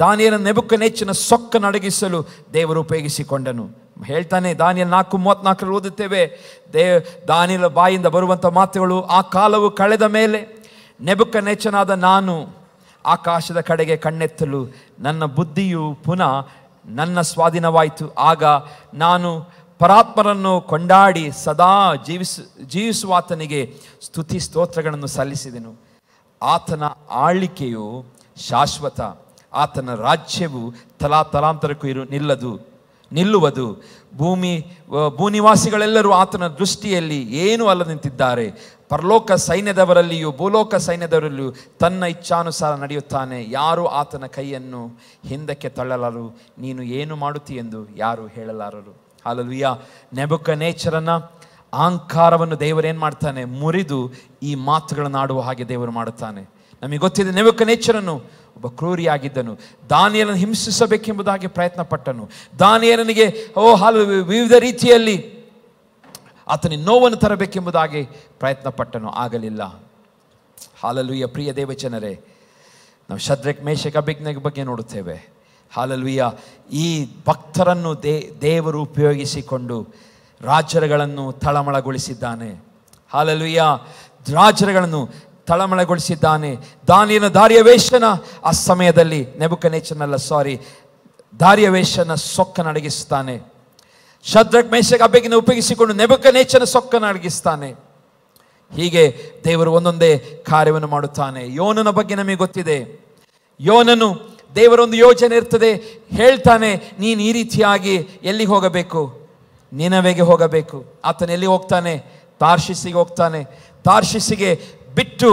ದಾನಿಯೇಲನ ನೆಬೂಕದ್ನೆಚ್ಚರನ ಸೊಕ್ಕನ್ನು ಅಡಗಿಸಲು ದೇವರು ಉಪಯೋಗಿಸಿಕೊಂಡನು. ಹೇಳ್ತಾನೆ, ದಾನಿಯೇಲ 4:34 ಓದುತ್ತೇವೆ, ದಾನಿಯೇಲ ಬಾಯಿಂದ ಬರುವಂಥ ಮಾತುಗಳು, ಆ ಕಾಲವು ಕಳೆದ ಮೇಲೆ ನೆಬೂಕದ್ನೆಚ್ಚರನಾದ ನಾನು ಆಕಾಶದ ಕಡೆಗೆ ಕಣ್ಣೆತ್ತಲು ನನ್ನ ಬುದ್ಧಿಯು ಪುನಃ ನನ್ನ ಸ್ವಾಧೀನವಾಯಿತು. ಆಗ ನಾನು ಪರಾತ್ಮರನ್ನು ಕೊಂಡಾಡಿ ಸದಾ ಜೀವಿಸುವಾತನಿಗೆ ಸ್ತುತಿ ಸ್ತೋತ್ರಗಳನ್ನು ಸಲ್ಲಿಸಿದೆನು. ಆತನ ಆಳ್ವಿಕೆಯು ಶಾಶ್ವತ, ಆತನ ರಾಜ್ಯವು ತಲಾಂತರಕ್ಕೂ ನಿಲ್ಲುವುದು. ಭೂನಿವಾಸಿಗಳೆಲ್ಲರೂ ಆತನ ದೃಷ್ಟಿಯಲ್ಲಿ ಏನೂ ಅಲ್ಲದಂತಿದ್ದಾರೆ. ಪರಲೋಕ ಸೈನ್ಯದವರಲ್ಲಿಯೂ ಭೂಲೋಕ ಸೈನ್ಯದವರಲ್ಲಿಯೂ ತನ್ನ ಇಚ್ಛಾನುಸಾರ ನಡೆಯುತ್ತಾನೆ. ಯಾರು ಆತನ ಕೈಯನ್ನು ಹಿಂದಕ್ಕೆ ತಳ್ಳಲಾರರು, ನೀನು ಏನು ಮಾಡುತ್ತೀಯೆಂದು ಯಾರು ಹೇಳಲಾರರು. ಹಾಲೆಲೂಯ. ನೆಬೂಕದ್ನೆಚ್ಚರನ ಅಹಂಕಾರವನ್ನು ದೇವರೇನು ಮಾಡ್ತಾನೆ, ಮುರಿದು ಈ ಮಾತುಗಳನ್ನು ಆಡುವ ಹಾಗೆ ದೇವರು ಮಾಡುತ್ತಾನೆ. ನಮಗೆ ಗೊತ್ತಿದೆ, ನೆಬೂಕದ್ನೆಚ್ಚರನು ಒಬ್ಬ ಕ್ರೂರಿಯಾಗಿದ್ದನು. ದಾನಿಯೇಲನನ್ನು ಹಿಂಸಿಸಬೇಕೆಂಬುದಾಗಿ ಪ್ರಯತ್ನ ಪಟ್ಟನು. ದಾನಿಯೇಲನಿಗೆ ವಿವಿಧ ರೀತಿಯಲ್ಲಿ ಆತನಿಗೆ ನೋವನ್ನು ತರಬೇಕೆಂಬುದಾಗಿ ಪ್ರಯತ್ನ ಪಟ್ಟನು, ಆಗಲಿಲ್ಲ. ಹಾಲೆಲೂಯ. ಪ್ರಿಯ ದೇವಜನರೇ, ನಾವು ಶದ್ರಕ್ ಮೇಷಕ್ ಅಬೇದ್ನೆಗೋ ಬಗ್ಗೆ ನೋಡುತ್ತೇವೆ. ಹಾಲೆಲೂಯ. ಈ ಭಕ್ತರನ್ನು ದೇವರು ಉಪಯೋಗಿಸಿಕೊಂಡು ರಾಜರುಗಳನ್ನು ತಳಮಳಗೊಳಿಸಿದ್ದಾನೆ. ಹಾಲೆಲೂಯ. ರಾಜರುಗಳನ್ನು ತಳಮಳಗೊಳಿಸಿದ್ದಾನೆ. ದಾರಿಯವೇಶನ ಆ ಸಮಯದಲ್ಲಿ ದಾರಿಯವೇಶನ ಸೊಕ್ಕನ್ನು ಅಡಗಿಸುತ್ತಾನೆ. ಶದ್ರಕ್ ಮೇಷಕ್ ಅಬೇದ್ನೆಗೋ ಉಪಯೋಗಿಸಿಕೊಂಡು ನೆಬೂಕದ್ನೆಚ್ಚರನ ಸೊಕ್ಕನ್ನು ಅಡಗಿಸ್ತಾನೆ. ಹೀಗೆ ದೇವರು ಒಂದೊಂದೇ ಕಾರ್ಯವನ್ನು ಮಾಡುತ್ತಾನೆ. ಯೋನನ ಬಗ್ಗೆ ನಮಗೆ ಗೊತ್ತಿದೆ. ಯೋನನು, ದೇವರೊಂದು ಯೋಜನೆ ಇರ್ತದೆ, ಹೇಳ್ತಾನೆ, ನೀನು ಈ ರೀತಿಯಾಗಿ ಎಲ್ಲಿಗೆ ಹೋಗಬೇಕು, ನಿನವೆಗೆ ಹೋಗಬೇಕು. ಆತನ ಎಲ್ಲಿ ಹೋಗ್ತಾನೆ, ತಾರ್ಷೀಸಿಗೆ ಹೋಗ್ತಾನೆ. ತಾರ್ಷೀಸಿಗೆ ಬಿಟ್ಟು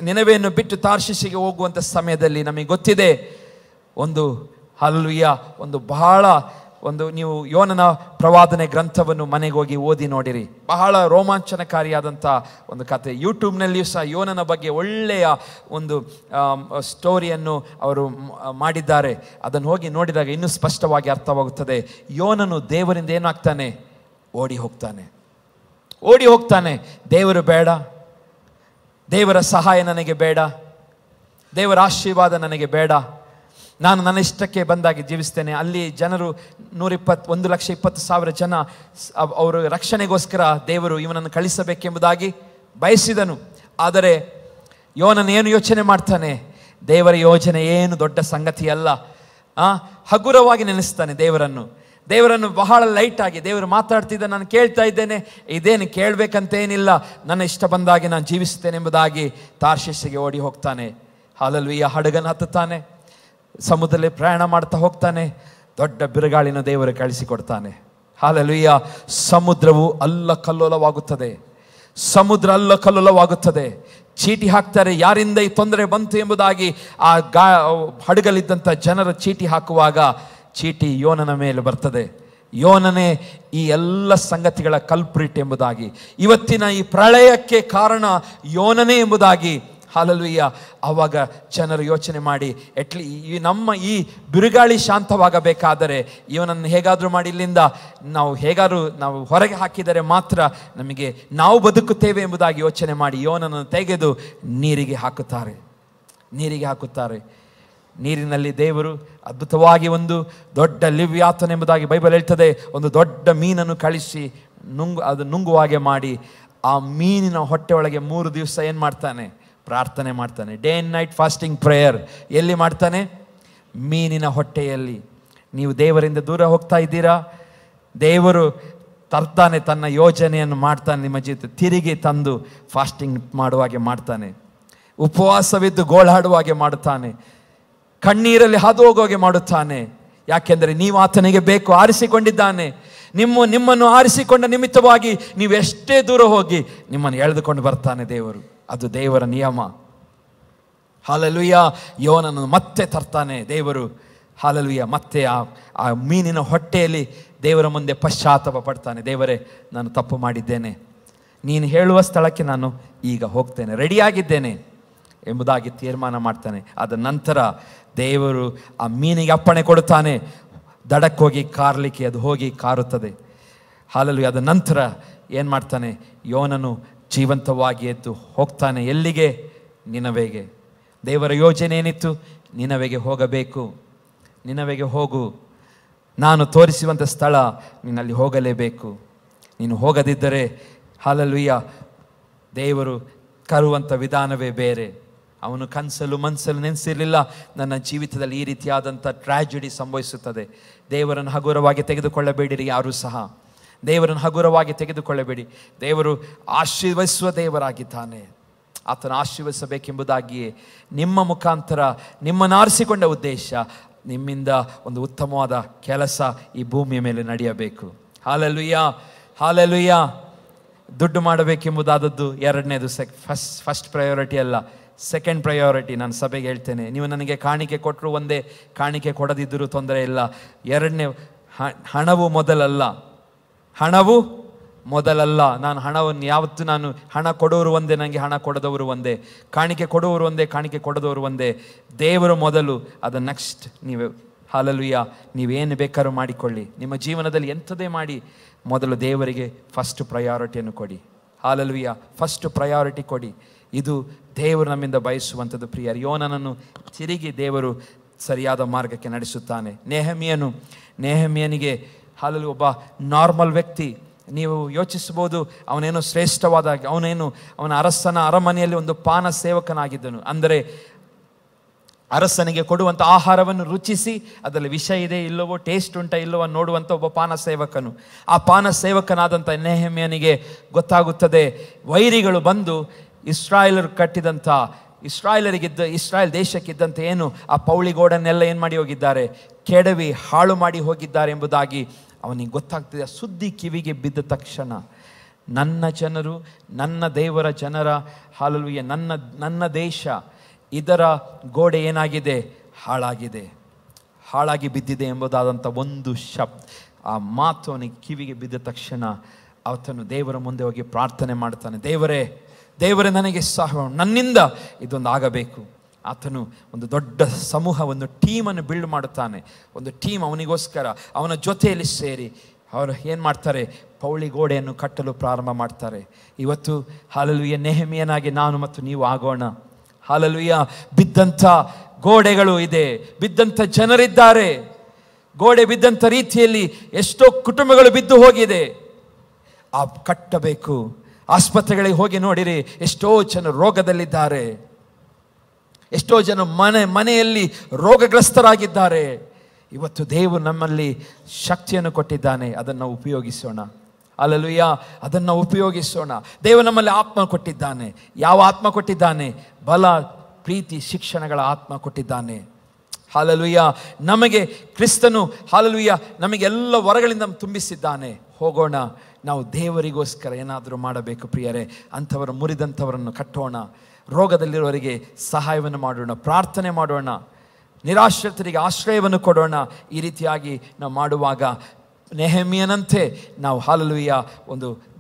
ನಿನವೆಯನ್ನು ಬಿಟ್ಟು ತಾರ್ಷೀಸಿಗೆ ಹೋಗುವಂಥ ಸಮಯದಲ್ಲಿ ನಮಗೆ ಗೊತ್ತಿದೆ, ನೀವು ಯೋನನ ಪ್ರವಾದನೆ ಗ್ರಂಥವನ್ನು ಮನೆಗೆ ಹೋಗಿ ಓದಿ ನೋಡಿರಿ. ಬಹಳ ರೋಮಾಂಚನಕಾರಿಯಾದಂಥ ಒಂದು ಕಥೆ. ಯೂಟ್ಯೂಬ್ನಲ್ಲಿಯೂ ಸಹ ಯೋನನ ಬಗ್ಗೆ ಒಳ್ಳೆಯ ಒಂದು ಸ್ಟೋರಿಯನ್ನು ಅವರು ಮಾಡಿದ್ದಾರೆ. ಅದನ್ನು ಹೋಗಿ ನೋಡಿದಾಗ ಇನ್ನೂ ಸ್ಪಷ್ಟವಾಗಿ ಅರ್ಥವಾಗುತ್ತದೆ. ಯೋನನು ದೇವರಿಂದ ಏನಾಗ್ತಾನೆ, ಓಡಿ ಹೋಗ್ತಾನೆ. ದೇವರು ಬೇಡ, ದೇವರ ಸಹಾಯ ನನಗೆ ಬೇಡ, ದೇವರ ಆಶೀರ್ವಾದ ನನಗೆ ಬೇಡ, ನಾನು ನನ್ನ ಇಷ್ಟಕ್ಕೆ ಬಂದಾಗಿ ಜೀವಿಸ್ತೇನೆ. ಅಲ್ಲಿ ಜನರು 1,20,000 ಜನ ಅವರು ರಕ್ಷಣೆಗೋಸ್ಕರ ದೇವರು ಇವನನ್ನು ಕಳಿಸಬೇಕೆಂಬುದಾಗಿ ಬಯಸಿದನು. ಆದರೆ ಯೋನನು ಏನು ಯೋಚನೆ ಮಾಡ್ತಾನೆ? ದೇವರ ಯೋಜನೆ ಏನು ದೊಡ್ಡ ಸಂಗತಿ ಅಲ್ಲ. ಹಗುರವಾಗಿ ನೆನೆಸ್ತಾನೆ ದೇವರನ್ನು ಬಹಳ ಲೈಟಾಗಿ. ದೇವರು ಮಾತಾಡ್ತಿದ್ದ, ನಾನು ಕೇಳ್ತಾ ಇದ್ದೇನೆ, ಇದೇನು ಕೇಳಬೇಕಂತೇನಿಲ್ಲ, ನನ್ನ ಇಷ್ಟ ಬಂದಾಗಿ ನಾನು ಜೀವಿಸ್ತೇನೆ ಎಂಬುದಾಗಿ ತಾರ್ಷೀಷಿಗೆ ಓಡಿ ಹೋಗ್ತಾನೆ. ಹಲ್ಲೆಲೂಯಾ. ಹಡಗನ್ನು ಹತ್ತುತ್ತಾನೆ, ಸಮುದ್ರದಲ್ಲಿ ಪ್ರಯಾಣ ಮಾಡ್ತಾ ಹೋಗ್ತಾನೆ. ದೊಡ್ಡ ಬಿರುಗಾಳಿನ ದೇವರು ಕಳಿಸಿಕೊಡ್ತಾನೆ. ಹಲ್ಲೆಲೂಯಾ. ಸಮುದ್ರವು ಅಲ್ಲಕಲ್ಲೋಲವಾಗುತ್ತದೆ. ಚೀಟಿ ಹಾಕ್ತಾರೆ, ಯಾರಿಂದ ಈ ತೊಂದರೆ ಬಂತು ಎಂಬುದಾಗಿ. ಆ ಹಡಗಲಿದ್ದಂಥ ಜನರ ಚೀಟಿ ಹಾಕುವಾಗ ಚೀಟಿ ಯೋನನ ಮೇಲೆ ಬರ್ತದೆ. ಯೋನನೇ ಈ ಎಲ್ಲ ಸಂಗತಿಗಳ ಕಲ್ಪ್ರಿಟ್ ಎಂಬುದಾಗಿ, ಇವತ್ತಿನ ಈ ಪ್ರಳಯಕ್ಕೆ ಕಾರಣ ಯೋನನೇ ಎಂಬುದಾಗಿ. ಹಲ್ಲೆಲೂಯಾ. ಆವಾಗ ಜನರು ಯೋಚನೆ ಮಾಡಿ, ನಮ್ಮ ಈ ಬಿರುಗಾಳಿ ಶಾಂತವಾಗಬೇಕಾದರೆ ಇವನನ್ನು ಹೇಗಾದರೂ ಮಾಡಿ ಇಲ್ಲಿಂದ ನಾವು ಹೊರಗೆ ಹಾಕಿದರೆ ಮಾತ್ರ ನಾವು ಬದುಕುತ್ತೇವೆ ಎಂಬುದಾಗಿ ಯೋಚನೆ ಮಾಡಿ ಯೋನನನ್ನು ತೆಗೆದು ನೀರಿಗೆ ಹಾಕುತ್ತಾರೆ. ನೀರಿನಲ್ಲಿ ದೇವರು ಅದ್ಭುತವಾಗಿ ಒಂದು ದೊಡ್ಡ ಲಿವ್ಯಾತನ್ ಎಂಬುದಾಗಿ ಬೈಬಲ್ ಹೇಳ್ತದೆ. ಒಂದು ದೊಡ್ಡ ಮೀನನ್ನು ಕಳಿಸಿ ಅದು ನುಂಗುವಾಗೆ ಮಾಡಿ ಆ ಮೀನಿನ ಹೊಟ್ಟೆ ಒಳಗೆ 3 ದಿವಸ ಏನು ಮಾಡ್ತಾನೆ? ಪ್ರಾರ್ಥನೆ ಮಾಡ್ತಾನೆ. Day and night fasting prayer. ಎಲ್ಲಿ ಮಾಡ್ತಾನೆ? ಮೀನಿನ ಹೊಟ್ಟೆಯಲ್ಲಿ. ನೀವು ದೇವರಿಂದ ದೂರ ಹೋಗ್ತಾ ಇದ್ದೀರಾ, ದೇವರು ತರ್ತಾನೆ, ತನ್ನ ಯೋಜನೆಯನ್ನು ಮಾಡ್ತಾನೆ, ನಿಮ್ಮ ಜೀವಿತ ತಿರುಗಿ ತಂದು ಫಾಸ್ಟಿಂಗ್ ಮಾಡುವಾಗೆ ಮಾಡ್ತಾನೆ, ಉಪವಾಸವಿದ್ದು ಗೋಳಾಡುವಾಗೆ ಮಾಡುತ್ತಾನೆ, ಕಣ್ಣೀರಲ್ಲಿ ಹಾದು ಹೋಗುವಾಗೆ ಮಾಡುತ್ತಾನೆ. ಯಾಕೆಂದರೆ ನೀವು ಆತನಿಗೆ ಬೇಕು, ಆರಿಸಿಕೊಂಡಿದ್ದಾನೆ. ನಿಮ್ಮನ್ನು ಆರಿಸಿಕೊಂಡ ನಿಮಿತ್ತವಾಗಿ ನೀವು ಎಷ್ಟೇ ದೂರ ಹೋಗಿ ನಿಮ್ಮನ್ನು ಎಳೆದುಕೊಂಡು ಬರ್ತಾನೆ ದೇವರು. ಅದು ದೇವರ ನಿಯಮ. ಹಲ್ಲೆಲೂಯಾ. ಯೋನನನ್ನು ಮತ್ತೆ ತರ್ತಾನೆ ದೇವರು. ಹಲ್ಲೆಲೂಯಾ. ಮತ್ತೆ ಆ ಮೀನಿನ ಹೊಟ್ಟೆಯಲ್ಲಿ ದೇವರ ಮುಂದೆ ಪಶ್ಚಾತ್ತಾಪ ಪಡ್ತಾನೆ. ದೇವರೇ, ನಾನು ತಪ್ಪು ಮಾಡಿದ್ದೇನೆ, ನೀನು ಹೇಳುವ ಸ್ಥಳಕ್ಕೆ ನಾನು ಈಗ ಹೋಗ್ತೇನೆ, ರೆಡಿಯಾಗಿದ್ದೇನೆ ಎಂಬುದಾಗಿ ತೀರ್ಮಾನ ಮಾಡ್ತಾನೆ. ಅದ ನಂತರ ದೇವರು ಆ ಮೀನಿಗೆ ಅಪ್ಪಣೆ ಕೊಡುತ್ತಾನೆ, ದಡಕ್ಕೋಗಿ ಕಾರ್ಲಿಕ್ಕೆ. ಅದು ಹೋಗಿ ಕಾರುತ್ತದೆ. ಹಲ್ಲೆಲೂಯಾ. ಅದ ನಂತರ ಏನು ಮಾಡ್ತಾನೆ? ಯೋನನು ಜೀವಂತವಾಗಿ ಎದ್ದು ಹೋಗ್ತಾನೆ. ಎಲ್ಲಿಗೆ? ನಿನವೆಗೆ. ದೇವರ ಯೋಜನೆ ಏನಿತ್ತು? ನಿನವೆಗೆ ಹೋಗಬೇಕು, ನಿನವೆಗೆ ಹೋಗು, ನಾನು ತೋರಿಸುವಂಥ ಸ್ಥಳ, ನೀನಲ್ಲಿ ಹೋಗಲೇಬೇಕು. ನೀನು ಹೋಗದಿದ್ದರೆ ಹಲ್ಲೆಲೂಯಾ ದೇವರು ಕರುವಂಥ ವಿಧಾನವೇ ಬೇರೆ. ಅವನು ಕನಸಲು ಮನಸ್ಸಲು ನೆನೆಸಿರಲಿಲ್ಲ, ನನ್ನ ಜೀವಿತದಲ್ಲಿ ಈ ರೀತಿಯಾದಂಥ ಟ್ರ್ಯಾಜಿಡಿ ಸಂಭವಿಸುತ್ತದೆ. ದೇವರನ್ನು ಹಗುರವಾಗಿ ತೆಗೆದುಕೊಳ್ಳಬೇಡಿರಿ, ಯಾರೂ ಸಹ ದೇವರನ್ನು ಹಗುರವಾಗಿ ತೆಗೆದುಕೊಳ್ಳಬೇಡಿ. ದೇವರು ಆಶೀರ್ವದಿಸುವ ದೇವರಾಗಿದ್ದಾನೆ. ಆತನ ಆಶೀರ್ವದಿಸಬೇಕೆಂಬುದಾಗಿಯೇ ನಿಮ್ಮ ಮುಖಾಂತರ ನಿಮ್ಮನ್ನು ಆರಿಸಿಕೊಂಡ ಉದ್ದೇಶ, ನಿಮ್ಮಿಂದ ಒಂದು ಉತ್ತಮವಾದ ಕೆಲಸ ಈ ಭೂಮಿಯ ಮೇಲೆ ನಡೆಯಬೇಕು. ಹಲ್ಲೆಲೂಯಾ. ಹಲ್ಲೆಲೂಯಾ. ದುಡ್ಡು ಮಾಡಬೇಕೆಂಬುದಾದದ್ದು ಎರಡನೇದು, ಫಸ್ಟ್ ಪ್ರಯಾರಿಟಿ ಅಲ್ಲ, ಸೆಕೆಂಡ್ ಪ್ರಯಾರಿಟಿ. ನಾನು ಸಭೆಗೆ ಹೇಳ್ತೇನೆ, ನೀವು ನನಗೆ ಕಾಣಿಕೆ ಕೊಟ್ಟರು ಒಂದೇ, ಕಾಣಿಕೆ ಕೊಡದಿದ್ದರೂ ತೊಂದರೆ ಇಲ್ಲ. ಎರಡನೇ, ಹಣವು ಮೊದಲಲ್ಲ. ನಾನು ಹಣವನ್ನು ಯಾವತ್ತೂ ಹಣ ಕೊಡೋರು ಒಂದೇ, ನನಗೆ ಹಣ ಕೊಡದವರು ಒಂದೇ, ಕಾಣಿಕೆ ಕೊಡುವವರು ಒಂದೇ, ಕಾಣಿಕೆ ಕೊಡದವರು ಒಂದೇ. ದೇವರು ಮೊದಲು, ಅದು ನೆಕ್ಸ್ಟ್. ನೀವು ಹಲ್ಲೆಲೂಯಾ ನೀವೇನು ಬೇಕಾದ್ರೂ ಮಾಡಿಕೊಳ್ಳಿ, ನಿಮ್ಮ ಜೀವನದಲ್ಲಿ ಎಂಥದೇ ಮಾಡಿ, ಮೊದಲು ದೇವರಿಗೆ ಫಸ್ಟ್ ಪ್ರಯಾರಿಟಿಯನ್ನು ಕೊಡಿ. ಹಲ್ಲೆಲೂಯಾ. ಫಸ್ಟ್ ಪ್ರಯಾರಿಟಿ ಕೊಡಿ. ಇದು ದೇವರು ನಮ್ಮಿಂದ ಬಯಸುವಂಥದ್ದು. ಪ್ರಿಯರು, ಯೋನನನ್ನು ತಿರುಗಿ ದೇವರು ಸರಿಯಾದ ಮಾರ್ಗಕ್ಕೆ ನಡೆಸುತ್ತಾನೆ. ನೇಹಮಿಯನಿಗೆ ಹಲ್ಲೆಲೂಯಾ ಒಬ್ಬ ನಾರ್ಮಲ್ ವ್ಯಕ್ತಿ. ನೀವು ಯೋಚಿಸಬಹುದು, ಅವನೇನು ಶ್ರೇಷ್ಠವಾದ, ಅವನ ಅರಸನ ಅರಮನೆಯಲ್ಲಿ ಒಂದು ಪಾನ ಸೇವಕನಾಗಿದ್ದನು. ಅಂದರೆ ಅರಸನಿಗೆ ಕೊಡುವಂಥ ಆಹಾರವನ್ನು ರುಚಿಸಿ ಅದರಲ್ಲಿ ವಿಷ ಇದೆ ಇಲ್ಲವೋ, ಟೇಸ್ಟ್ ಉಂಟ ಇಲ್ಲವೋ ನೋಡುವಂಥ ಒಬ್ಬ ಪಾನ ಸೇವಕನು. ಆ ಪಾನ ಸೇವಕನಾದಂಥ ನೆಹೆಮ್ಯನಿಗೆ ಗೊತ್ತಾಗುತ್ತದೆ, ವೈರಿಗಳು ಬಂದು ಇಸ್ರಾಯೇಲರು ಕಟ್ಟಿದಂಥ, ಇಸ್ರಾಯೇಲ್ ದೇಶಕ್ಕಿದ್ದಂಥ ಏನು ಆ ಪೌಳಿಗೋಡನ್ನೆಲ್ಲ ಏನು ಮಾಡಿ ಹೋಗಿದ್ದಾರೆ, ಕೆಡವಿ ಹಾಳು ಮಾಡಿ ಹೋಗಿದ್ದಾರೆ ಎಂಬುದಾಗಿ ಅವನಿಗೆ ಗೊತ್ತಾಗ್ತದೆ. ಸುದ್ದಿ ಕಿವಿಗೆ ಬಿದ್ದ ತಕ್ಷಣ, ನನ್ನ ಜನರು, ನನ್ನ ದೇವರ ಜನರ ಹಲ್ಲೆಲೂಯಾ, ನನ್ನ ದೇಶ, ಇದರ ಗೋಡೆ ಏನಾಗಿದೆ? ಹಾಳಾಗಿ ಬಿದ್ದಿದೆ ಎಂಬುದಾದಂಥ ಒಂದು ಆ ಮಾತು ಅವನಿಗೆ ಕಿವಿಗೆ ಬಿದ್ದ ತಕ್ಷಣ ಆತನು ದೇವರ ಮುಂದೆ ಹೋಗಿ ಪ್ರಾರ್ಥನೆ ಮಾಡ್ತಾನೆ. ದೇವರೇ ನನಗೆ ನನ್ನಿಂದ ಇದೊಂದು ಆಗಬೇಕು. ಆತನು ಒಂದು ದೊಡ್ಡ ಸಮೂಹ, ಒಂದು ಟೀಮನ್ನು ಬಿಲ್ಡ್ ಮಾಡುತ್ತಾನೆ. ಒಂದು ಟೀಮ್ ಅವನಿಗೋಸ್ಕರ, ಅವನ ಜೊತೆಯಲ್ಲಿ ಸೇರಿ ಅವರು ಏನು ಮಾಡ್ತಾರೆ? ಪೌಳಿ ಗೋಡೆಯನ್ನು ಕಟ್ಟಲು ಪ್ರಾರಂಭ ಮಾಡ್ತಾರೆ. ಇವತ್ತು ಹಲ್ಲೆಲೂಯಾ ನೆಹೆಮಿಯನಾಗಿ ನಾನು ಮತ್ತು ನೀವು ಆಗೋಣ. ಹಲ್ಲೆಲೂಯಾ. ಬಿದ್ದಂಥ ಗೋಡೆಗಳು ಇದೆ, ಬಿದ್ದಂಥ ಜನರಿದ್ದಾರೆ. ಗೋಡೆ ಬಿದ್ದಂಥ ರೀತಿಯಲ್ಲಿ ಎಷ್ಟೋ ಕುಟುಂಬಗಳು ಬಿದ್ದು ಹೋಗಿದೆ. ಕಟ್ಟಬೇಕು. ಆಸ್ಪತ್ರೆಗಳಿಗೆ ಹೋಗಿ ನೋಡಿರಿ, ಎಷ್ಟೋ ಜನ ರೋಗದಲ್ಲಿದ್ದಾರೆ, ಎಷ್ಟೋ ಜನ ಮನೆಯಲ್ಲಿ ರೋಗಗ್ರಸ್ತರಾಗಿದ್ದಾರೆ. ಇವತ್ತು ದೇವರು ನಮ್ಮಲ್ಲಿ ಶಕ್ತಿಯನ್ನು ಕೊಟ್ಟಿದ್ದಾನೆ, ಅದನ್ನು ಉಪಯೋಗಿಸೋಣ. ಹಲ್ಲೆಲೂಯಾ, ಅದನ್ನು ಉಪಯೋಗಿಸೋಣ. ದೇವರು ನಮ್ಮಲ್ಲಿ ಆತ್ಮ ಕೊಟ್ಟಿದ್ದಾನೆ. ಯಾವ ಆತ್ಮ ಕೊಟ್ಟಿದ್ದಾನೆ? ಬಲ, ಪ್ರೀತಿ, ಶಿಕ್ಷಣಗಳ ಆತ್ಮ ಕೊಟ್ಟಿದ್ದಾನೆ. ಹಲ್ಲೆಲೂಯಾ, ನಮಗೆ ಕ್ರಿಸ್ತನು ಹಲ್ಲೆಲೂಯಾ ನಮಗೆಲ್ಲ ವರಗಳಿಂದ ತುಂಬಿಸಿದ್ದಾನೆ. ಹೋಗೋಣ, ನಾವು ದೇವರಿಗೋಸ್ಕರ ಏನಾದರೂ ಮಾಡಬೇಕು ಪ್ರಿಯರೇ. ಅಂಥವರು ಮುರಿದಂಥವರನ್ನು ಕಟ್ಟೋಣ, ರೋಗದಲ್ಲಿರುವವರಿಗೆ ಸಹಾಯವನ್ನು ಮಾಡೋಣ, ಪ್ರಾರ್ಥನೆ ಮಾಡೋಣ, ನಿರಾಶ್ರಿತರಿಗೆ ಆಶ್ರಯವನ್ನು ಕೊಡೋಣ. ಈ ರೀತಿಯಾಗಿ ನಾವು ಮಾಡುವಾಗ ನೆಹೆಮೀಯನಂತೆ ನಾವು ಹಲ್ಲೆಲೂಯಾ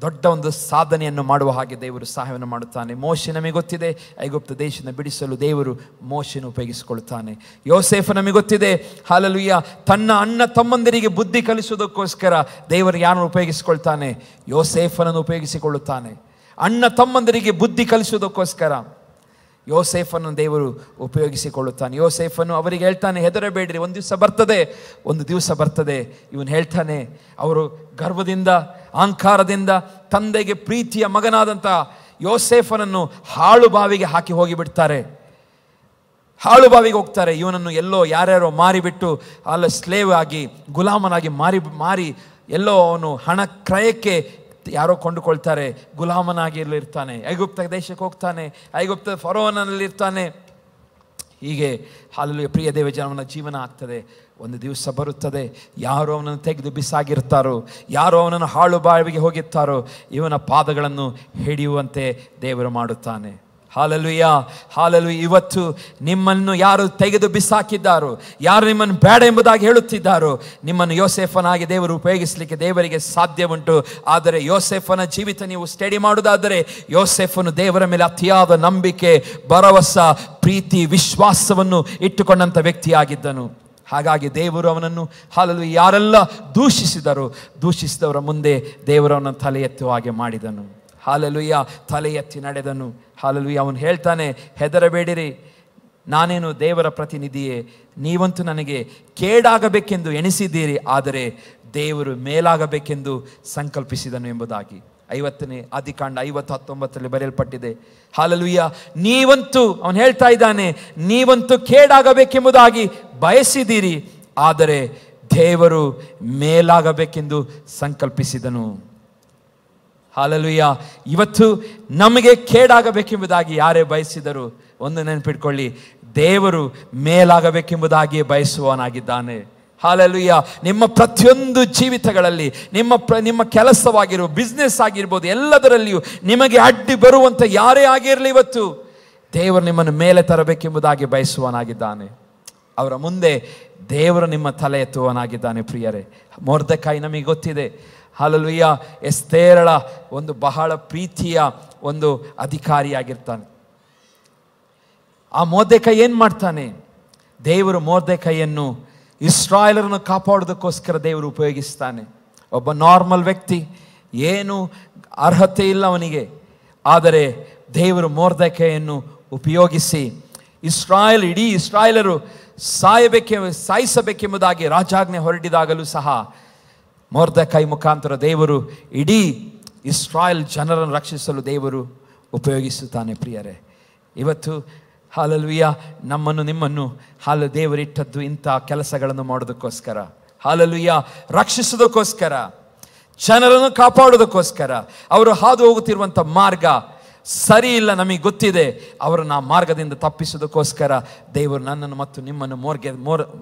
ದೊಡ್ಡ ಸಾಧನೆಯನ್ನು ಮಾಡುವ ಹಾಗೆ ದೇವರು ಸಹಾಯವನ್ನು ಮಾಡುತ್ತಾನೆ. ಮೋಶೆ ನಮಗೆ ಗೊತ್ತಿದೆ, ಐಗುಪ್ತ ದೇಶವನ್ನು ಬಿಡಿಸಲು ದೇವರು ಮೋಶೆಯನ್ನು ಉಪಯೋಗಿಸಿಕೊಳ್ಳುತ್ತಾನೆ. ಯೋಸೇಫ ನಮಗೆ ಗೊತ್ತಿದೆ, ಹಲ್ಲೆಲೂಯಾ ತನ್ನ ಅಣ್ಣ ತಮ್ಮಂದಿರಿಗೆ ಬುದ್ಧಿ ಕಲಿಸುವುದಕ್ಕೋಸ್ಕರ ದೇವರು ಯಾರನ್ನು ಉಪಯೋಗಿಸಿಕೊಳ್ತಾನೆ? ಯೋಸೇಫನನ್ನು ಉಪಯೋಗಿಸಿಕೊಳ್ಳುತ್ತಾನೆ. ಅಣ್ಣ ತಮ್ಮಂದಿರಿಗೆ ಬುದ್ಧಿ ಕಲಿಸುವುದಕ್ಕೋಸ್ಕರ ಯೋಸೇಫನ್ನು ದೇವರು ಉಪಯೋಗಿಸಿಕೊಳ್ಳುತ್ತಾನೆ. ಯೋಸೇಫನು ಅವರಿಗೆ ಹೇಳ್ತಾನೆ, ಹೆದರಬೇಡ್ರಿ, ಒಂದು ದಿವಸ ಬರ್ತದೆ. ಇವನು ಹೇಳ್ತಾನೆ, ಅವರು ಗರ್ವದಿಂದ ಅಹಂಕಾರದಿಂದ ತಂದೆಗೆ ಪ್ರೀತಿಯ ಮಗನಾದಂಥ ಯೋಸೇಫನನ್ನು ಹಾಳು ಬಾವಿಗೆ ಹಾಕಿ ಹೋಗಿಬಿಡ್ತಾರೆ. ಹಾಳು ಬಾವಿಗೆ ಹೋಗ್ತಾರೆ. ಇವನನ್ನು ಎಲ್ಲೋ ಯಾರ್ಯಾರೋ ಮಾರಿಬಿಟ್ಟು ಅಲ್ಲ ಸ್ಲೇವ್ ಆಗಿ ಗುಲಾಮನಾಗಿ ಮಾರಿ ಎಲ್ಲೋ ಅವನು ಹಣ ಕ್ರಯಕ್ಕೆ ಯಾರೋ ಕೊಂಡುಕೊಳ್ತಾರೆ. ಗುಲಾಮನಾಗಿ ಇರ್ತಾನೆ, ಐಗುಪ್ತ ದೇಶಕ್ಕೆ ಹೋಗ್ತಾನೆ, ಐಗುಪ್ತ ಫರೋವನಲ್ಲಿರ್ತಾನೆ. ಹೀಗೆ ಹಲ್ಲೆಲೂಯಾ ಪ್ರಿಯ ದೇವ ಜನವನ ಜೀವನ ಆಗ್ತದೆ. ಒಂದು ದಿವಸ ಬರುತ್ತದೆ, ಯಾರೋ ಅವನನ್ನು ತೆಗೆದು ಬಿಸಾಗಿರ್ತಾರೋ, ಯಾರೋ ಅವನನ್ನು ಹಾಳು ಬಾವಿಗೆ ಹೋಗಿರ್ತಾರೋ, ಇವನ ಪಾದಗಳನ್ನು ಹಿಡಿಯುವಂತೆ ದೇವರು ಮಾಡುತ್ತಾನೆ. Hallelujah, hallelujah. ಇವತ್ತು ನಿಮ್ಮನ್ನು ಯಾರು ತೆಗೆದು ಬಿಸಾಕಿದ್ದಾರೋ, ಯಾರು ನಿಮ್ಮನ್ನು ಬೇಡ ಎಂಬುದಾಗಿ ಹೇಳುತ್ತಿದ್ದಾರೋ, ನಿಮ್ಮನ್ನು ಯೋಸೇಫನಾಗಿ ದೇವರು ಉಪಯೋಗಿಸಲಿಕ್ಕೆ ದೇವರಿಗೆ ಸಾಧ್ಯ ಉಂಟು. ಆದರೆ ಯೋಸೇಫನ ಜೀವಿತ ನೀವು ಸ್ಟಡಿ ಮಾಡುವುದಾದರೆ, ಯೋಸೇಫನು ದೇವರ ಮೇಲೆ ಅತಿಯಾದ ನಂಬಿಕೆ, ಭರವಸೆ, ಪ್ರೀತಿ, ವಿಶ್ವಾಸವನ್ನು ಇಟ್ಟುಕೊಂಡಂಥ ವ್ಯಕ್ತಿಯಾಗಿದ್ದನು. ಹಾಗಾಗಿ ದೇವರು ಅವನನ್ನು ಹಲ್ಲೆಲೂಯಾ ಯಾರೆಲ್ಲ ದೂಷಿಸಿದವರ ಮುಂದೆ ದೇವರು ಅವನನ್ನು ತಲೆ ಎತ್ತುವ ಹಾಗೆ ಮಾಡಿದನು. ಹಲ್ಲೆಲೂಯಾ, ತಲೆ ಎತ್ತಿ ನಡೆದನು. ಹಲ್ಲೆಲೂಯಾ, ಅವನು ಹೇಳ್ತಾನೆ, ಹೆದರಬೇಡಿರಿ, ನಾನೇನು ದೇವರ ಪ್ರತಿನಿಧಿಯೇ, ನೀವಂತೂ ನನಗೆ ಕೇಡಾಗಬೇಕೆಂದು ಎಣಿಸಿದ್ದೀರಿ, ಆದರೆ ದೇವರು ಮೇಲಾಗಬೇಕೆಂದು ಸಂಕಲ್ಪಿಸಿದನು ಎಂಬುದಾಗಿ 50ನೇ ಆದಿಕಾಂಡ 50:19 ಬರೆಯಲ್ಪಟ್ಟಿದೆ. ಹಲ್ಲೆಲೂಯಾ, ನೀವಂತೂ ಅವನು ಹೇಳ್ತಾ ಇದ್ದಾನೆ, ನೀವಂತೂ ಕೇಡಾಗಬೇಕೆಂಬುದಾಗಿ ಬಯಸಿದ್ದೀರಿ, ಆದರೆ ದೇವರು ಮೇಲಾಗಬೇಕೆಂದು ಸಂಕಲ್ಪಿಸಿದನು. ಹಲ್ಲೆಲೂಯಾ, ಇವತ್ತು ನಮಗೆ ಕೇಡಾಗಬೇಕೆಂಬುದಾಗಿ ಯಾರೇ ಬಯಸಿದರು, ಒಂದು ನೆನಪಿಟ್ಕೊಳ್ಳಿ, ದೇವರು ಮೇಲಾಗಬೇಕೆಂಬುದಾಗಿ ಬಯಸುವವನಾಗಿದ್ದಾನೆ. ಹಲ್ಲೆಲೂಯಾ, ನಿಮ್ಮ ಪ್ರತಿಯೊಂದು ಜೀವಿತಗಳಲ್ಲಿ, ನಿಮ್ಮ ಕೆಲಸವಾಗಿರೋ, ಬಿಸ್ನೆಸ್ ಆಗಿರ್ಬೋದು, ಎಲ್ಲದರಲ್ಲಿಯೂ ನಿಮಗೆ ಅಡ್ಡಿ ಬರುವಂಥ ಯಾರೇ ಆಗಿರಲಿ, ಇವತ್ತು ದೇವರು ನಿಮ್ಮನ್ನು ಮೇಲೆ ತರಬೇಕೆಂಬುದಾಗಿ ಬಯಸುವವನಾಗಿದ್ದಾನೆ. ಅವರ ಮುಂದೆ ದೇವರು ನಿಮ್ಮ ತಲೆ ಎತ್ತುವವನಾಗಿದ್ದಾನೆ. ಪ್ರಿಯರೇ, ಮೊರ್ದೆಕಾಯಿ ನಮಗೆ ಗೊತ್ತಿದೆ. ಹಲ್ಲೆಲೂಯಾ, ಎಸ್ತೇರಳ ಬಹಳ ಪ್ರೀತಿಯ ಅಧಿಕಾರಿಯಾಗಿರ್ತಾನೆ. ಆ ಮೊರ್ದೆಕಾಯಿ ಏನು ಮಾಡ್ತಾನೆ? ದೇವರು ಮೊರ್ದೆಕಾಯಿಯನ್ನು ಇಸ್ರಾಯೇಲರನ್ನು ಕಾಪಾಡೋದಕ್ಕೋಸ್ಕರ ದೇವರು ಉಪಯೋಗಿಸ್ತಾನೆ. ಒಬ್ಬ ನಾರ್ಮಲ್ ವ್ಯಕ್ತಿ, ಏನು ಅರ್ಹತೆ ಇಲ್ಲ ಅವನಿಗೆ, ಆದರೆ ದೇವರು ಮೊರ್ದೆಕಾಯಿಯನ್ನು ಉಪಯೋಗಿಸಿ ಇಡೀ ಇಸ್ರಾಯೇಲರು ಸಾಯಿಸಬೇಕೆಂಬುದಾಗಿ ರಾಜಾಜ್ಞೆ ಹೊರಡಿದಾಗಲೂ ಸಹ ಮೊರ್ದೆಕಾಯಿ ಮುಖಾಂತರ ದೇವರು ಇಡೀ ಇಸ್ರಾಯೇಲ್ ಜನರನ್ನು ರಕ್ಷಿಸಲು ದೇವರು ಉಪಯೋಗಿಸುತ್ತಾನೆ. ಪ್ರಿಯರೇ, ಇವತ್ತು ಹಲ್ಲೆಲೂಯಾ ನಿಮ್ಮನ್ನು ದೇವರಿಟ್ಟದ್ದು ಇಂಥ ಕೆಲಸಗಳನ್ನು ಮಾಡೋದಕ್ಕೋಸ್ಕರ, ಹಲ್ಲೆಲೂಯಾ ರಕ್ಷಿಸೋದಕ್ಕೋಸ್ಕರ, ಜನರನ್ನು ಕಾಪಾಡೋದಕ್ಕೋಸ್ಕರ. ಅವರು ಹಾದು ಹೋಗುತ್ತಿರುವಂಥ ಮಾರ್ಗ ಸರಿ ಇಲ್ಲ, ನಮಗೆ ಗೊತ್ತಿದೆ. ಅವರನ್ನು ಆ ಮಾರ್ಗದಿಂದ ತಪ್ಪಿಸೋದಕ್ಕೋಸ್ಕರ ದೇವರು ನನ್ನನ್ನು ಮತ್ತು ನಿಮ್ಮನ್ನು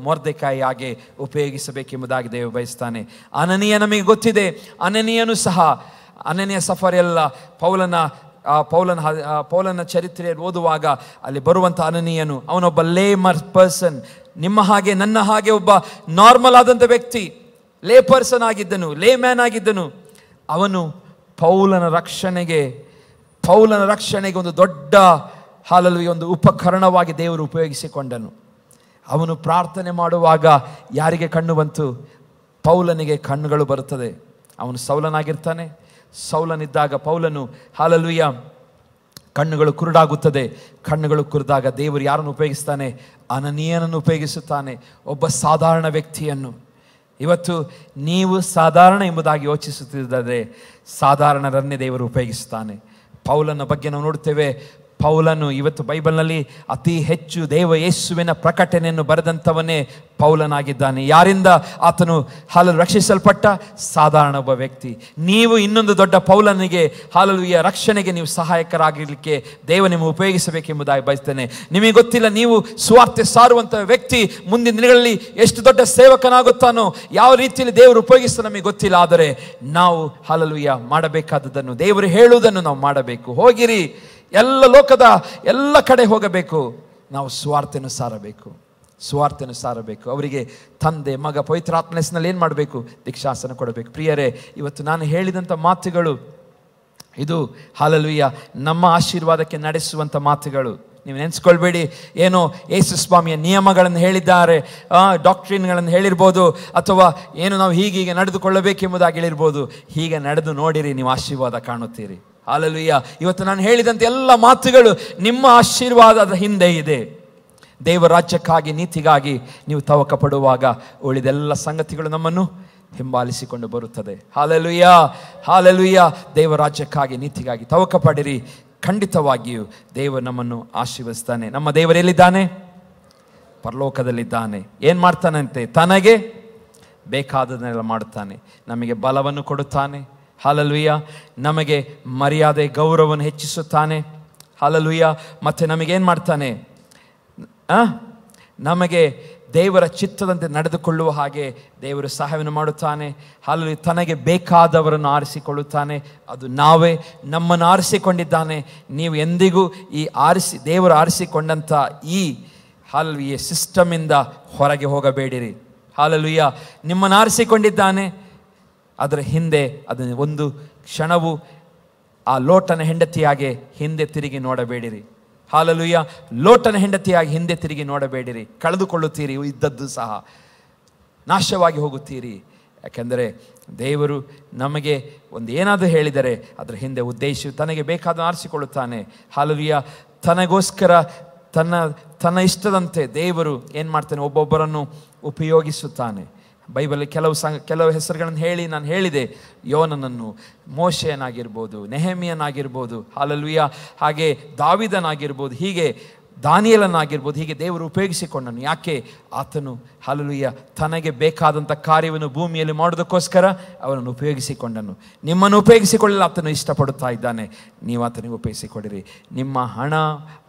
ಮೊರ್ದೆಕಾಯಿಯಾಗಿ ಉಪಯೋಗಿಸಬೇಕೆಂಬುದಾಗಿ ದೇವರು ಬಯಸ್ತಾನೆ. ಅನನೀಯ ನಮಗೆ ಗೊತ್ತಿದೆ. ಅನನೀಯ ಸಫರ್ ಎಲ್ಲ ಪೌಲನ ಚರಿತ್ರೆಯಲ್ಲಿ ಓದುವಾಗ ಅಲ್ಲಿ ಬರುವಂಥ ಅನನೀಯನು, ಅವನೊಬ್ಬ ಲೇಮರ್ ಪರ್ಸನ್, ನಿಮ್ಮ ಹಾಗೆ ನನ್ನ ಹಾಗೆ ಒಬ್ಬ ನಾರ್ಮಲ್ ಆದಂಥ ವ್ಯಕ್ತಿ, ಲೇ ಪರ್ಸನ್ ಆಗಿದ್ದನು, ಲೇ ಮ್ಯಾನ್ ಆಗಿದ್ದನು. ಅವನು ಪೌಲನ ರಕ್ಷಣೆಗೆ ಒಂದು ದೊಡ್ಡ ಹಲ್ಲೆಲೂಯಾ ಉಪಕರಣವಾಗಿ ದೇವರು ಉಪಯೋಗಿಸಿಕೊಂಡನು. ಅವನು ಪ್ರಾರ್ಥನೆ ಮಾಡುವಾಗ ಯಾರಿಗೆ ಕಣ್ಣು ಬಂತು? ಪೌಲನಿಗೆ ಕಣ್ಣುಗಳು ಬರುತ್ತದೆ. ಅವನು ಸೌಲನಾಗಿರ್ತಾನೆ. ಸೌಲನಿದ್ದಾಗ ಪೌಲನು ಹಲ್ಲೆಲೂಯಾ ಕಣ್ಣುಗಳು ಕುರುಡಾಗುತ್ತದೆ. ಕಣ್ಣುಗಳು ಕುರುದಾಗ ದೇವರು ಯಾರನ್ನು ಉಪಯೋಗಿಸ್ತಾನೆ? ಅನನೀಯನನ್ನು ಉಪಯೋಗಿಸುತ್ತಾನೆ. ಒಬ್ಬ ಸಾಧಾರಣ ವ್ಯಕ್ತಿಯನ್ನು. ಇವತ್ತು ನೀವು ಸಾಧಾರಣ ಎಂಬುದಾಗಿ ಯೋಚಿಸುತ್ತಿದ್ದರೆ ಸಾಧಾರಣರನ್ನೇ ದೇವರು ಉಪಯೋಗಿಸ್ತಾನೆ. ಪೌಲನ ಬಗ್ಗೆ ನಾವು ನೋಡ್ತೇವೆ. ಪೌಲನು ಇವತ್ತು ಬೈಬಲ್ನಲ್ಲಿ ಅತಿ ಹೆಚ್ಚು ದೇವ ಯೇಸುವಿನ ಪ್ರಕಟಣೆಯನ್ನು ಬರೆದಂಥವನೇ ಪೌಲನಾಗಿದ್ದಾನೆ. ಯಾರಿಂದ ಆತನು ರಕ್ಷಿಸಲ್ಪಟ್ಟ ಸಾಧಾರಣ ಒಬ್ಬ ವ್ಯಕ್ತಿ. ನೀವು ಇನ್ನೊಂದು ದೊಡ್ಡ ಪೌಲನಿಗೆ ಹಾಲೆಲೂಯ ರಕ್ಷಣೆಗೆ ನೀವು ಸಹಾಯಕರಾಗಲಿಕ್ಕೆ ದೇವ ನಿಮ್ಮ ಉಪಯೋಗಿಸಬೇಕೆಂಬುದಾಗಿ ಬಯಸ್ತೇನೆ. ನಿಮಗೆ ಗೊತ್ತಿಲ್ಲ, ನೀವು ಸುವಾರ್ತೆ ಸಾರುವಂಥ ವ್ಯಕ್ತಿ ಮುಂದಿನ ದಿನಗಳಲ್ಲಿ ಎಷ್ಟು ದೊಡ್ಡ ಸೇವಕನಾಗುತ್ತಾನೋ, ಯಾವ ರೀತಿಯಲ್ಲಿ ದೇವರು ಉಪಯೋಗಿಸ್ತಾನೋ ನಮಗೆ ಗೊತ್ತಿಲ್ಲ. ಆದರೆ ನಾವು ಹಾಲೆಲೂಯ ಮಾಡಬೇಕಾದದನ್ನು, ದೇವರು ಹೇಳುವುದನ್ನು ನಾವು ಮಾಡಬೇಕು. ಹೋಗಿರಿ, ಎಲ್ಲ ಲೋಕದ ಎಲ್ಲ ಕಡೆ ಹೋಗಬೇಕು. ನಾವು ಸುವಾರ್ತೆಯನ್ನು ಸಾರಬೇಕು. ಅವರಿಗೆ ತಂದೆ, ಮಗ, ಪವಿತ್ರಾತ್ಮನ ಹೆಸರಿನಲ್ಲಿ ಏನು ಮಾಡಬೇಕು? ದೀಕ್ಷಾಸನ ಕೊಡಬೇಕು. ಪ್ರಿಯರೇ, ಇವತ್ತು ನಾನು ಹೇಳಿದಂಥ ಮಾತುಗಳು ಇದು ಹಾಲೆಲೂಯ ನಮ್ಮ ಆಶೀರ್ವಾದಕ್ಕೆ ನಡೆಸುವಂಥ ಮಾತುಗಳು. ನೀವು ನೆನೆಸ್ಕೊಳ್ಬೇಡಿ, ಏನೋ ಯೇಸು ಸ್ವಾಮಿಯ ನಿಯಮಗಳನ್ನು ಹೇಳಿದ್ದಾರೆ, ಡಾಕ್ಟ್ರಿನ್ಗಳನ್ನು ಹೇಳಿರ್ಬೋದು, ಅಥವಾ ಏನು ನಾವು ಹೀಗೀಗೆ ನಡೆದುಕೊಳ್ಳಬೇಕೆಂಬುದಾಗಿ ಹೇಳಿರ್ಬೋದು. ಹೀಗೆ ನಡೆದು ನೋಡಿರಿ, ನೀವು ಆಶೀರ್ವಾದ ಕಾಣುತ್ತೀರಿ. ಹಾಲೆಲೂಯ. ಇವತ್ತು ನಾನು ಹೇಳಿದಂತೆ ಎಲ್ಲ ಮಾತುಗಳು ನಿಮ್ಮ ಆಶೀರ್ವಾದದ ಹಿಂದೆ ಇದೆ. ದೇವ ರಾಜ್ಯಕ್ಕಾಗಿ, ನೀತಿಗಾಗಿ ನೀವು ತವಕ ಪಡುವಾಗ ಉಳಿದೆಲ್ಲ ಸಂಗತಿಗಳು ನಮ್ಮನ್ನು ಹಿಂಬಾಲಿಸಿಕೊಂಡು ಬರುತ್ತದೆ. ಹಾಲೆಲೂಯ. ದೇವ ರಾಜ್ಯಕ್ಕಾಗಿ, ನೀತಿಗಾಗಿ ತವಕ ಪಡಿರಿ. ಖಂಡಿತವಾಗಿಯೂ ದೇವರು ನಮ್ಮನ್ನು ಆಶೀರ್ವದಿಸ್ತಾನೆ. ನಮ್ಮ ದೇವರೆಲ್ಲಿದ್ದಾನೆ? ಪರಲೋಕದಲ್ಲಿದ್ದಾನೆ. ಏನು ಮಾಡ್ತಾನಂತೆ? ತನಗೆ ಬೇಕಾದದನ್ನೆಲ್ಲ ಮಾಡುತ್ತಾನೆ. ನಮಗೆ ಬಲವನ್ನು ಕೊಡುತ್ತಾನೆ. ಹಾಲೆಲೂಯ. ನಮಗೆ ಮರ್ಯಾದೆ, ಗೌರವವನ್ನು ಹೆಚ್ಚಿಸುತ್ತಾನೆ. ಹಾಲೆಲೂಯ. ಮತ್ತು ನಮಗೇನು ಮಾಡ್ತಾನೆ? ನಮಗೆ ದೇವರ ಚಿತ್ತದಂತೆ ನಡೆದುಕೊಳ್ಳುವ ಹಾಗೆ ದೇವರು ಸಹಾಯವನ್ನು ಮಾಡುತ್ತಾನೆ. ಹಾಲೆಲೂಯ. ತನಗೆ ಬೇಕಾದವರನ್ನು ಆರಿಸಿಕೊಳ್ಳುತ್ತಾನೆ. ಅದು ನಾವೇ. ನಮ್ಮನ್ನು ಆರಿಸಿಕೊಂಡಿದ್ದಾನೆ. ನೀವು ಎಂದಿಗೂ ಈ ದೇವರು ಆರಿಸಿಕೊಂಡಂಥ ಈ ಹಾಲೆಲೂಯ ಸಿಸ್ಟಮಿಂದ ಹೊರಗೆ ಹೋಗಬೇಡಿರಿ. ಹಾಲೆಲೂಯ. ನಿಮ್ಮನ್ನು ಆರಿಸಿಕೊಂಡಿದ್ದಾನೆ. ಅದರ ಹಿಂದೆ ಅದನ್ನು ಒಂದು ಕ್ಷಣವೂ ಆ ಲೋಟನ ಹೆಂಡತಿಯಾಗಿ ಹಿಂದೆ ತಿರುಗಿ ನೋಡಬೇಡಿರಿ. ಹಾಲೆಲೂಯ. ಲೋಟನ ಹೆಂಡತಿಯಾಗಿ ಹಿಂದೆ ತಿರುಗಿ ನೋಡಬೇಡಿರಿ. ಕಳೆದುಕೊಳ್ಳುತ್ತೀರಿ, ಇದ್ದದ್ದು ಸಹ ನಾಶವಾಗಿ ಹೋಗುತ್ತೀರಿ. ಯಾಕೆಂದರೆ ದೇವರು ನಮಗೆ ಒಂದು ಏನಾದರೂ ಹೇಳಿದರೆ ಅದರ ಹಿಂದೆ ಉದ್ದೇಶ ತನಗೆ ಬೇಕಾದ ಆರಿಸಿಕೊಳ್ಳುತ್ತಾನೆ. ಹಾಲೆಲೂಯ. ತನಗೋಸ್ಕರ ತನ್ನ ಇಷ್ಟದಂತೆ ದೇವರು ಏನು ಮಾಡ್ತಾನೆ? ಒಬ್ಬೊಬ್ಬರನ್ನು ಉಪಯೋಗಿಸುತ್ತಾನೆ. ಬೈಬಲ್ ಕೆಲವು ಹೆಸರುಗಳನ್ನು ನಾನು ಹೇಳಿದೆ. ಯೋನನನ್ನು, ಮೋಶೆಯನಾಗಿರ್ಬೋದು, ನೆಹೆಮಿಯನಾಗಿರ್ಬೋದು, ಹಾಲೆಲೂಯ, ಹಾಗೆ ದಾವಿದನಾಗಿರ್ಬೋದು, ಹೀಗೆ ದಾನಿಯೇಲನಾಗಿರ್ಬೋದು. ಹೀಗೆ ದೇವರು ಉಪಯೋಗಿಸಿಕೊಂಡನು. ಯಾಕೆ? ಆತನು ಹಾಲೆಲೂಯ ತನಗೆ ಬೇಕಾದಂಥ ಕಾರ್ಯವನ್ನು ಭೂಮಿಯಲ್ಲಿ ಮಾಡೋದಕ್ಕೋಸ್ಕರ ಅವನನ್ನು ಉಪಯೋಗಿಸಿಕೊಂಡನು. ನಿಮ್ಮನ್ನು ಉಪಯೋಗಿಸಿಕೊಳ್ಳಲು ಆತನು ಇಷ್ಟಪಡುತ್ತಾ ಇದ್ದಾನೆ. ನೀವು ಆತನಿಗೆ ಉಪಯೋಗಿಸಿಕೊಡಿರಿ. ನಿಮ್ಮ ಹಣ,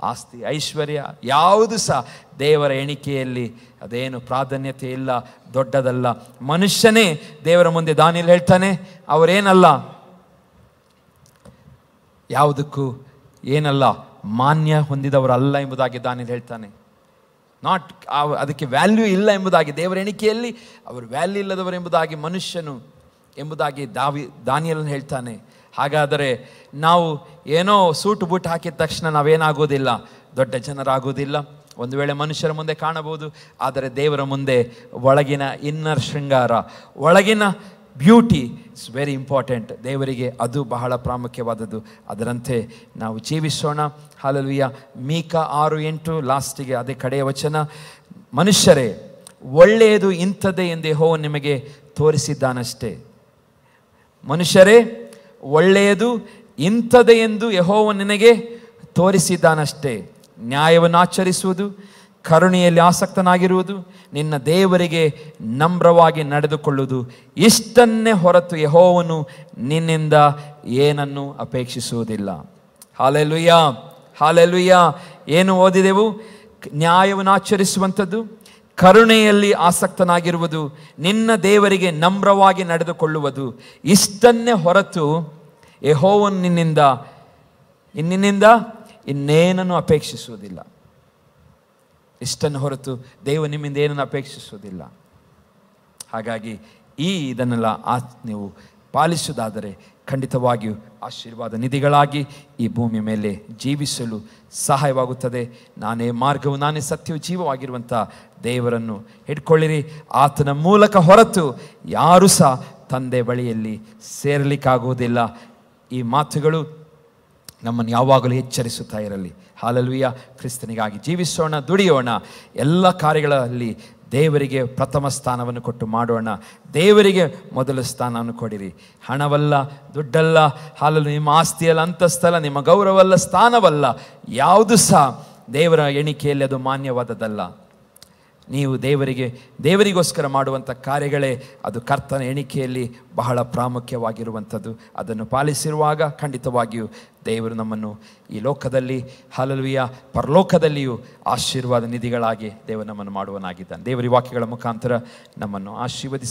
ಆಸ್ತಿ, ಐಶ್ವರ್ಯ ಯಾವುದು ಸಹ ದೇವರ ಎಣಿಕೆಯಲ್ಲಿ ಅದೇನು ಪ್ರಾಧಾನ್ಯತೆ ಇಲ್ಲ, ದೊಡ್ಡದಲ್ಲ. ಮನುಷ್ಯನೇ ದೇವರ ಮುಂದೆ ದಾನಿಯೇಲ ಹೇಳ್ತಾನೆ, ಅವರೇನಲ್ಲ, ಯಾವುದಕ್ಕೂ ಏನಲ್ಲ, ಮಾನ್ಯ ಹೊಂದಿದವರಲ್ಲ ಎಂಬುದಾಗಿ ದಾನಿಯೇಲ ಹೇಳ್ತಾನೆ. ಅದಕ್ಕೆ ವ್ಯಾಲ್ಯೂ ಇಲ್ಲ ಎಂಬುದಾಗಿ ದೇವರ ಎಣಿಕೆಯಲ್ಲಿ ಅವರು ವ್ಯಾಲ್ಯೂ ಇಲ್ಲದವರು ಎಂಬುದಾಗಿ ಮನುಷ್ಯನು ಎಂಬುದಾಗಿ ದಾನಿಯೇಲನು ಹೇಳ್ತಾನೆ. ಹಾಗಾದರೆ ನಾವು ಏನೋ ಸೂಟು ಬೂಟ್ ಹಾಕಿದ ತಕ್ಷಣ ನಾವೇನಾಗೋದಿಲ್ಲ, ದೊಡ್ಡ ಜನರಾಗೋದಿಲ್ಲ. ಒಂದು ವೇಳೆ ಮನುಷ್ಯರ ಮುಂದೆ ಕಾಣಬಹುದು, ಆದರೆ ದೇವರ ಮುಂದೆ ಒಳಗಿನ ಇನ್ನರ್ ಶೃಂಗಾರ, ಒಳಗಿನ ಬ್ಯೂಟಿ ಇಟ್ಸ್ ವೆರಿ ಇಂಪಾರ್ಟೆಂಟ್. ದೇವರಿಗೆ ಅದು ಬಹಳ ಪ್ರಾಮುಖ್ಯವಾದದ್ದು. ಅದರಂತೆ ನಾವು ಜೀವಿಸೋಣ. ಹಾಲೆಲೂಯ. ಮೀಕ 6:8 ಲಾಸ್ಟಿಗೆ ಅದೇ ಕಡೆಯ ವಚನ. ಮನುಷ್ಯರೇ, ಒಳ್ಳೆಯದು ಇಂಥದ್ದೇ ಎಂದು ಯೆಹೋವನು ನಿಮಗೆ ತೋರಿಸಿದ್ದಾನಷ್ಟೇ. ಮನುಷ್ಯರೇ, ಒಳ್ಳೆಯದು ಇಂಥದ್ದೇ ಎಂದು ಯೆಹೋವನು ನಿನಗೆ ತೋರಿಸಿದ್ದಾನಷ್ಟೇ. ನ್ಯಾಯವನ್ನು ಆಚರಿಸುವುದು, ಕರುಣೆಯಲ್ಲಿ ಆಸಕ್ತನಾಗಿರುವುದು, ನಿನ್ನ ದೇವರಿಗೆ ನಮ್ರವಾಗಿ ನಡೆದುಕೊಳ್ಳುವುದು, ಇಷ್ಟನ್ನೇ ಹೊರತು ಯೆಹೋವನು ನಿನ್ನಿಂದ ಏನನ್ನು ಅಪೇಕ್ಷಿಸುವುದಿಲ್ಲ. ಹಾಲೆಲೂಯ. ಹಾಲೆಲೂಯ. ಏನು ಓದಿದೆವು? ನ್ಯಾಯವನ್ನು ಆಚರಿಸುವಂಥದ್ದು, ಕರುಣೆಯಲ್ಲಿ ಆಸಕ್ತನಾಗಿರುವುದು, ನಿನ್ನ ದೇವರಿಗೆ ನಮ್ರವಾಗಿ ನಡೆದುಕೊಳ್ಳುವುದು, ಇಷ್ಟನ್ನೇ ಹೊರತು ಯೆಹೋವನು ನಿನ್ನಿಂದ ಇನ್ನೇನನ್ನು ಅಪೇಕ್ಷಿಸುವುದಿಲ್ಲ. ಇಷ್ಟನ್ನು ಹೊರತು ದೇವ ನಿಮ್ಮಿಂದ ಏನನ್ನು ಅಪೇಕ್ಷಿಸುವುದಿಲ್ಲ. ಹಾಗಾಗಿ ಇದನ್ನೆಲ್ಲ ನೀವು ಪಾಲಿಸುವುದಾದರೆ ಖಂಡಿತವಾಗಿಯೂ ಆಶೀರ್ವಾದ ನಿಧಿಗಳಾಗಿ ಈ ಭೂಮಿ ಮೇಲೆ ಜೀವಿಸಲು ಸಹಾಯವಾಗುತ್ತದೆ. ನಾನೇ ಮಾರ್ಗವು, ನಾನೇ ಸತ್ಯವು, ಜೀವವಾಗಿರುವಂಥ ದೇವರನ್ನು ಹಿಡ್ಕೊಳ್ಳಿರಿ. ಆತನ ಮೂಲಕ ಹೊರತು ಯಾರೂ ಸಹ ತಂದೆ ಬಳಿಯಲ್ಲಿ ಸೇರಲಿಕ್ಕಾಗುವುದಿಲ್ಲ. ಈ ಮಾತುಗಳು ನಮ್ಮನ್ನು ಯಾವಾಗಲೂ ಎಚ್ಚರಿಸುತ್ತಾ ಇರಲಿ. ಹಾಲೆಲೂಯ. ಕ್ರಿಸ್ತನಿಗಾಗಿ ಜೀವಿಸೋಣ, ದುಡಿಯೋಣ. ಎಲ್ಲ ಕಾರ್ಯಗಳಲ್ಲಿ ದೇವರಿಗೆ ಪ್ರಥಮ ಸ್ಥಾನವನ್ನು ಕೊಟ್ಟು ಮಾಡೋಣ. ದೇವರಿಗೆ ಮೊದಲ ಸ್ಥಾನವನ್ನು ಕೊಡಿರಿ. ಹಣವಲ್ಲ, ದುಡ್ಡಲ್ಲ, ಹಾಲಲು ನಿಮ್ಮ ಆಸ್ತಿಯಲ್ಲ, ಅಂತಸ್ತಲ್ಲ, ನಿಮ್ಮ ಗೌರವಲ್ಲ, ಸ್ಥಾನವಲ್ಲ, ಯಾವುದು ಸಹ ದೇವರ ಎಣಿಕೆಯಲ್ಲಿ ಅದು ಮಾನ್ಯವಾದದ್ದಲ್ಲ. ನೀವು ದೇವರಿಗೋಸ್ಕರ ಮಾಡುವಂಥ ಕಾರ್ಯಗಳೇ ಅದು ಕರ್ತನ ಎಣಿಕೆಯಲ್ಲಿ ಬಹಳ ಪ್ರಾಮುಖ್ಯವಾಗಿರುವಂಥದ್ದು. ಅದನ್ನು ಪಾಲಿಸಿರುವಾಗ ಖಂಡಿತವಾಗಿಯೂ ದೇವರು ನಮ್ಮನ್ನು ಈ ಲೋಕದಲ್ಲಿ, ಹಲ್ಲೆಲೂಯಾ, ಪರಲೋಕದಲ್ಲಿಯೂ ಆಶೀರ್ವಾದ ನಿಧಿಗಳಾಗಿ ದೇವರು ನಮ್ಮನ್ನು ಮಾಡುವನಾಗಿದ್ದಾನೆ. ದೇವರ ವಾಕ್ಯಗಳ ಮುಖಾಂತರ ನಮ್ಮನ್ನು ಆಶೀರ್ವದಿಸಿ